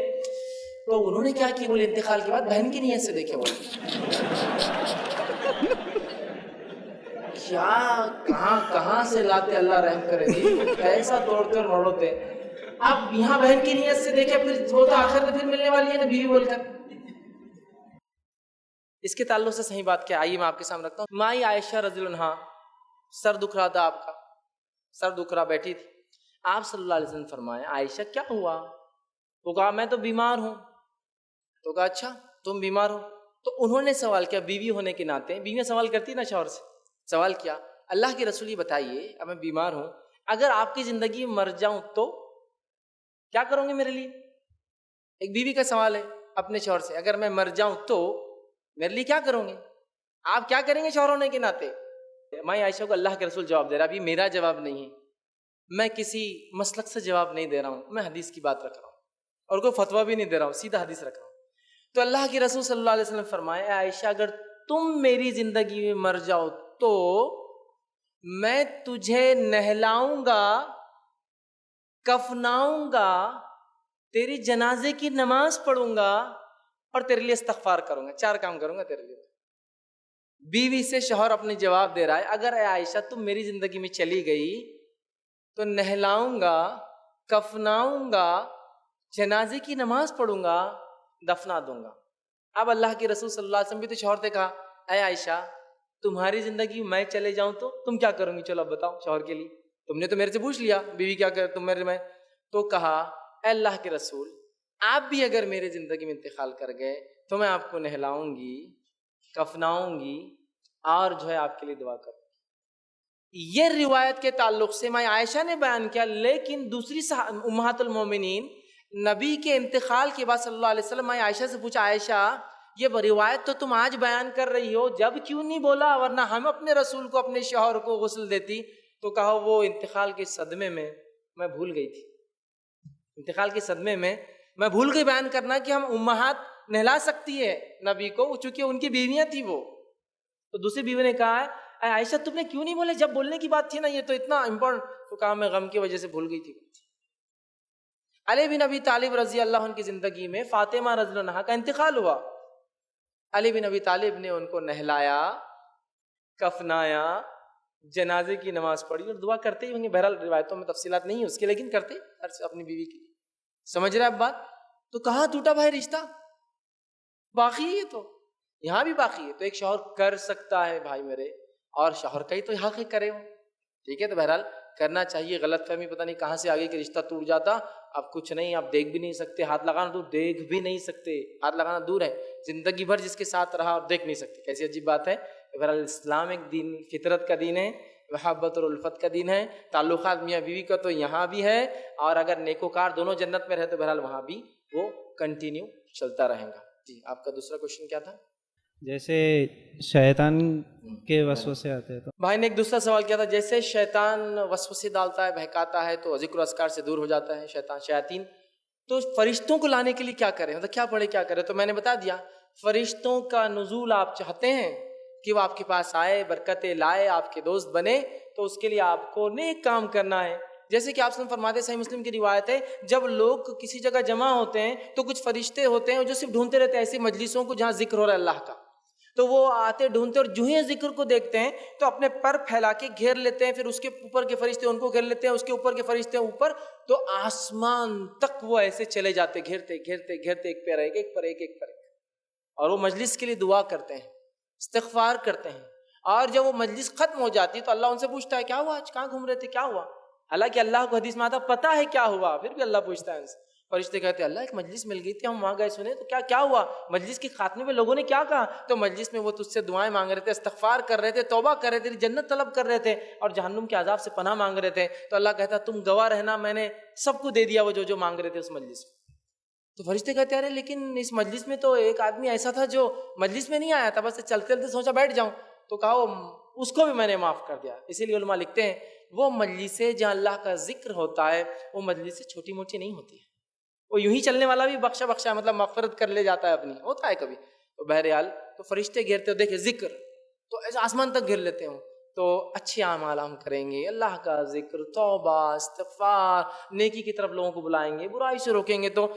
تو انہوں نے کیا کیا، بولے انتقال کے بعد بہن کی نیت سے دیکھے۔ بولے کیا کہاں سے لاتے، اللہ رحم کرے جی، کیسا توڑتے اور موڑتے۔ اب یہاں بہن کی نیت سے دیکھے، پھر وہ تو آخر میں پھر ملنے والی ہے نا بیوی بول کر۔ اس کے تعلق سے صحیح بات کیا، آئیے میں آپ کے سامنے رکھتا ہوں۔ مائی عائشہ رضی اللہ عنہا، سر دکھ رہا تھا آپ کا، سر دکھ رہا بیٹھی تھی، آپ صلی اللہ علیہ وسلم فرمائے عائشہ کیا ہوا؟ تو کہا میں تو بیمار ہوں۔ تو کہا اچھا تم بیمار ہو؟ تو انہوں نے سوال کیا، بیوی ہونے کے ناطے، بیویاں سوال کرتی نا شوہر سے، سوال کیا اللہ کے رسول یہ بتائیے، اب میں بیمار ہوں، اگر آپ کی زندگی میں مر جاؤں تو کیا کروں گے میرے لیے؟ ایک بیوی کا سوال ہے اپنے شوہر سے، اگر میں مر جاؤں تو میرے لیے کیا کروں گے؟ آپ کیا کریں گے شوہر ہونے کے ناطے؟ میں عائشہ کو اللہ کے رسول جواب دے رہا، اب یہ میرا جواب نہیں ہے، میں کسی مسلک سے جواب نہیں دے رہا ہوں، میں حدیث کی بات رکھ رہا ہوں اور کوئی فتویٰ بھی نہیں دے رہا ہوں، سیدھا حدیث رکھ رہا ہوں۔ تو اللہ کے رسول صلی اللہ علیہ وسلم فرمائے اے عائشہ اگر تم میری زندگی میں مر جاؤ تو میں تجھے نہلاؤں گا، کفناؤں گا، تیری جنازے کی نماز پڑھوں گا اور تیرے لیے استغفار کروں گا، 4 کام کروں گا تیرے لیے۔ بیوی سے شوہر اپنے جواب دے رہا ہے اگر اے عائشہ تم میری زندگی میں چلی گئی تو نہلاؤں گا، کفناؤں گا، جنازے کی نماز پڑھوں گا، دفنا دوں گا۔ اب اللہ کے رسول صلی اللہ علیہ وسلم بھی تو شوہر سے کہا اے عائشہ تمہاری زندگی میں چلے جاؤں تو تم کیا کروں گی؟ چلو اب بتاؤ شوہر کے لیے، تم نے تو میرے سے پوچھ لیا بیوی کیا کر تم میرے میں، تو کہا اے اللہ کے رسول آپ بھی اگر میرے زندگی میں انتقال کر گئے تو میں آپ کو نہلاؤں گی، کفناؤں گی اور جو ہے آپ کے لیے دعا کروں گی۔ یہ روایت کے تعلق سے میں عائشہ نے بیان کیا، لیکن دوسری امہات المومنین نبی کے انتقال کے بعد صلی اللہ علیہ وسلم میں عائشہ سے پوچھا عائشہ یہ روایت تو تم آج بیان کر رہی ہو، جب کیوں نہیں بولا، ورنہ ہم اپنے رسول کو، اپنے شوہر کو غسل دیتی؟ تو کہا وہ انتقال کے صدمے میں میں بھول گئی تھی، انتقال کے صدمے میں میں بھول گئی بیان کرنا کہ ہم امہات نہلا سکتی ہے نبی کو، چونکہ ان کی بیویاں تھی وہ۔ تو دوسری بیوی نے کہا اے عائشہ تم نے کیوں نہیں بولے جب بولنے کی بات تھی نا، یہ تو اتنا امپورٹنٹ، تو کہا میں غم کی وجہ سے بھول گئی تھی۔ علی بن ابی طالب رضی اللہ عنہ کی زندگی میں فاطمہ رضی اللہ عنہا کا انتقال ہوا، علی بن ابی طالب نے ان کو نہلایا، کفنایا، جنازے کی نماز پڑھی اور دعا کرتے ہی ہوں گے، بہرحال روایتوں میں تفصیلات نہیں ہیں اس کے، لیکن کرتے اپنی بیوی کی۔ سمجھ رہے اب بات؟ تو کہاں ٹوٹا بھائی رشتہ؟ باقی ہے، یہ تو یہاں بھی باقی ہے۔ تو ایک شوہر کر سکتا ہے بھائی میرے، اور شوہر کا ہی تو حق ہے کرے ہو، ٹھیک ہے؟ تو بہرحال کرنا چاہیے۔ غلط فہمی پتہ نہیں کہاں سے آگے کہ رشتہ ٹوٹ جاتا، اب کچھ نہیں، آپ دیکھ بھی نہیں سکتے، ہاتھ لگانا دور، دیکھ بھی نہیں سکتے، ہاتھ لگانا دور ہے، زندگی بھر جس کے ساتھ رہا اور دیکھ نہیں سکتے، کیسی عجیب بات ہے۔ بہرحال اسلام ایک دین فطرت کا دین ہے، محبت اور الفت کا دین ہے، تعلقات میاں بیوی کا تو یہاں بھی ہے، اور اگر نیکوکار دونوں جنت میں رہے تو بہرحال وہاں بھی وہ کنٹینیو چلتا رہے گا۔ جی آپ کا دوسرا کوشچن کیا تھا؟ جیسے شیطان کے وسوسے آتے ہیں تو بھائی نے ایک دوسرا سوال کیا تھا، جیسے شیطان وسوسے ڈالتا ہے، بہکاتا ہے تو ذکر و اذکار سے دور ہو جاتا ہے شیاطین، تو فرشتوں کو لانے کے لیے کیا کریں، مطلب کیا پڑھے کیا کرے؟ تو میں نے بتا دیا، فرشتوں کا نزول آپ چاہتے ہیں کہ وہ آپ کے پاس آئے، برکتیں لائے، آپ کے دوست بنے، تو اس کے لیے آپ کو نیک کام کرنا ہے۔ جیسے کہ آپ سے فرماتے، صحیح مسلم کی روایت ہے، جب لوگ کسی جگہ جمع ہوتے ہیں تو کچھ فرشتے ہوتے ہیں جو صرف ڈھونڈتے رہتے ہیں ایسی مجلسوں کو جہاں ذکر ہو رہا ہے اللہ کا، تو وہ آتے ڈھونڈتے، اور جو ہی ذکر کو دیکھتے ہیں تو اپنے پر پھیلا کے گھیر لیتے ہیں، پھر اس کے اوپر کے فرشتے ان کو گھیر لیتے ہیں، اس کے اوپر کے فرشتے اوپر، تو آسمان تک وہ ایسے چلے جاتے، گھیرتے گھیرتے گھیرتے، ایک پر ایک، ایک پر ایک، ایک پر ایک، اور وہ مجلس کے لیے دعا کرتے ہیں، استغفار کرتے ہیں، اور جب وہ مجلس ختم ہو جاتی ہے تو اللہ ان سے پوچھتا ہے کیا ہوا آج، کہاں گھوم رہے تھے، کیا ہوا؟ حالانکہ اللہ کو حدیث میں آتا پتہ ہے کیا ہوا، پھر بھی اللہ پوچھتا ہے ان سے۔ فرشتے کہتے ہیں اللہ ایک مجلس مل گئی تھی، ہم وہاں گئے سنے، تو کیا ہوا؟ مجلس کے خاتمے میں لوگوں نے کیا کہا؟ تو مجلس میں وہ تجھ سے دعائیں مانگ رہے تھے، استغفار کر رہے تھے، توبہ کر رہے تھے، جنت طلب کر رہے تھے، اور جہنم کے عذاب سے پناہ مانگ رہے تھے۔ تو اللہ کہتا تم گواہ رہنا، میں نے سب کو دے دیا وہ جو مانگ رہے تھے اس مجلس میں۔ تو فرشتے کہتے ہیں ارے لیکن اس مجلس میں تو ایک آدمی ایسا تھا جو مجلس میں نہیں آیا تھا، بس چلتے چلتے سوچا بیٹھ جاؤں، تو کہا اس کو بھی میں نے معاف کر دیا۔ اسی لیے علماء لکھتے ہیں وہ مجلسیں جہاں اللہ کا ذکر ہوتا ہے وہ مجلسیں چھوٹی موٹی نہیں ہوتی ہے، وہ یوں ہی چلنے والا بھی بخشا بخشا مطلب مغفرت کر لے جاتا ہے اپنی، ہوتا ہے کبھی۔ تو بہرحال تو فرشتے گھیرتے ہو، دیکھیں ذکر تو ایسے آسمان تک گھیر لیتے ہوں، تو اچھے اعمال ہم کریں گے، اللہ کا ذکر، توبہ، استغفار، نیکی کی طرف لوگوں کو بلائیں گے، برائی سے روکیں گے، تو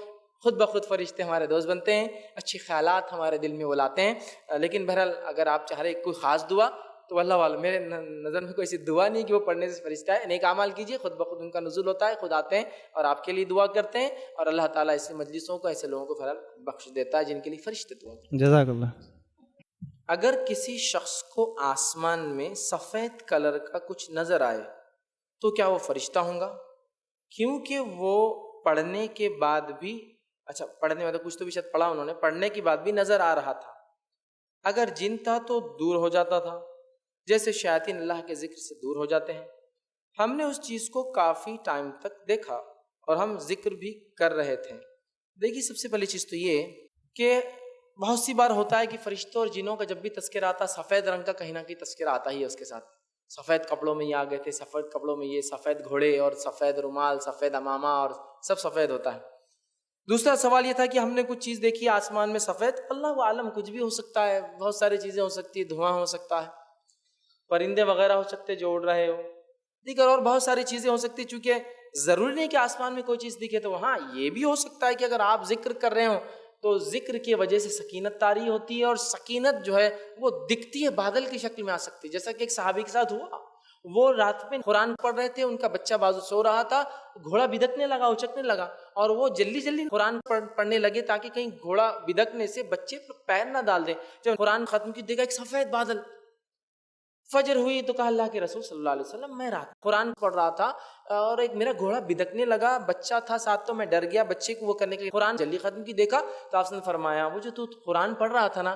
خود بخود فرشتے ہمارے دوست بنتے ہیں، اچھے خیالات ہمارے دل میں وہ لاتے ہیں۔ لیکن بہرحال اگر آپ چاہ رہے کوئی خاص دعا تو اللہ والا، میرے نظر میں کوئی ایسی دعا نہیں کہ وہ پڑھنے سے فرشتہ ہے، نیک اعمال کیجیے، خود بخود ان کا نزول ہوتا ہے، خود آتے ہیں اور آپ کے لیے دعا کرتے ہیں، اور اللہ تعالیٰ ایسے مجلسوں کو، ایسے لوگوں کو بہرحال بخش دیتا ہے جن کے لیے فرشتے دعا کرتے ہیں۔ جزاک اللہ۔ اگر کسی شخص کو آسمان میں سفید کلر کا کچھ نظر آئے تو کیا وہ فرشتہ ہوں گا؟ کیونکہ وہ پڑھنے کے بعد بھی، اچھا پڑھنے میں تو کچھ تو بھی شاید پڑھا انہوں نے، پڑھنے کے بعد بھی نظر آ رہا تھا، اگر جن تھا تو دور ہو جاتا تھا، جیسے شیاطین اللہ کے ذکر سے دور ہو جاتے ہیں۔ ہم نے اس چیز کو کافی ٹائم تک دیکھا اور ہم ذکر بھی کر رہے تھے۔ دیکھیے سب سے پہلی چیز تو یہ کہ بہت سی بار ہوتا ہے کہ فرشتوں اور جنوں کا جب بھی تذکرہ آتا سفید رنگ کا کہیں نہ کہیں تذکرہ آتا ہی ہے اس کے ساتھ، سفید کپڑوں میں یہ آ گئے تھے، سفید کپڑوں میں یہ، سفید گھوڑے اور سفید رومال، سفید امامہ اور سب سفید ہوتا ہے۔ دوسرا سوال یہ تھا کہ ہم نے کچھ چیز دیکھی آسمان میں سفید، اللہ عالم کچھ بھی ہو سکتا ہے، بہت ساری چیزیں ہو سکتی ہیں، دھواں ہو سکتا ہے، پرندے وغیرہ ہو سکتے جو اڑ رہے ہو، دیگر اور بہت ساری چیزیں ہو سکتی، چونکہ ضروری نہیں کہ آسمان میں کوئی چیز دکھے، تو ہاں یہ بھی ہو سکتا ہے کہ اگر آپ ذکر کر رہے ہوں تو ذکر کی وجہ سے سکینت طاری ہوتی ہے، اور سکینت جو ہے وہ دکھتی ہے، بادل کی شکل میں آ سکتی ہے، جیسا کہ ایک صحابی کے ساتھ ہوا، وہ رات میں قرآن پڑھ رہے تھے، ان کا بچہ بازو سو رہا تھا، گھوڑا بدکنے لگا، اچکنے لگا، اور وہ جلدی جلدی قرآن پڑھنے لگے تاکہ کہیں گھوڑا بدکنے سے بچے پر پیر نہ ڈال دیں۔ جب قرآن ختم کی دیکھا ایک سفید بادل، فجر ہوئی تو کہا اللہ کے رسول صلی اللہ علیہ وسلم میں رات قرآن پڑھ رہا تھا اور ایک میرا گھوڑا بدکنے لگا، بچہ تھا ساتھ تو میں ڈر گیا، بچے کو وہ کرنے کے لیے قرآن جلدی ختم کی دیکھا تو آپ نے فرمایا وہ جو تو قرآن پڑھ رہا تھا نا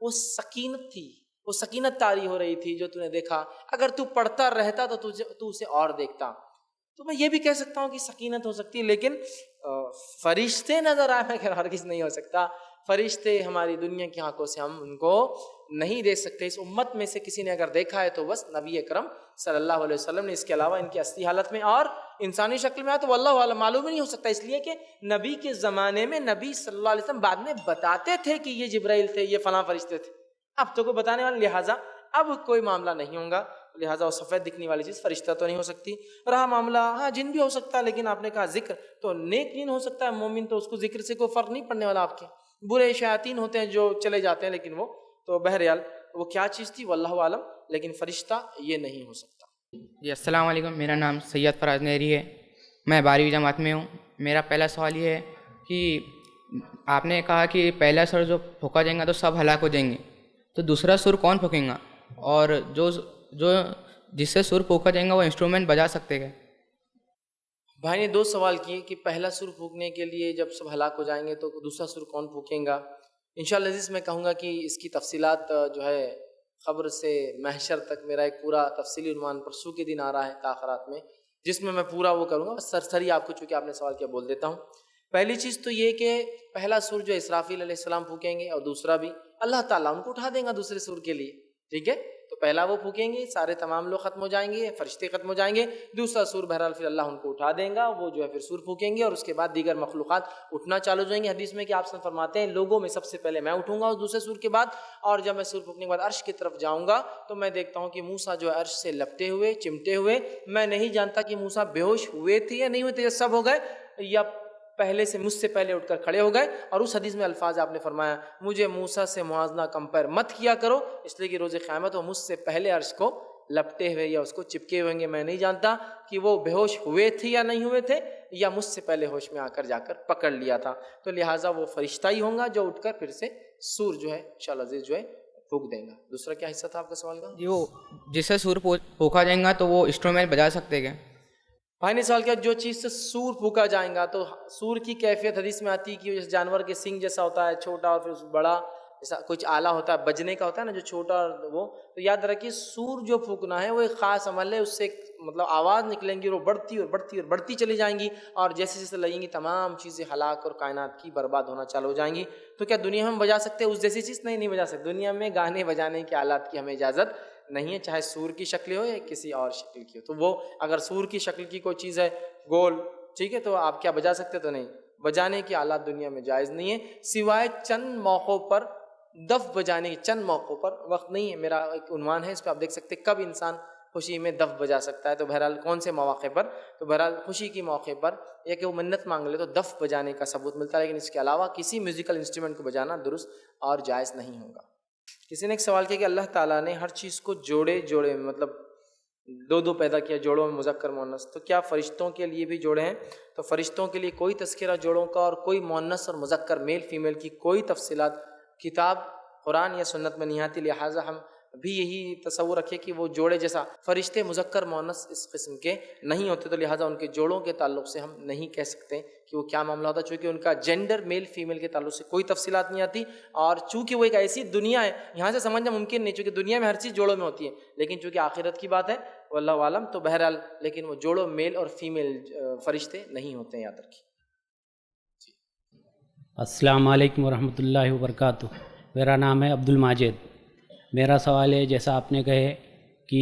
وہ سکینت تھی، وہ سکینت طاری ہو رہی تھی جو تو نے دیکھا، اگر تو پڑھتا رہتا تو تو اسے اور دیکھتا۔ تو میں یہ بھی کہہ سکتا ہوں کہ سکینت ہو سکتی ہے، لیکن فرشتے نظر آنا کہ ہرگز نہیں ہو سکتا، فرشتے ہماری دنیا کی آنکھوں سے ہم ان کو نہیں دیکھ سکتے۔ اس امت میں سے کسی نے اگر دیکھا ہے تو بس نبی اکرم صلی اللہ علیہ وسلم نے، اس کے علاوہ ان کی اصلی حالت میں اور انسانی شکل میں آیا تو واللہ عالم معلوم ہی نہیں ہو سکتا، اس لیے کہ نبی کے زمانے میں نبی صلی اللہ علیہ وسلم بعد میں بتاتے تھے کہ یہ جبرائیل تھے، یہ فلاں فرشتے تھے، اب تو کوئی بتانے والا، لہٰذا اب کوئی معاملہ نہیں ہوگا. لہٰذا وہ سفید دکھنے والی چیز فرشتہ تو نہیں ہو سکتی. رہا معاملہ ہاں جن بھی ہو سکتا ہے، لیکن آپ نے کہا ذکر، تو نیک جن ہو سکتا ہے، مومن تو اس کو ذکر سے کوئی فرق نہیں پڑنے والا آپ کے. برے شیاطین ہوتے ہیں جو چلے جاتے ہیں، لیکن وہ تو بہرحال وہ کیا چیز تھی واللہ عالم، لیکن فرشتہ یہ نہیں ہو سکتا. جی السلام علیکم، میرا نام سید فراز نہری ہے، میں 12ویں جماعت میں ہوں. میرا پہلا سوال یہ ہے کہ آپ نے کہا کہ پہلا سر جو پھونکا جائے گا تو سب ہلاک ہو جائیں گے، تو دوسرا سر کون پھونکیں گا؟ اور جو جس سے سر پھونکا جائے گا وہ انسٹرومنٹ بجا سکتے گا؟ بھائی نے 2 سوال کیے کہ پہلا سر پھونکنے کے لیے جب سب ہلاک ہو جائیں گے تو دوسرا سر کون پھونکیں گا. انشاءاللہ عزیز میں کہوں گا کہ اس کی تفصیلات جو ہے خبر سے محشر تک میرا ایک پورا تفصیلی عنوان پرسوں کے دن آ رہا ہے تاخرات میں، جس میں پورا وہ کروں گا. سرسری آپ کو چونکہ آپ نے سوال کیا بول دیتا ہوں. پہلی چیز تو یہ کہ پہلا سر جو اسرافیل علیہ السلام پھونکیں گے، اور دوسرا بھی اللہ تعالیٰ ان کو اٹھا دیں گا دوسرے سر کے لیے. ٹھیک ہے، تو پہلا وہ پھونکیں گے، سارے تمام لوگ ختم ہو جائیں گے، فرشتے ختم ہو جائیں گے. دوسرا سور بہرحال پھر اللہ ان کو اٹھا دیں گا، وہ جو ہے پھر سور پھونکیں گے، اور اس کے بعد دیگر مخلوقات اٹھنا چالو ہو جائیں گے. حدیث میں کہ آپ فرماتے ہیں لوگوں میں سب سے پہلے میں اٹھوں گا اس دوسرے سور کے بعد، اور جب میں سور پھونکنے کے بعد عرش کی طرف جاؤں گا تو میں دیکھتا ہوں کہ موسیٰ جو ہے عرش سے لپٹے ہوئے چمٹے ہوئے، میں نہیں جانتا کہ موسیٰ بے ہوش ہوئے تھے یا نہیں ہوئے تھے، یا سب ہو گئے، یا پہلے سے مجھ سے پہلے اٹھ کر کھڑے ہو گئے. اور اس حدیث میں الفاظ آپ نے فرمایا مجھے موسیٰ سے موازنہ کمپیئر مت کیا کرو، اس لیے کہ روز قیامت وہ مجھ سے پہلے عرش کو لپٹے ہوئے یا اس کو چپکے ہوئے گے. میں نہیں جانتا کہ وہ بے ہوش ہوئے تھے یا نہیں ہوئے تھے، یا مجھ سے پہلے ہوش میں آ کر جا کر پکڑ لیا تھا. تو لہٰذا وہ فرشتہ ہی ہوں گا جو اٹھ کر پھر سے سور جو ہے انشاءاللہ عزیز جو ہے پھونک دیں گا. دوسرا کیا حصہ تھا آپ کا سوال کا؟ جی وہ جس سے سور پھونکا جائے گا تو وہ انسٹرومنٹ بجا سکتے گا؟ بھائی نے سوال کیا جو چیز سے سور پھونکا جائیں گا، تو سور کی کیفیت حدیث میں آتی ہے کہ جس جانور کے سنگ جیسا ہوتا ہے چھوٹا، اور پھر بڑا جیسا کچھ آلہ ہوتا ہے، بجنے کا ہوتا ہے نا جو چھوٹا، وہ تو یاد رکھیے سور جو پھونکنا ہے وہ ایک خاص عمل ہے. اس سے مطلب آواز نکلیں گی اور وہ بڑھتی اور بڑھتی اور بڑھتی چلی جائیں گی، اور جیسے جیسے لگیں گی تمام چیزیں ہلاک اور کائنات کی برباد ہونا چالو ہو جائیں گی. تو کیا دنیا میں ہم بجا سکتے ہیں اس جیسی چیز؟ نہیں بجا سکتے. دنیا میں گانے بجانے کے آلات کی ہمیں اجازت نہیں ہے، چاہے سور کی شکل ہو یا کسی اور شکل کی ہو. تو وہ اگر سور کی شکل کی کوئی چیز ہے گول، ٹھیک ہے، تو آپ کیا بجا سکتے؟ تو نہیں، بجانے کے آلات دنیا میں جائز نہیں ہے، سوائے چند موقعوں پر دف بجانے کے. چند موقعوں پر، وقت نہیں ہے، میرا ایک عنوان ہے اس پہ آپ دیکھ سکتے کب انسان خوشی میں دف بجا سکتا ہے. تو بہرحال کون سے مواقع پر؟ تو بہرحال خوشی کے موقع پر، یا کہ وہ منت مانگ لے تو دف بجانے کا ثبوت ملتا ہے، لیکن اس کے علاوہ کسی میوزیکل انسٹرومنٹ کو بجانا درست اور جائز نہیں ہوگا. کسی نے ایک سوال کیا کہ اللہ تعالیٰ نے ہر چیز کو جوڑے میں مطلب 2 پیدا کیا، جوڑوں میں مذکر مؤنث، تو کیا فرشتوں کے لیے بھی جوڑے ہیں؟ تو فرشتوں کے لیے کوئی تذکرہ جوڑوں کا اور کوئی مؤنث اور مذکر میل فیمیل کی کوئی تفصیلات کتاب قرآن یا سنت میں نہیں آتی. لہٰذا ہم بھی یہی تصور رکھے کہ وہ جوڑے جیسا فرشتے مذکر مؤنث اس قسم کے نہیں ہوتے، تو لہٰذا ان کے جوڑوں کے تعلق سے ہم نہیں کہہ سکتے کہ وہ کیا معاملہ ہوتا ہے، چونکہ ان کا جینڈر میل فیمیل کے تعلق سے کوئی تفصیلات نہیں آتی. اور چونکہ وہ ایک ایسی دنیا ہے، یہاں سے سمجھنا ممکن نہیں، چونکہ دنیا میں ہر چیز جوڑوں میں ہوتی ہے، لیکن چونکہ آخرت کی بات ہے واللہ عالم، تو بہرحال لیکن وہ جوڑوں میل اور فیمیل فرشتے نہیں ہوتے ہیں، یاد رکھیے. السلام علیکم ورحمۃ اللہ وبرکاتہ. میرا نام ہے عبد الماجد. میرا سوال ہے جیسا آپ نے کہے کہ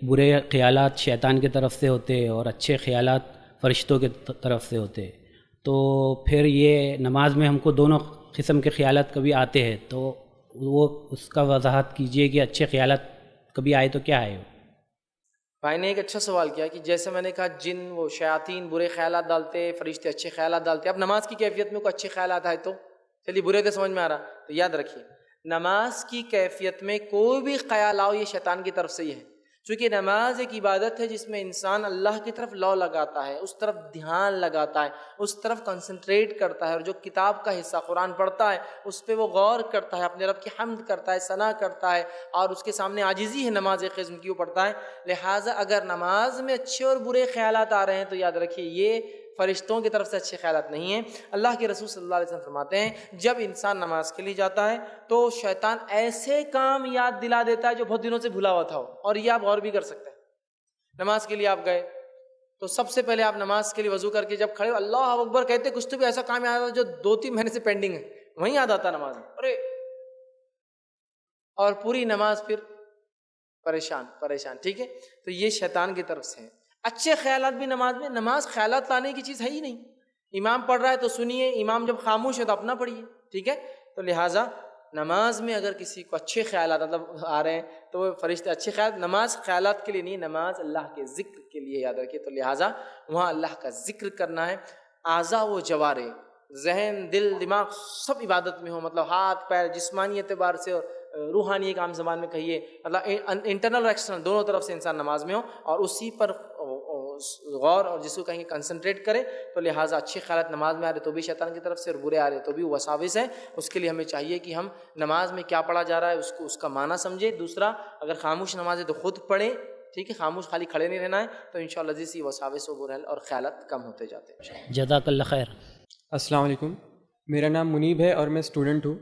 برے خیالات شیطان کی طرف سے ہوتے اور اچھے خیالات فرشتوں کی طرف سے ہوتے، تو پھر یہ نماز میں ہم کو دونوں قسم کے خیالات کبھی آتے ہیں، تو وہ اس کا وضاحت کیجئے کہ اچھے خیالات کبھی آئے تو کیا ہے؟ بھائی نے ایک اچھا سوال کیا کہ جیسے میں نے کہا جن وہ شیاطین برے خیالات ڈالتے، فرشتے اچھے خیالات ڈالتے. اب نماز کی کیفیت میں کوئی اچھے خیالات آئے تو چلیے برے تو سمجھ میں آ رہا، تو یاد رکھیے نماز کی کیفیت میں کوئی بھی خیال آؤ یہ شیطان کی طرف سے ہی ہے، چونکہ نماز ایک عبادت ہے جس میں انسان اللہ کی طرف لو لگاتا ہے، اس طرف دھیان لگاتا ہے، اس طرف کنسنٹریٹ کرتا ہے، اور جو کتاب کا حصہ قرآن پڑھتا ہے اس پہ وہ غور کرتا ہے، اپنے رب کی حمد کرتا ہے، ثنا کرتا ہے، اور اس کے سامنے عاجزی ہے نماز ایک قسم کی وہ پڑھتا ہے. لہٰذا اگر نماز میں اچھے اور برے خیالات آ رہے ہیں تو یاد رکھیے یہ فرشتوں کی طرف سے اچھے خیالات نہیں ہیں. اللہ کے رسول صلی اللہ علیہ وسلم فرماتے ہیں جب انسان نماز کے لیے جاتا ہے تو شیطان ایسے کام یاد دلا دیتا ہے جو بہت دنوں سے بھولا ہوا تھا. اور یہ آپ غور بھی کر سکتے ہیں، نماز کے لیے آپ گئے تو سب سے پہلے آپ نماز کے لیے وضو کر کے جب کھڑے ہو اللہ اکبر کہتے کچھ تو بھی ایسا کام یاد آتا جو 2-3 مہینے سے پینڈنگ ہے، وہیں یاد آتا نماز میں، ارے، اور پوری نماز پھر پریشان. ٹھیک ہے، تو یہ شیطان کی طرف سے ہے. اچھے خیالات بھی نماز میں، نماز خیالات لانے کی چیز ہے ہی نہیں. امام پڑھ رہا ہے تو سنیے، امام جب خاموش ہے تو اپنا پڑھیے. ٹھیک ہے، تو لہٰذا نماز میں اگر کسی کو اچھے خیالات مطلب آ رہے ہیں تو وہ فرشتے اچھے خیال، نماز خیالات کے لیے نہیں، نماز اللہ کے ذکر کے لیے یاد رکھیے، تو لہٰذا وہاں اللہ کا ذکر کرنا ہے۔ اعضاء و جوارے، ذہن، دل، دماغ سب عبادت میں ہو، مطلب ہاتھ پیر جسمانی اعتبار سے اور روحانی ایک عام زبان میں کہیے، مطلب انٹرنل اور ایکسٹرنل دونوں طرف سے انسان نماز میں ہو اور اسی پر غور اور جس کو کہیں گے کنسنٹریٹ کرے، تو لہٰذا اچھے خیالات نماز میں آ رہے تو بھی شیطان کی طرف سے اور برے آ رہے تو بھی وساوس ہیں۔ اس کے لیے ہمیں چاہیے کہ ہم نماز میں کیا پڑھا جا رہا ہے اس کا معنی سمجھے۔ دوسرا، اگر خاموش نماز ہے تو خود پڑھیں، ٹھیک ہے، خاموش خالی کھڑے نہیں رہنا ہے، تو انشاءاللہ عزیز یہ وساوس و برے اور خیالات کم ہوتے جاتے ہیں۔ جزاک اللہ خیر۔ السلام علیکم، میرا نام منیب ہے اور میں اسٹوڈنٹ ہوں۔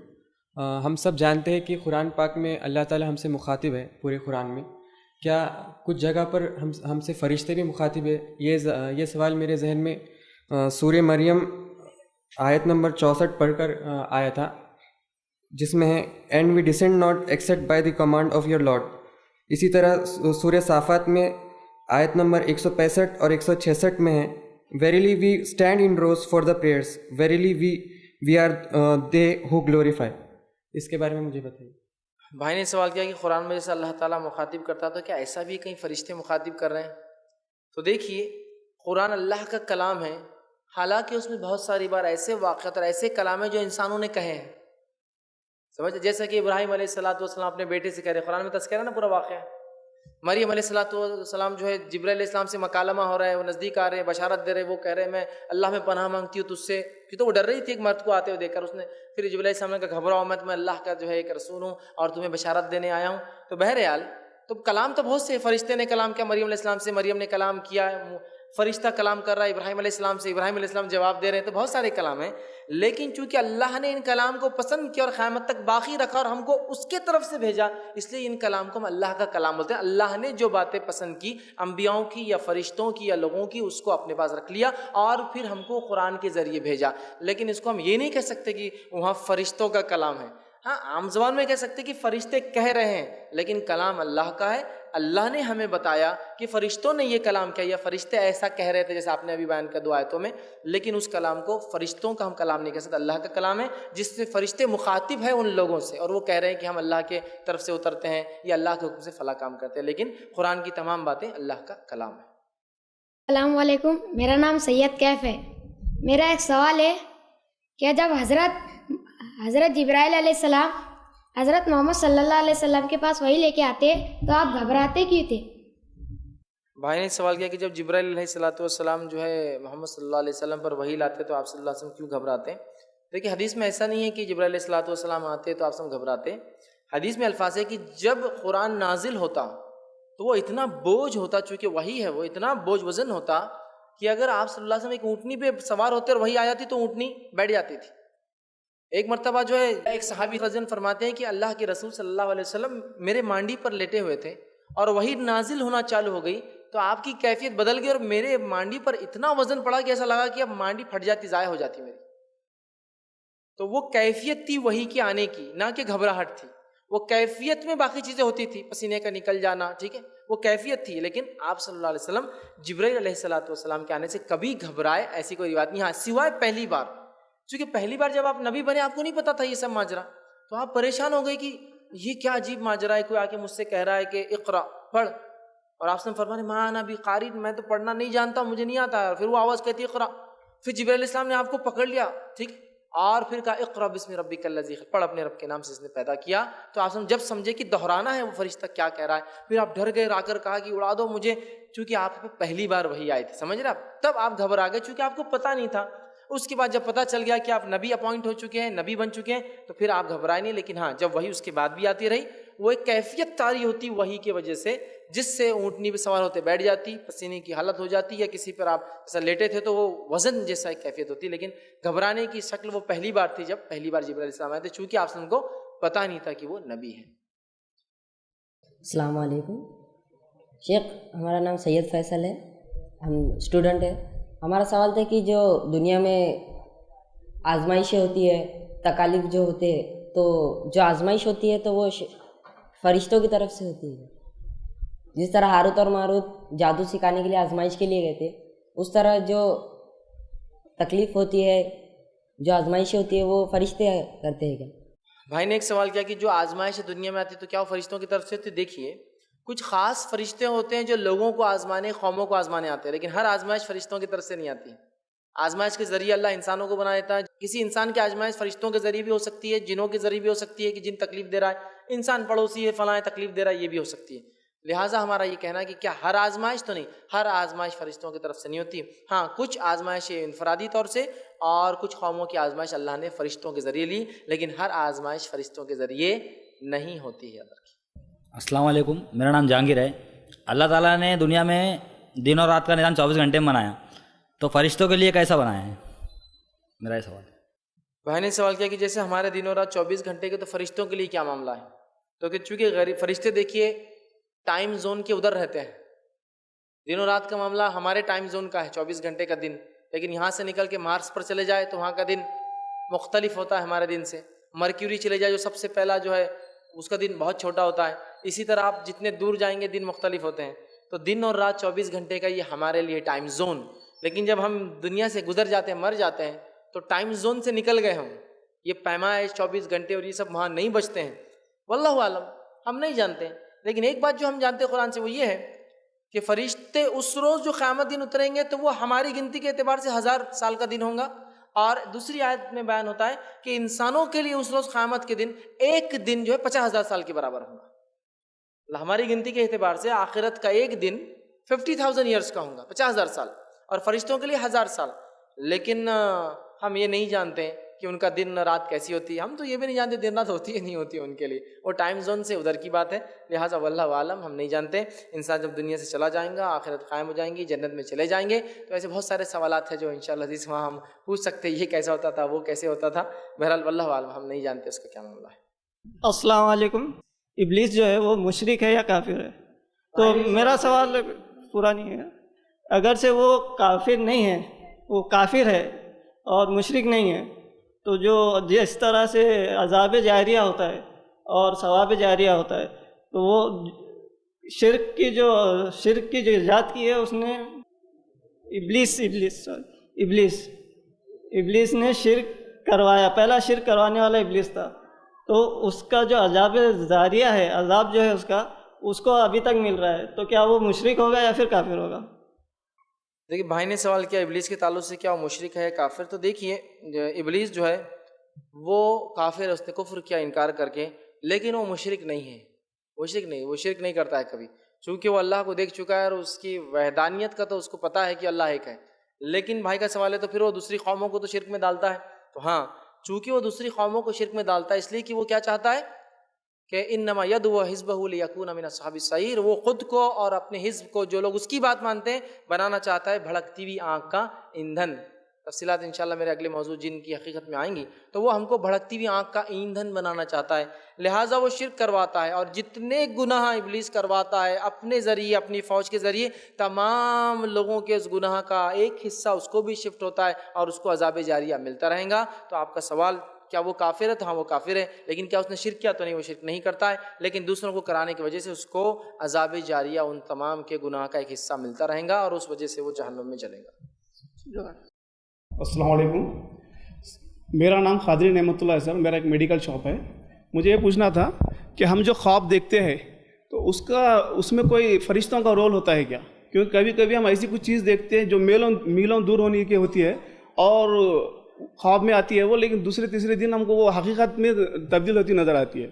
ہم سب جانتے ہیں کہ قرآن پاک میں اللہ تعالی ہم سے مخاطب ہے پورے قرآن میں، کیا کچھ جگہ پر ہم سے فرشتے بھی مخاطب ہے؟ یہ سوال میرے ذہن میں سورہ مریم آیت نمبر 64 پڑھ کر آیا تھا، جس میں ہے and we descend not except by the command of your Lord. اسی طرح سورہ صافات میں آیت نمبر 165 اور 166 میں ہے verily we stand in rows for the prayers verily we are they who glorify. اس کے بارے میں مجھے بتائیے۔ بھائی نے سوال کیا کہ قرآن میں جیسے اللہ تعالیٰ مخاطب کرتا تو کیا ایسا بھی کہیں فرشتے مخاطب کر رہے ہیں؟ تو دیکھیے، قرآن اللہ کا کلام ہے، حالانکہ اس میں بہت ساری بار ایسے واقعات اور ایسے کلام ہیں جو انسانوں نے کہے ہیں، سمجھ، جیسا کہ ابراہیم علیہ السلام اپنے بیٹے سے کہہ رہے، قرآن میں تذکرہ نا پورا واقعہ ہے۔ مریم علیہ السلام جو ہے جبرائیل علیہ السلام سے مکالمہ ہو رہا ہے، وہ نزدیک آ رہے ہیں، بشارت دے رہے، وہ کہہ رہے میں اللہ میں پناہ مانگتی ہوں تجھ سے، کہ تو وہ ڈر رہی تھی ایک مرد کو آتے ہوئے دیکھ کر۔ اس نے پھر جبرائیل علیہ السلام نے کہا گھبراؤ مت، میں اللہ کا جو ہے ایک رسول ہوں اور تمہیں بشارت دینے آیا ہوں۔ تو بہرحال تو کلام تو بہت سے، فرشتے نے کلام کیا مریم علیہ السلام سے، مریم نے کلام کیا، فرشتہ کلام کر رہا ہے ابراہیم علیہ السلام سے، ابراہیم علیہ السلام جواب دے رہے ہیں، تو بہت سارے کلام ہیں۔ لیکن چونکہ اللہ نے ان کلام کو پسند کیا اور قیامت تک باقی رکھا اور ہم کو اس کے طرف سے بھیجا، اس لیے ان کلام کو ہم اللہ کا کلام بولتے ہیں۔ اللہ نے جو باتیں پسند کی انبیاؤں کی یا فرشتوں کی یا لوگوں کی، اس کو اپنے پاس رکھ لیا اور پھر ہم کو قرآن کے ذریعے بھیجا۔ لیکن اس کو ہم یہ نہیں کہہ سکتے کہ وہاں فرشتوں کا کلام ہے۔ ہاں، عام زبان میں کہہ سکتے کہ فرشتے کہہ رہے ہیں، لیکن کلام اللہ کا ہے۔ اللہ نے ہمیں بتایا کہ فرشتوں نے یہ کلام کیا یا فرشتے ایسا کہہ رہے تھے، جیسے آپ نے ابھی بیان کیا 2 آیتوں میں، لیکن اس کلام کو فرشتوں کا ہم کلام نہیں کہہ سکتے، اللہ کا کلام ہے، جس سے فرشتے مخاطب ہیں ان لوگوں سے، اور وہ کہہ رہے ہیں کہ ہم اللہ کے طرف سے اترتے ہیں یا اللہ کے حکم سے فلاں کام کرتے ہیں، لیکن قرآن کی تمام باتیں اللہ کا کلام ہے۔ السلام علیکم، میرا نام سید کیف ہے۔ میرا ایک سوال ہے کہ جب حضرت جبرائیل علیہ السلام حضرت محمد صلی اللہ علیہ وسلم کے پاس وہی لے کے آتے تو آپ گھبراتے کیوں تھے؟ بھائی نے سوال کیا کہ جب جبرائیل علیہ السلام جو ہے محمد صلی اللہ علیہ وسلم پر وحی لاتے تو آپ صلی اللہ علیہ وسلم کیوں گھبراتے ہیں؟ دیکھیے، حدیث میں ایسا نہیں ہے کہ جبرائیل علیہ السلام آتے تو آپ سب گھبراتے۔ حدیث میں الفاظ ہے کہ جب قرآن نازل ہوتا تو وہ اتنا بوجھ ہوتا، چونکہ وحی ہے، وہ اتنا بوجھ وزن ہوتا کہ اگر آپ صلی اللہ علیہ وسلم ایک اونٹنی پہ سوار ہوتے اور وحی آ جاتی تو اونٹنی بیٹھ جاتی تھی۔ ایک مرتبہ جو ہے ایک صحابی رضی اللہ عنہ فرماتے ہیں کہ اللہ کے رسول صلی اللہ علیہ وسلم میرے مانڈی پر لیٹے ہوئے تھے اور وحی نازل ہونا چالو ہو گئی تو آپ کی کیفیت بدل گئی اور میرے مانڈی پر اتنا وزن پڑا کہ ایسا لگا کہ اب مانڈی پھٹ جاتی، ضائع ہو جاتی میری۔ تو وہ کیفیت تھی وحی کے آنے کی، نہ کہ گھبراہٹ تھی۔ وہ کیفیت میں باقی چیزیں ہوتی تھی، پسینے کا نکل جانا، ٹھیک ہے، وہ کیفیت تھی، لیکن آپ صلی اللہ علیہ وسلم جبرائیل علیہ السلام کے آنے سے کبھی گھبرائے ایسی کوئی روایت نہیں۔ ہاں، سوائے پہلی بار، چونکہ پہلی بار جب آپ نبی بنے آپ کو نہیں پتا تھا یہ سب ماجرا، تو آپ پریشان ہو گئے کہ یہ کیا عجیب ماجرا ہے، کوئی آ کے مجھ سے کہہ رہا ہے کہ اقرا پڑھ، اور آپ سے فرمانے ماں نبی قاری، میں تو پڑھنا نہیں جانتا، مجھے نہیں آتا ہے، پھر وہ آواز کہتی ہے اقرا، پھر جبرائیل علیہ السلام نے آپ کو پکڑ لیا، ٹھیک، اور پھر کہا اقرا بسم ربک الذی خلق، پڑھ اپنے رب کے نام سے اس نے پیدا کیا۔ تو آپ جب سمجھے کہ دہرانا ہے وہ فرشتہ کیا کہہ رہا ہے، پھر آپ ڈر گئے، آ کر کہا کہ اڑا دو مجھے، چونکہ آپ کو پہلی بار وہی آئی تھی، سمجھ رہے آپ، تب آپ گھبرا گئے چونکہ آپ کو پتہ نہیں تھا۔ اس کے بعد جب پتہ چل گیا کہ آپ نبی اپوائنٹ ہو چکے ہیں، نبی بن چکے ہیں، تو پھر آپ گھبرائے نہیں۔ لیکن ہاں، جب وہی اس کے بعد بھی آتی رہی، وہ ایک کیفیت طاری ہوتی وہی کی وجہ سے، جس سے اونٹنی پہ سوار ہوتے بیٹھ جاتی، پسینے کی حالت ہو جاتی، یا کسی پر آپ جیسا لیٹے تھے تو وہ وزن جیسا ایک کیفیت ہوتی۔ لیکن گھبرانے کی شکل وہ پہلی بار تھی جب پہلی بار جبرائیل علیہ السلام آئے تھے، چونکہ آپ سن کو پتہ نہیں تھا کہ وہ نبی ہے۔ السلام علیکم شیخ، ہمارا نام سید فیصل ہے، ہم اسٹوڈنٹ ہیں۔ ہمارا سوال تھا کہ جو دنیا میں آزمائشیں ہوتی ہے، تکالیف جو ہوتے ہیں، تو جو آزمائش ہوتی ہے تو وہ فرشتوں کی طرف سے ہوتی ہے۔ جس طرح ہاروت اور ماروت جادو سکھانے کے لیے آزمائش کے لیے گئے تھے، اس طرح جو تکلیف ہوتی ہے، جو آزمائشیں ہوتی ہے، وہ فرشتے کرتے ہیں کیا؟ بھائی نے ایک سوال کیا کہ جو آزمائش دنیا میں آتی ہے تو کیا وہ فرشتوں کی طرف سے ہوتی ہے؟ دیکھیے کچھ خاص فرشتے ہوتے ہیں جو لوگوں کو آزمانے، قوموں کو آزمانے آتے ہیں، لیکن ہر آزمائش فرشتوں کی طرف سے نہیں آتی ہے۔ آزمائش کے ذریعے اللہ انسانوں کو بنا دیتا ہے۔ کسی انسان کی آزمائش فرشتوں کے ذریعے بھی ہو سکتی ہے، جنوں کے ذریعے بھی ہو سکتی ہے کہ جن تکلیف دے رہا ہے، انسان پڑوسی ہے فلاں تکلیف دے رہا ہے، یہ بھی ہو سکتی ہے۔ لہٰذا ہمارا یہ کہنا ہے کہ کیا ہر آزمائش تو نہیں، ہر آزمائش فرشتوں کی طرف سے نہیں ہوتی۔ ہاں کچھ آزمائش انفرادی طور سے اور کچھ قوموں کی آزمائش اللہ نے فرشتوں کے ذریعے لی، لیکن ہر آزمائش فرشتوں کے ذریعے نہیں ہوتی ہے۔ السلام علیکم، میرا نام جہانگیر ہے۔ اللہ تعالیٰ نے دنیا میں دن اور رات کا نظام 24 گھنٹے میں بنایا، تو فرشتوں کے لیے کیسا بنایا ہے؟ میرا یہ سوال ہے۔ بھائی نے سوال کیا کہ جیسے ہمارے دن اور رات 24 گھنٹے کے، تو فرشتوں کے لیے کیا معاملہ ہے؟ تو کہ چونکہ فرشتے دیکھیے ٹائم زون کے ادھر رہتے ہیں، دن و رات کا معاملہ ہمارے ٹائم زون کا ہے 24 گھنٹے کا دن، لیکن یہاں سے نکل کے مارس پر چلے جائے تو وہاں کا دن مختلف ہوتا ہے ہمارے دن سے۔ مرکیوری چلے جائے جو سب سے پہلا جو ہے اس کا دن بہت چھوٹا ہوتا ہے۔ اسی طرح آپ جتنے دور جائیں گے دن مختلف ہوتے ہیں، تو دن اور رات 24 گھنٹے کا یہ ہمارے لیے ٹائم زون، لیکن جب ہم دنیا سے گزر جاتے ہیں، مر جاتے ہیں، تو ٹائم زون سے نکل گئے ہم، یہ پیمائش 24 گھنٹے اور یہ سب وہاں نہیں بچتے ہیں۔ واللہ عالم، ہم نہیں جانتے ہیں، لیکن ایک بات جو ہم جانتے ہیں قرآن سے وہ یہ ہے کہ فرشتے اس روز جو قیامت دن اتریں گے تو وہ ہماری گنتی کے اعتبار سے 1000 سال کا دن ہوگا، اور دوسری آیت میں بیان ہوتا ہے کہ انسانوں کے لیے اس روز قیامت کے دن ایک دن جو ہے 50,000 سال کے برابر ہوگا۔ ہماری گنتی کے اعتبار سے آخرت کا ایک دن 50,000 ایئرس کا ہوگا، 50,000 سال، اور فرشتوں کے لیے 1000 سال۔ لیکن ہم یہ نہیں جانتے کہ ان کا دن رات کیسی ہوتی ہے، ہم تو یہ بھی نہیں جانتے دن رات ہوتی ہے نہیں ہوتی ہے ان کے لیے، وہ ٹائم زون سے ادھر کی بات ہے، لہٰذا واللہ عالم ہم نہیں جانتے۔ انسان جب دنیا سے چلا جائیں گا، آخرت قائم ہو جائیں گی، جنت میں چلے جائیں گے، تو ایسے بہت سارے سوالات ہیں جو انشاءاللہ عزیز وہاں ہم پوچھ سکتے ہیں، یہ کیسا ہوتا تھا، وہ کیسے ہوتا تھا۔ بہرحال واللہ عالم ہم نہیں جانتے اس کا کیا معاملہ ہے۔ السلام علیکم، ابلیس جو ہے وہ مشرک ہے یا کافر ہے؟ تو میرا سوال پورا نہیں ہے۔ اگر سے وہ کافر نہیں ہے، وہ کافر ہے اور مشرک نہیں ہے، تو جو جس طرح سے عذاب جاریہ ہوتا ہے اور ثواب جاریہ ہوتا ہے، تو وہ شرک کی جو ایجاد کی ہے اس نے ابلیس نے شرک کروایا، پہلا شرک کروانے والا ابلیس تھا، تو اس کا جو عذاب جاریہ ہے، عذاب جو ہے اس کو ابھی تک مل رہا ہے، تو کیا وہ مشرک ہوگا یا پھر کافر ہوگا؟ دیکھیے بھائی نے سوال کیا ابلیس کے تعلق سے کیا وہ مشرک ہے کافر، تو دیکھیے ابلیس جو ہے وہ کافر ہے، اس نے کفر کیا انکار کر کے، لیکن وہ مشرک نہیں ہے، وہ شرک نہیں کرتا ہے کبھی، چونکہ وہ اللہ کو دیکھ چکا ہے اور اس کی وحدانیت کا تو اس کو پتہ ہے کہ اللہ ایک ہے۔ لیکن بھائی کا سوال ہے تو پھر وہ دوسری قوموں کو تو شرک میں ڈالتا ہے، تو ہاں چونکہ وہ دوسری قوموں کو شرک میں ڈالتا ہے اس لیے کہ وہ کیا چاہتا ہے کہ انما یدعو حزبہ لیکون من اصحاب السعیر، وہ خود کو اور اپنے حزب کو، جو لوگ اس کی بات مانتے ہیں، بنانا چاہتا ہے بھڑکتی ہوئی آنکھ کا ایندھن۔ تفصیلات انشاءاللہ میرے اگلے موضوع جن کی حقیقت میں آئیں گی، تو وہ ہم کو بھڑکتی ہوئی آنکھ کا ایندھن بنانا چاہتا ہے، لہٰذا وہ شرک کرواتا ہے، اور جتنے گناہ ابلیس کرواتا ہے اپنے ذریعے، اپنی فوج کے ذریعے، تمام لوگوں کے اس گناہ کا ایک حصہ اس کو بھی شفٹ ہوتا ہے اور اس کو عذاب جاریہ ملتا رہے گا۔ تو آپ کا سوال کیا وہ کافر ہے؟ تو ہاں وہ کافر ہے، لیکن کیا اس نے شرک کیا؟ تو نہیں، وہ شرک نہیں کرتا ہے، لیکن دوسروں کو کرانے کی وجہ سے اس کو عذاب جاریہ ان تمام کے گناہ کا ایک حصہ ملتا رہے گا اور اس وجہ سے وہ جہنم میں جلے گا۔ السلام علیکم، میرا نام خادری نعمت اللہ ہے سر، میرا ایک میڈیکل شاپ ہے۔ مجھے یہ پوچھنا تھا کہ ہم جو خواب دیکھتے ہیں تو اس میں کوئی فرشتوں کا رول ہوتا ہے کیا؟ کیونکہ کبھی کبھی ہم ایسی کچھ چیز دیکھتے ہیں جو میلوں دور ہونے کی ہوتی ہے اور خواب میں آتی ہے وہ، لیکن دوسرے تیسرے دن ہم کو وہ حقیقت میں تبدیل ہوتی نظر آتی ہے،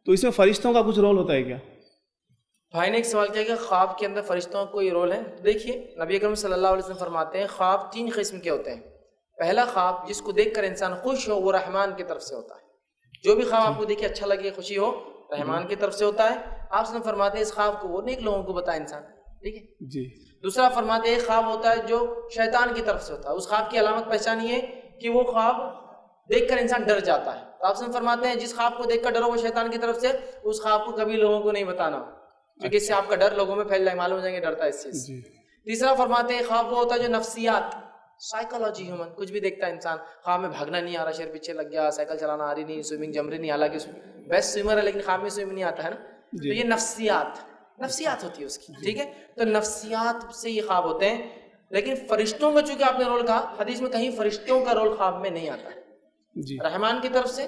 تو اس میں فرشتوں کا کچھ رول ہوتا ہے کیا؟ بھائی نے ایک سوال کیا کہ خواب کے اندر فرشتوں کا کوئی رول ہے؟ دیکھیے نبی اکرم صلی اللہ علیہ وسلم فرماتے ہیں خواب 3 قسم کے ہوتے ہیں۔ پہلا خواب جس کو دیکھ کر انسان خوش ہو، وہ رحمان کی طرف سے ہوتا ہے، جو بھی خواب آپ کو دیکھے اچھا لگے، خوشی ہو، رحمان کی طرف سے ہوتا ہے۔ آپ سے فرماتے ہیں اس خواب کو وہ نیک لوگوں کو بتائے انسان، ٹھیک ہے جی۔ دوسرا فرماتے ہیں ایک خواب ہوتا ہے جو شیطان کی طرف سے ہوتا ہے، اس خواب کی علامت پہچان یہ ہے کہ وہ خواب دیکھ کر انسان ڈر جاتا ہے۔ تو آپ سے فرماتے ہیں جس خواب کو دیکھ کر ڈرو وہ شیطان کی طرف سے، اس خواب کو کبھی لوگوں کو نہیں بتانا، کیونکہ اس سے آپ کا ڈر لوگوں میں پھیل جائے، معلوم ہو جائیں گے ڈرتا ہے اس چیز سے۔ تیسرا فرماتے ہیں خواب وہ ہوتا ہے جو نفسیات، سائیکالوجی ہیومن، کچھ بھی دیکھتا ہے انسان، خواب میں بھاگنا نہیں آ رہا، شیر پیچھے لگ گیا، سائیکل چلانا آ رہی نہیں، سوئمنگ جم رہی نہیں، حالانکہ بیسٹ سوئمر ہے لیکن خواب میں سوئم نہیں آتا ہے نا، تو یہ نفسیات ہوتی ہے اس کی، ٹھیک ہے۔ تو نفسیات سے یہ خواب ہوتے ہیں، لیکن فرشتوں کا چونکہ آپ نے رول کہا، حدیث میں کہیں فرشتوں کا رول خواب میں نہیں آتا ہے، رحمان کی طرف سے،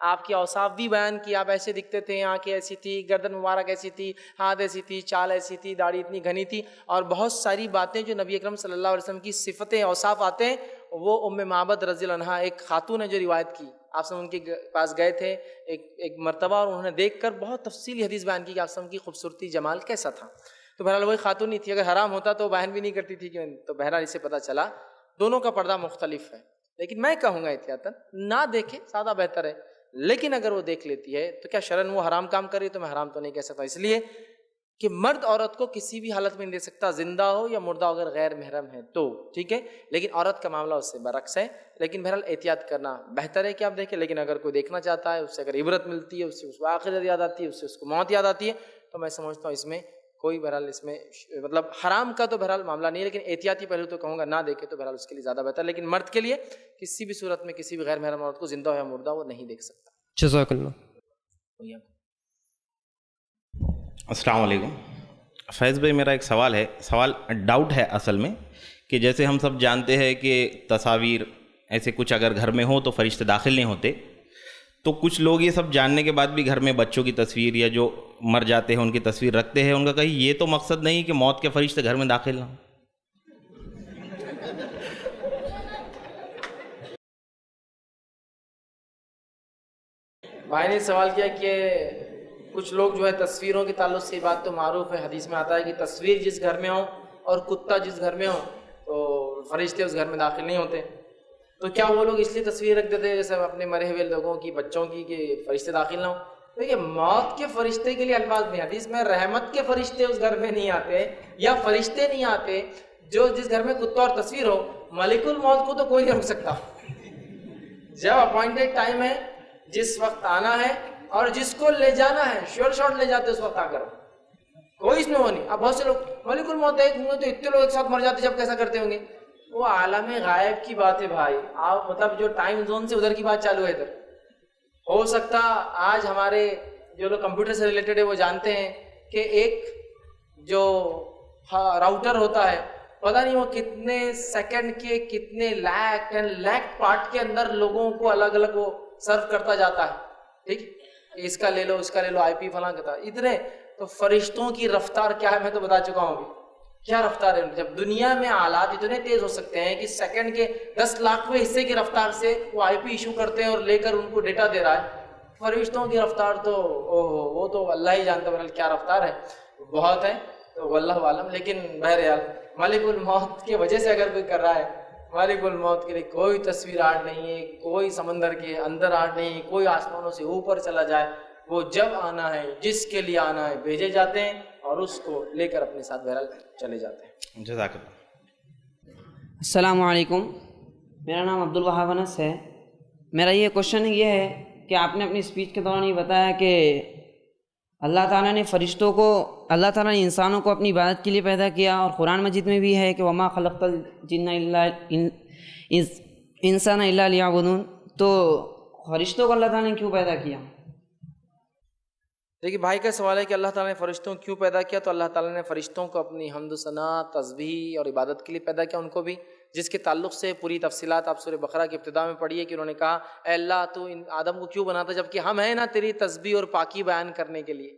آپ کی اوصاف بھی بیان کی، آپ ایسے دکھتے تھے، آنکھیں ایسی تھی، گردن مبارک ایسی تھی، ہاتھ ایسی تھی، چال ایسی تھی، داڑھی اتنی گھنی تھی، اور بہت ساری باتیں جو نبی اکرم صلی اللہ علیہ وسلم کی صفتیں اوصاف آتے ہیں. وہ ام معبد رضی اللہ عنہا ایک خاتون ہے جو روایت کی، آپ سب ان کے پاس گئے تھے ایک مرتبہ، اور انہوں نے دیکھ کر بہت تفصیلی حدیث بیان کی کہ آپ سب کی خوبصورتی جمال کیسا تھا. تو بہرحال وہی خاتون نہیں تھی، اگر حرام ہوتا تو بیان بھی نہیں کرتی تھی کہ، تو بہرحال اسے پتہ چلا دونوں کا پردہ مختلف ہے. لیکن میں کہوں گا احتیاطاً نہ دیکھے زیادہ بہتر ہے، لیکن اگر وہ دیکھ لیتی ہے تو کیا شرعاً وہ حرام کام کر رہی ہے؟ تو میں حرام تو نہیں کہہ سکتا، اس لیے کہ مرد عورت کو کسی بھی حالت میں نہیں دیکھ سکتا، زندہ ہو یا مردہ ہو، اگر غیر محرم ہے تو ٹھیک ہے. لیکن عورت کا معاملہ اس سے برعکس ہے. لیکن بہرحال احتیاط کرنا بہتر ہے کہ آپ دیکھیں. لیکن اگر کوئی دیکھنا چاہتا ہے، اس سے اگر عبرت ملتی ہے، اس سے اس کو آخرت یاد آتی ہے، اس سے اس کو موت یاد آتی ہے، تو میں سمجھتا ہوں اس میں کوئی بہرحال اس میں مطلب حرام کا تو بہرحال معاملہ نہیں ہے. لیکن احتیاطی پہلو تو کہوں گا نہ دیکھے تو بہرحال اس کے لیے زیادہ بہتر. لیکن مرد کے لیے کسی بھی صورت میں کسی بھی غیر محرم عورت کو زندہ ہو یا مردہ وہ نہیں دیکھ سکتا. جزاک اللہ. السلام علیکم. فیض بھائی میرا ایک سوال ڈاؤٹ ہے اصل میں، کہ جیسے ہم سب جانتے ہیں کہ تصاویر ایسے کچھ اگر گھر میں ہو تو فرشتے داخل نہیں ہوتے، تو کچھ لوگ یہ سب جاننے کے بعد بھی گھر میں بچوں کی تصویر یا جو مر جاتے ہیں ان کی تصویر رکھتے ہیں. ان کا کہیں یہ تو مقصد نہیں کہ موت کے فرشتے گھر میں داخل نہ ہوں؟ بھائی نے سوال کیا کہ کچھ لوگ جو ہے تصویروں کے تعلق سے، بات تو معروف ہے، حدیث میں آتا ہے کہ تصویر جس گھر میں ہو اور کتا جس گھر میں ہو تو فرشتے اس گھر میں داخل نہیں ہوتے. تو کیا وہ لوگ اس لیے تصویر رکھ دیتے ہیں جیسے اپنے مرے ہوئے لوگوں کی، بچوں کی، کہ فرشتے داخل نہ ہوں؟ دیکھیے موت کے فرشتے کے لیے الفاظ نہیں، حدیث میں رحمت کے فرشتے اس گھر میں نہیں آتے، یا فرشتے نہیں آتے. جو جس گھر میں کتا اور تصویر ہو، ملک الموت کو تو کوئی نہیں روک سکتا. جب اپوائنٹڈ ٹائم ہے، جس وقت آنا ہے اور جس کو لے جانا ہے، شیور شاٹ لے جاتے اس وقت آ کر، کوئی اس میں وہ نہیں. اب بہت سے لوگ ملک الموت ایک ہوں گے تو اتنے لوگ ایک ساتھ مر جاتے، جب کیسا کرتے ہوں گے؟ وہ عالم غائب کی بات ہے بھائی. آپ مطلب جو ٹائم زون سے ادھر کی بات چالو ہے ادھر. ہو سکتا آج ہمارے جو لوگ کمپیوٹر سے ریلیٹڈ ہے وہ جانتے ہیں کہ ایک جو راؤٹر ہوتا ہے، پتہ نہیں وہ کتنے سیکنڈ کے کتنے لاکھ پارٹ کے اندر لوگوں کو الگ الگ وہ سرو کرتا جاتا ہے. ٹھیک، اس کا لے لو، اس کا لے لو، آئی پی فلاں کرتا ہے اتنے. تو فرشتوں کی رفتار کیا ہے میں تو بتا چکا ہوں ابھی. کیا رفتار ہے؟ جب دنیا میں آلات اتنے تیز ہو سکتے ہیں کہ سیکنڈ کے 10 لاکھویں حصے کی رفتار سے وہ آئی پی ایشو کرتے ہیں اور لے کر ان کو ڈیٹا دے رہا ہے. فرشتوں کی رفتار تو وہ تو اللہ ہی جانتا ہے کیا رفتار ہے، بہت ہے، تو واللہ عالم. لیکن بہرحال ملک الموت کی وجہ سے اگر کوئی کر رہا ہے، مالک الموت کے لیے کوئی تصویر آرٹ نہیں ہے، کوئی سمندر کے اندر آرٹ نہیں ہے، کوئی آسمانوں سے اوپر چلا جائے. وہ جب آنا ہے، جس کے لیے آنا ہے، بھیجے جاتے ہیں اور اس کو لے کر اپنے ساتھ بہرحال چلے جاتے ہیں. جزاک اللہ. السلام علیکم، میرا نام عبدالوہاب انس ہے. میرا یہ کوشچن یہ ہے کہ آپ نے اپنی اسپیچ کے دوران یہ بتایا کہ اللہ تعالیٰ نے فرشتوں کو، اللہ تعالیٰ نے انسانوں کو اپنی عبادت کے لیے پیدا کیا، اور قرآن مجید میں بھی ہے کہ وما خلقت الجن الا انسان الا لیعبدون. تو فرشتوں کو اللہ تعالیٰ نے کیوں پیدا کیا؟ دیکھیے بھائی کا سوال ہے کہ اللہ تعالیٰ نے فرشتوں کیوں پیدا کیا. تو اللہ تعالیٰ نے فرشتوں کو اپنی حمد و ثنا، تسبیح اور عبادت کے لیے پیدا کیا. ان کو بھی جس کے تعلق سے پوری تفصیلات آپ سورہ بقرہ کی ابتدا میں پڑھی ہے کہ انہوں نے کہا اے اللہ تو ان آدم کو کیوں بناتا جب کہ ہم ہیں نا تیری تسبیح اور پاکی بیان کرنے کے لیے.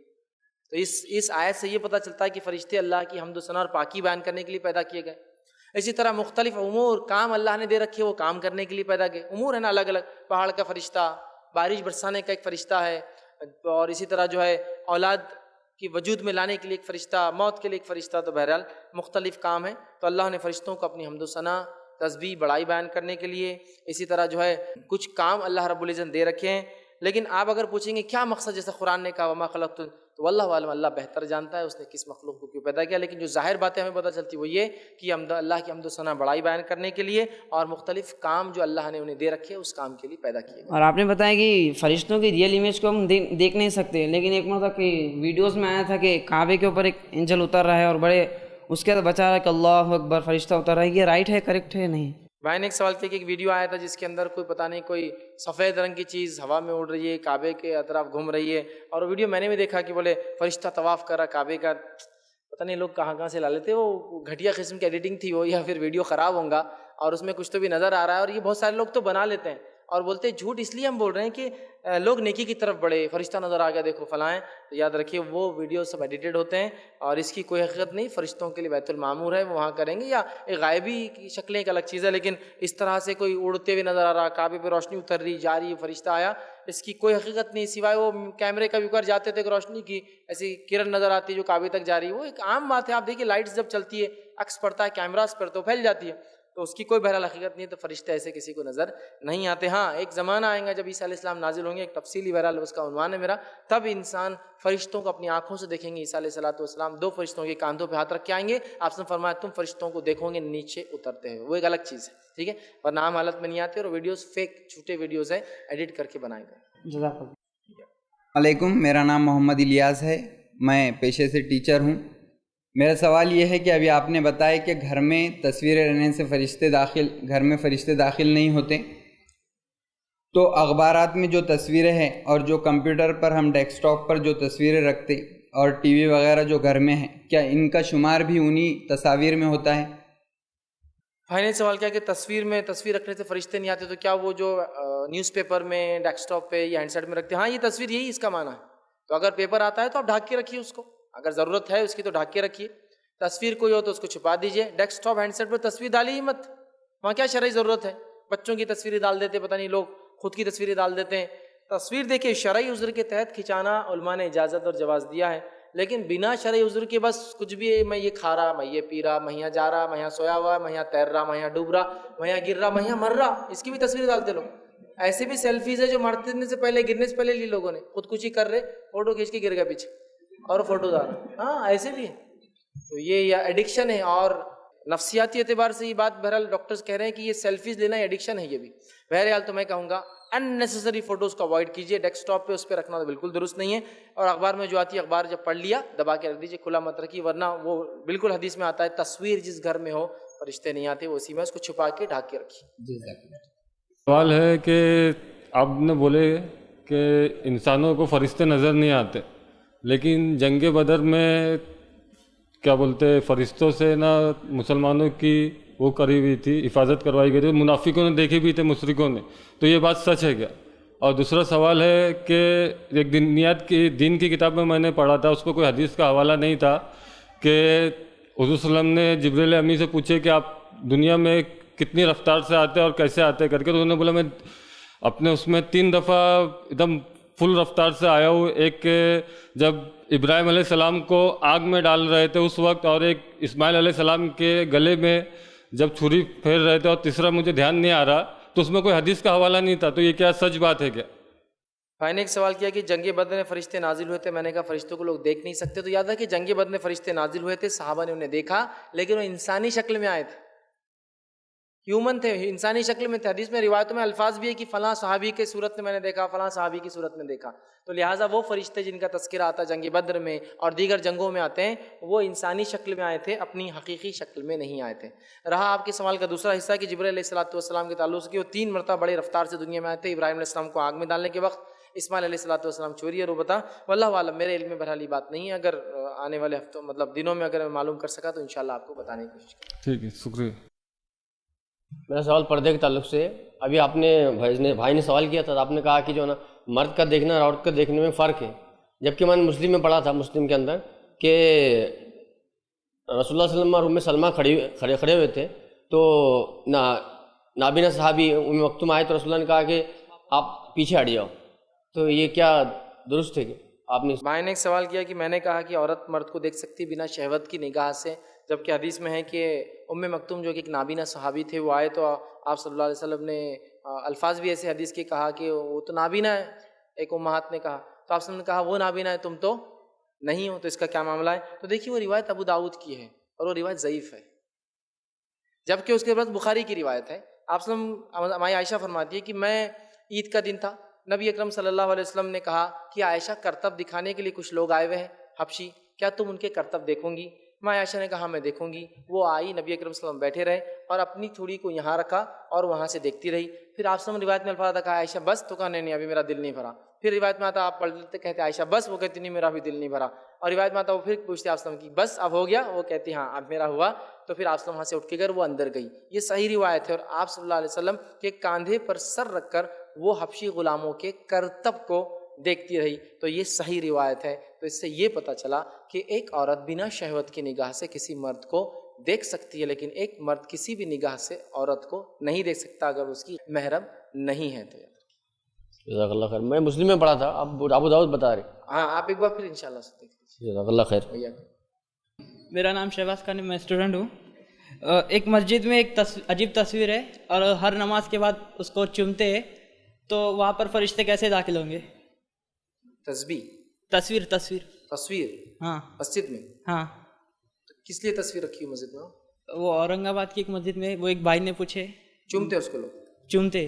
تو اس آیت سے یہ پتہ چلتا ہے کہ فرشتے اللہ کی حمد و ثنا اور پاکی بیان کرنے کے لیے پیدا کیے گئے. اسی طرح مختلف امور کام اللہ نے دے رکھے، وہ کام کرنے کے لیے پیدا کیے. امور ہے نا الگ الگ، پہاڑ کا فرشتہ، بارش برسانے کا ایک فرشتہ ہے، اور اسی طرح جو ہے اولاد کی وجود میں لانے کے لیے ایک فرشتہ، موت کے لیے ایک فرشتہ. تو بہرحال مختلف کام ہیں. تو اللہ نے فرشتوں کو اپنی حمد و ثنا، تسبیح، بڑائی بیان کرنے کے لیے، اسی طرح جو ہے کچھ کام اللہ رب العزت نے دے رکھے ہیں. لیکن آپ اگر پوچھیں گے کیا مقصد، جیسے قرآن نے کہا وما خلقت، تو واللہ عالم، اللہ بہتر جانتا ہے اس نے کس مخلوق کو کیوں پیدا کیا. لیکن جو ظاہر باتیں ہمیں پتہ چلتی وہ یہ کہ اللہ کی حمد و ثنا، بڑائی بیان کرنے کے لیے، اور مختلف کام جو اللہ نے انہیں دے رکھے اس کام کے لیے پیدا کیے. اور آپ نے بتایا کہ فرشتوں کی ریئل امیج کو ہم دیکھ نہیں سکتے، لیکن ایک مرتبہ کہ ویڈیوز میں آیا تھا کہ کعبے کے اوپر ایک اینجل اتر رہا ہے اور بڑے اس کے بعد بچا رہا ہے کہ اللہ اکبر، فرشتہ اتر رہا ہے. یہ رائٹ ہے، کریکٹ ہے نہیں؟ بھائی نے ایک سوال کیا کہ ایک ویڈیو آیا تھا جس کے اندر کوئی پتہ نہیں کوئی سفید رنگ کی چیز ہوا میں اڑ رہی ہے، کعبے کے اطراف گھوم رہی ہے. اور ویڈیو میں نے بھی دیکھا کہ بولے فرشتہ طواف کر رہا کعبے کا. پتہ نہیں لوگ کہاں سے لا لیتے، وہ گھٹیا قسم کی ایڈیٹنگ تھی وہ، یا پھر ویڈیو خراب ہوں گا اور اس میں کچھ تو بھی نظر آ رہا ہے. اور یہ بہت سارے لوگ تو بنا لیتے ہیں اور بولتے ہیں جھوٹ اس لیے ہم بول رہے ہیں کہ لوگ نیکی کی طرف بڑھے، فرشتہ نظر آ گیا دیکھو فلاں، تو یاد رکھیے وہ ویڈیو سب ایڈیٹڈ ہوتے ہیں اور اس کی کوئی حقیقت نہیں. فرشتوں کے لیے بیت المعمور ہے، وہ وہاں کریں گے. یا ایک غائبی کی شکلیں ایک الگ چیز ہے، لیکن اس طرح سے کوئی اڑتے ہوئے نظر آ رہا، کعبے پہ روشنی اتر رہی جا رہی، فرشتہ آیا، اس کی کوئی حقیقت نہیں سوائے وہ کیمرے کا بھی اوپر جاتے تھے کہ روشنی کی ایسی کرن نظر آتی ہے جو کعبے تک جا رہی ہے. وہ ایک عام بات ہے. آپ دیکھیے لائٹس جب چلتی ہے، عکس پڑتا ہے کیمراز پر تو پھیل جاتی ہے، تو اس کی کوئی بہرحال حقیقت نہیں ہے. تو فرشتے ایسے کسی کو نظر نہیں آتے. ہاں ایک زمانہ آئے گا جب عیسیٰ علیہ السلام نازل ہوں گے، ایک تفصیلی بہرحال اس کا عنوان ہے میرا، تب انسان فرشتوں کو اپنی آنکھوں سے دیکھیں گے. عیسیٰ علیہ السلام 2 فرشتوں کے کاندھوں پہ ہاتھ رکھ کے آئیں گے. آپ نے فرمایا تم فرشتوں کو دیکھو گے نیچے اترتے ہوئے، وہ ایک الگ چیز ہے. ٹھیک ہے، ورنہ عام حالت میں نہیں آتے. اور ویڈیوز فیک جھوٹے ویڈیوز ہیں، ایڈٹ کر کے بنائے گئے. جزاک اللہ. علیکم، میرا نام محمد الیاس ہے، میں پیشے سے ٹیچر ہوں. میرا سوال یہ ہے کہ ابھی آپ نے بتایا کہ گھر میں تصویریں رہنے سے گھر میں فرشتے داخل نہیں ہوتے، تو اخبارات میں جو تصویریں ہیں اور جو کمپیوٹر پر ہم ڈیسک ٹاپ پر جو تصویریں رکھتے اور ٹی وی وغیرہ جو گھر میں ہیں، کیا ان کا شمار بھی انہی تصاویر میں ہوتا ہے؟ بھائی نے سوال کیا کہ تصویر رکھنے سے فرشتے نہیں آتے، تو کیا وہ جو نیوز پیپر میں، ڈیسک ٹاپ پہ یا ہینڈ سیٹ میں رکھتے ہیں؟ ہاں یہ تصویر یہی اس کا معنی ہے. تو اگر پیپر آتا ہے تو آپ ڈھانک کے رکھیے اس کو، اگر ضرورت ہے اس کی تو ڈھانک کے رکھیے. تصویر کوئی ہو تو اس کو چھپا دیجئے. ڈیسک ٹاپ ہینڈ سیٹ پر تصویر ڈالی ہی مت، وہاں کیا شرعی ضرورت ہے؟ بچوں کی تصویریں ڈال دیتے، پتہ نہیں لوگ خود کی تصویریں ڈال دیتے ہیں. تصویر دیکھیں شرعی عذر کے تحت کھنچانا علماء نے اجازت اور جواز دیا ہے، لیکن بنا شرعی عذر کے بس کچھ بھی میں یہ کھا رہا، میں یہ پی رہا، میں یہاں جا رہا، میں یہاں سویا ہوا، میں یہاں تیر رہا، میں یہاں ڈوب رہا، میں یہاں گر رہا، میں یہاں مر رہا، اس کی بھی تصویر ڈالتے لوگ. ایسے بھی سیلفیز ہے جو مرنے سے پہلے، گرنے سے پہلے لی لوگوں نے، خودکشی کر رہے، فوٹو کھینچ کے گر گیا پیچھے اور فوٹو ڈال. ہاں ایسے بھی ہے. تو یہ ایڈکشن ہے، اور نفسیاتی اعتبار سے یہ بات بہرحال ڈاکٹرز کہہ رہے ہیں کہ یہ سیلفیز لینا ایڈکشن ہے. یہ بھی بہرحال تو میں کہوں گا اننیسیسری فوٹوز کو اوائڈ کیجیے. ڈیسک ٹاپ پہ اس پہ رکھنا تو بالکل درست نہیں ہے. اور اخبار میں جو آتی ہے، اخبار جب پڑھ لیا دبا کے رکھ دیجیے، کھلا مت رکھیے، ورنہ وہ بالکل حدیث میں آتا ہے تصویر جس گھر میں ہو فرشتے نہیں آتے، وہ اسی میں اس کو چھپا کے ڈھانک کے رکھیے. سوال ہے کہ آپ نے بولے کہ انسانوں کو فرشتے نظر نہیں آتے، لیکن جنگ بدر میں کیا بولتے فرشتوں سے نا مسلمانوں کی وہ کری ہوئی تھی، حفاظت کروائی گئی تھی، منافقوں نے دیکھے بھی تھے، مشرکوں نے، تو یہ بات سچ ہے کیا؟ اور دوسرا سوال ہے کہ ایک دین کی کتاب میں نے پڑھا تھا، اس پہ کوئی حدیث کا حوالہ نہیں تھا، کہ حضور صلی اللہ علیہ وسلم نے جبریل امی سے پوچھے کہ آپ دنیا میں کتنی رفتار سے آتے اور کیسے آتے کر کے، تو انہوں نے بولا میں اپنے اس میں 3 دفعہ ایک دم فل رفتار سے آیا ہوں. ایک جب ابراہیم علیہ السلام کو آگ میں ڈال رہے تھے اس وقت، اور ایک اسماعیل علیہ السلام کے گلے میں جب چھری پھیر رہے تھے، اور تیسرا مجھے دھیان نہیں آ رہا، تو اس میں کوئی حدیث کا حوالہ نہیں تھا. تو یہ کیا سچ بات ہے کیا؟ بھائی نے ایک سوال کیا کہ جنگ بدر میں فرشتے نازل ہوئے تھے، میں نے کہا فرشتوں کو لوگ دیکھ نہیں سکتے. تو یاد ہے کہ جنگ بدر میں فرشتے نازل ہوئے تھے، صحابہ نے انہیں دیکھا، لیکن وہ انسانی شکل میں آئے تھے، ہیومن تھے، انسانی شکل میں تھے. حدیث میں روایتوں میں الفاظ بھی ہے کہ فلاں صحابی کے صورت میں نے دیکھا، فلاں صحابی کی صورت میں دیکھا. تو لہٰذا وہ فرشتے جن کا تذکرہ آتا جنگ بدر میں اور دیگر جنگوں میں آتے ہیں، وہ انسانی شکل میں آئے تھے، اپنی حقیقی شکل میں نہیں آئے تھے. رہا آپ کے سوال کا دوسرا حصہ کہ جبرائیل علیہ السلام کے تعلق سے وہ 3 مرتبہ بڑی رفتار سے دنیا میں آئے تھے. ابراہیم علیہ السلام کو آگ میں ڈالنے کے وقت، اسماعیل علیہ السلام چوری اور وہ بتا. واللہ عالم، میرے علم میں بہرحال یہ بات نہیں ہے. اگر آنے والے ہفتوں دنوں میں اگر میں معلوم کر سکا تو انشاءاللہ آپ کو بتانے کی کوشش کروں. ٹھیک ہے، شکریہ. میرا سوال پردے کے تعلق سے. ابھی آپ نے بھائی نے سوال کیا تھا، آپ نے کہا کہ جو نا مرد کا دیکھنا اور عورت کا دیکھنے میں فرق ہے، جبکہ میں نے مسلم میں پڑھا تھا، مسلم کے اندر، کہ رسول اللہ صلی اللہ علیہ وسلم اور ام سلمہ کھڑے ہوئے تھے، تو نابینا صحابی ام مکتوم آئے تو رسول اللہ نے کہا کہ آپ پیچھے ہٹ جاؤ. تو یہ کیا درست ہے کہ آپ نے؟ بھائی نے ایک سوال کیا کہ میں نے کہا کہ عورت مرد کو دیکھ سکتی بنا شہوت کی نگاہ سے، جبکہ حدیث میں ہے کہ ام مکتوم جو کہ ایک نابینا صحابی تھے، وہ آئے تو آپ صلی اللہ علیہ وسلم نے الفاظ بھی ایسے حدیث کے کہا کہ وہ تو نابینا ہے، ایک امہات نے کہا، تو آپ صلی اللہ علیہ وسلم نے کہا وہ نابینا ہے، تم تو نہیں ہو، تو اس کا کیا معاملہ ہے؟ تو دیکھیے وہ روایت ابو داؤد کی ہے اور وہ روایت ضعیف ہے، جبکہ اس کے بعد بخاری کی روایت ہے. آپ صلی اللہ علیہ وسلم، ہماری عائشہ فرماتی ہے کہ میں عید کا دن تھا، نبی اکرم صلی اللہ علیہ وسلم نے کہا کہ عائشہ کرتب دکھانے کے لیے کچھ لوگ آئے ہوئے ہیں حبشی، کیا تم ان کے کرتب دیکھوں گی؟ میں عائشہ نے کہا میں دیکھوں گی. وہ آئی، نبی اکرم صلی اللہ علیہ وسلم بیٹھے رہے اور اپنی چوڑی کو یہاں رکھا اور وہاں سے دیکھتی رہی. پھر آپ صلی اللہ علیہ وسلم روایت میں الفاظ کہا عائشہ بس، تو کہا نہیں ابھی میرا دل نہیں بھرا. پھر روایت میں آتا آپ پڑھتے کہتے عائشہ بس، وہ کہتی نہیں میرا بھی دل نہیں بھرا. اور روایت میں آتا وہ پھر پوچھتے آپ صلی اللہ علیہ وسلم کی بس اب ہو گیا، وہ کہتی ہاں اب میرا ہوا. تو پھر آپ صلی اللہ علیہ وسلم وہاں سے اٹھ کے گئے، وہ اندر گئی. یہ صحیح روایت ہے. اور آپ صلی اللہ علیہ وسلم کے کاندھے پر سر رکھ کر وہ حبشی غلاموں کے کرتب کو دیکھتی رہی. تو یہ صحیح روایت ہے. تو اس سے یہ پتہ چلا کہ ایک عورت بنا شہوت کی نگاہ سے کسی مرد کو دیکھ سکتی ہے، لیکن ایک مرد کسی بھی نگاہ سے عورت کو نہیں دیکھ سکتا اگر اس کی محرم نہیں ہے. تو جزاک اللہ خیر. میں مسلم میں پڑھا تھا، اب ابو داؤد بتا رہے. ہاں آپ ایک بار پھر انشاءاللہ سے دیکھ لیجیے. جزاک اللہ خیر. میرا نام شہباز خان ہے، میں اسٹوڈنٹ ہوں. ایک مسجد میں ایک عجیب تصویر ہے اور ہر نماز کے بعد اس کو چومتے ہیں، تو وہاں پر فرشتے کیسے داخل ہوں گے؟ تصویر ہاں مسجد میں. ہاں کس لیے تصویر رکھی ہے مسجد میں؟ وہ اورنگ آباد کی ایک مسجد میں، وہ ایک بھائی نے پوچھے. چومتے اس کو لوگ؟ چومتے.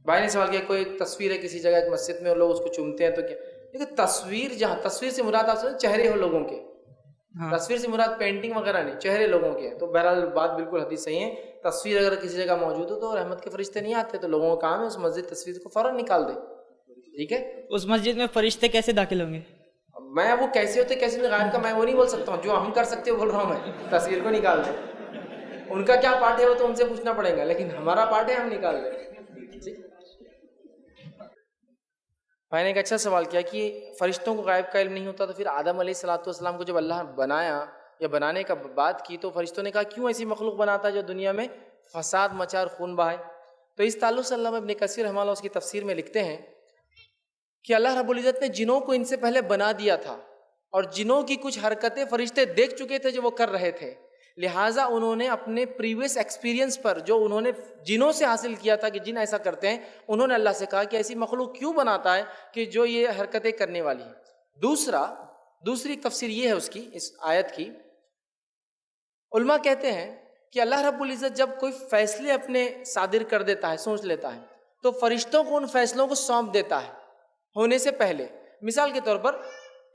بھائی نے سوال کیا کوئی تتصویر ہے کسی جگہ ایک مسجد میں اور لوگ اس کو چومتے ہیں تو کیا؟ دیکھو تصویر، جہاں تصویر سے مراد آپ چہرے ہو لوگوں کے، تصویر سے مراد پینٹنگ وغیرہ نہیں، چہرے لوگوں کے. تو بہرحال بات بالکل حدیث صحیح ہے. تصویر اگر کسی جگہ موجود ہو تو رحمت کے فرشتے نہیں آتے، تو لوگوں کا کام ہے اس مسجد تصویر کو فوراً نکال دے. ٹھیک ہے. اس مسجد میں فرشتے کیسے داخل ہوں گے؟ میں وہ کیسے ہوتے کیسے نہیں غائب کا میں وہ نہیں بول سکتا ہوں. جو ہم کر سکتے ہو بول رہا ہوں میں، تصویر کو نکال دیں. ان کا کیا پارٹ ہے وہ تو ان سے پوچھنا پڑے گا، لیکن ہمارا پارٹ ہے ہم نکال دیں. میں نے ایک اچھا سوال کیا کہ فرشتوں کو غائب کا علم نہیں ہوتا، تو پھر آدم علیہ السلام کو جب اللہ بنایا یا بنانے کا بات کی تو فرشتوں نے کہا کیوں ایسی مخلوق بناتا ہے جو دنیا میں فساد مچا اور خون بہائے؟ تو اس تعلق سے علامہ ابن کثیر رحمہ اللہ اس کی تفسیر میں لکھتے ہیں کہ اللہ رب العزت نے جنوں کو ان سے پہلے بنا دیا تھا اور جنوں کی کچھ حرکتیں فرشتے دیکھ چکے تھے جو وہ کر رہے تھے، لہٰذا انہوں نے اپنے پریویس ایکسپیرینس پر جو انہوں نے جنوں سے حاصل کیا تھا کہ جن ایسا کرتے ہیں، انہوں نے اللہ سے کہا کہ ایسی مخلوق کیوں بناتا ہے کہ جو یہ حرکتیں کرنے والی ہے. دوسری تفسیر یہ ہے اس کی، اس آیت کی، علماء کہتے ہیں کہ اللہ رب العزت جب کوئی فیصلے اپنے صادر کر دیتا ہے، سوچ لیتا ہے، تو فرشتوں کو ان فیصلوں کو سونپ دیتا ہے ہونے سے پہلے. مثال کے طور پر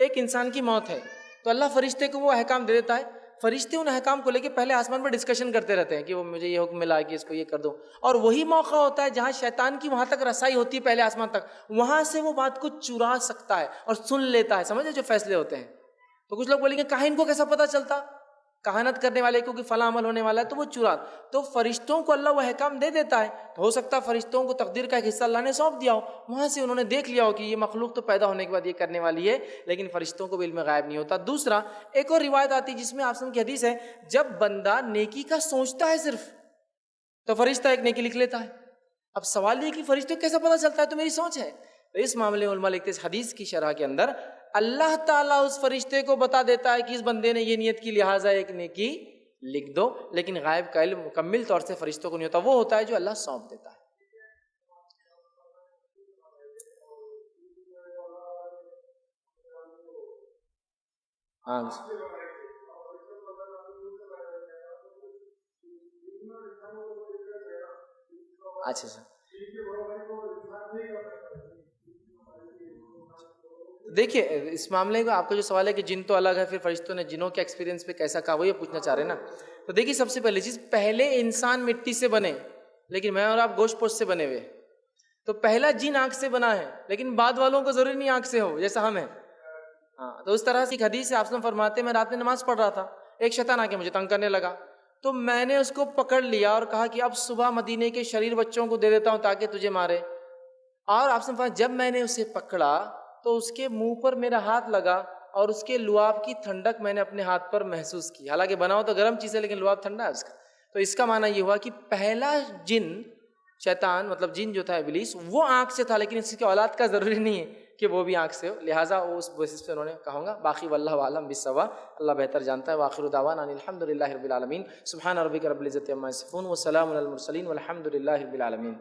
ایک انسان کی موت ہے تو اللہ فرشتے کو وہ احکام دے دیتا ہے. فرشتے ان احکام کو لے کے پہلے آسمان پر ڈسکشن کرتے رہتے ہیں کہ وہ مجھے یہ حکم ملا ہے کہ اس کو یہ کر دو، اور وہی موقع ہوتا ہے جہاں شیطان کی وہاں تک رسائی ہوتی ہے پہلے آسمان تک، وہاں سے وہ بات کو چرا سکتا ہے اور سن لیتا ہے. سمجھے جو فیصلے ہوتے ہیں. تو کچھ لوگ بولیں گے کاہن کو کیسا پتہ چلتا، کہانت کرنے والے کو کہ فلاں عمل ہونے والا ہے تو وہ چرا. تو فرشتوں کو اللہ وہ احکام دے دیتا ہے. تو ہو سکتا ہے فرشتوں کو تقدیر کا ایک حصہ اللہ نے سونپ دیا ہو، وہاں سے انہوں نے دیکھ لیا ہو کہ یہ مخلوق تو پیدا ہونے کے بعد یہ کرنے والی ہے، لیکن فرشتوں کو بھی علم غائب نہیں ہوتا. دوسرا ایک اور روایت آتی ہے جس میں آپ کی حدیث ہے، جب بندہ نیکی کا سوچتا ہے صرف تو فرشتہ ایک نیکی لکھ لیتا ہے. اب سوال یہ کہ فرشتوں کو کیسا پتہ چلتا ہے؟ تو میری سوچ ہے. تو اس معاملے میں علماء لکھتے ہیں اس حدیث کی شرح کے اندر اللہ تعالیٰ اس فرشتے کو بتا دیتا ہے کہ اس بندے نے یہ نیت کی لہٰذا ایک نیکی لکھ دو، لیکن غائب کا علم مکمل طور سے فرشتوں کو نہیں ہوتا، وہ ہوتا ہے جو اللہ سونپ دیتا ہے. ہاں اچھا سر. دیکھیے اس معاملے میں آپ کا جو سوال ہے کہ جن تو الگ ہے، پھر فرشتوں نے جنوں کے ایکسپیرینس پہ کیسا کہا وہ یہ پوچھنا چاہ رہے ہیں نا. تو دیکھیے سب سے پہلی چیز، پہلے انسان مٹی سے بنے لیکن میں اور آپ گوشت پوشت سے بنے ہوئے. تو پہلا جن آنکھ سے بنا ہے لیکن بعد والوں کو ضروری نہیں آنکھ سے ہو جیسا ہم ہیں. ہاں تو اس طرح سے ایک حدیث سے آپ سے فرماتے ہیں میں رات میں نماز پڑھ رہا تھا، ایک شیطان آ کے مجھے تنگ کرنے لگا، تو میں نے اس کو پکڑ لیا اور کہا کہ اب صبح مدینے کے شریر بچوں کو دے دیتا ہوں تاکہ تجھے مارے. اور آپ سے فرمایا جب میں نے اسے پکڑا تو اس کے منہ پر میرا ہاتھ لگا اور اس کے لعاب کی ٹھنڈک میں نے اپنے ہاتھ پر محسوس کی. حالانکہ بنا ہو تو گرم چیز ہے لیکن لعاب ٹھنڈا ہے اس کا. تو اس کا معنی یہ ہوا کہ پہلا جن شیطان مطلب جن جو تھا ابلیس وہ آنکھ سے تھا، لیکن اس کی اولاد کا ضروری نہیں ہے کہ وہ بھی آنکھ سے ہو، لہٰذا وہ اس بیسس پہ انہوں نے کہوں گا. باقی واللہ عالم بالصواب، اللہ بہتر جانتا ہے. وآخر دعوانا ان الحمد للہ رب العالمین. سبحان ربک رب العزۃ عما یصفون وسلام علی المرسلین والحمد للہ رب العالمین.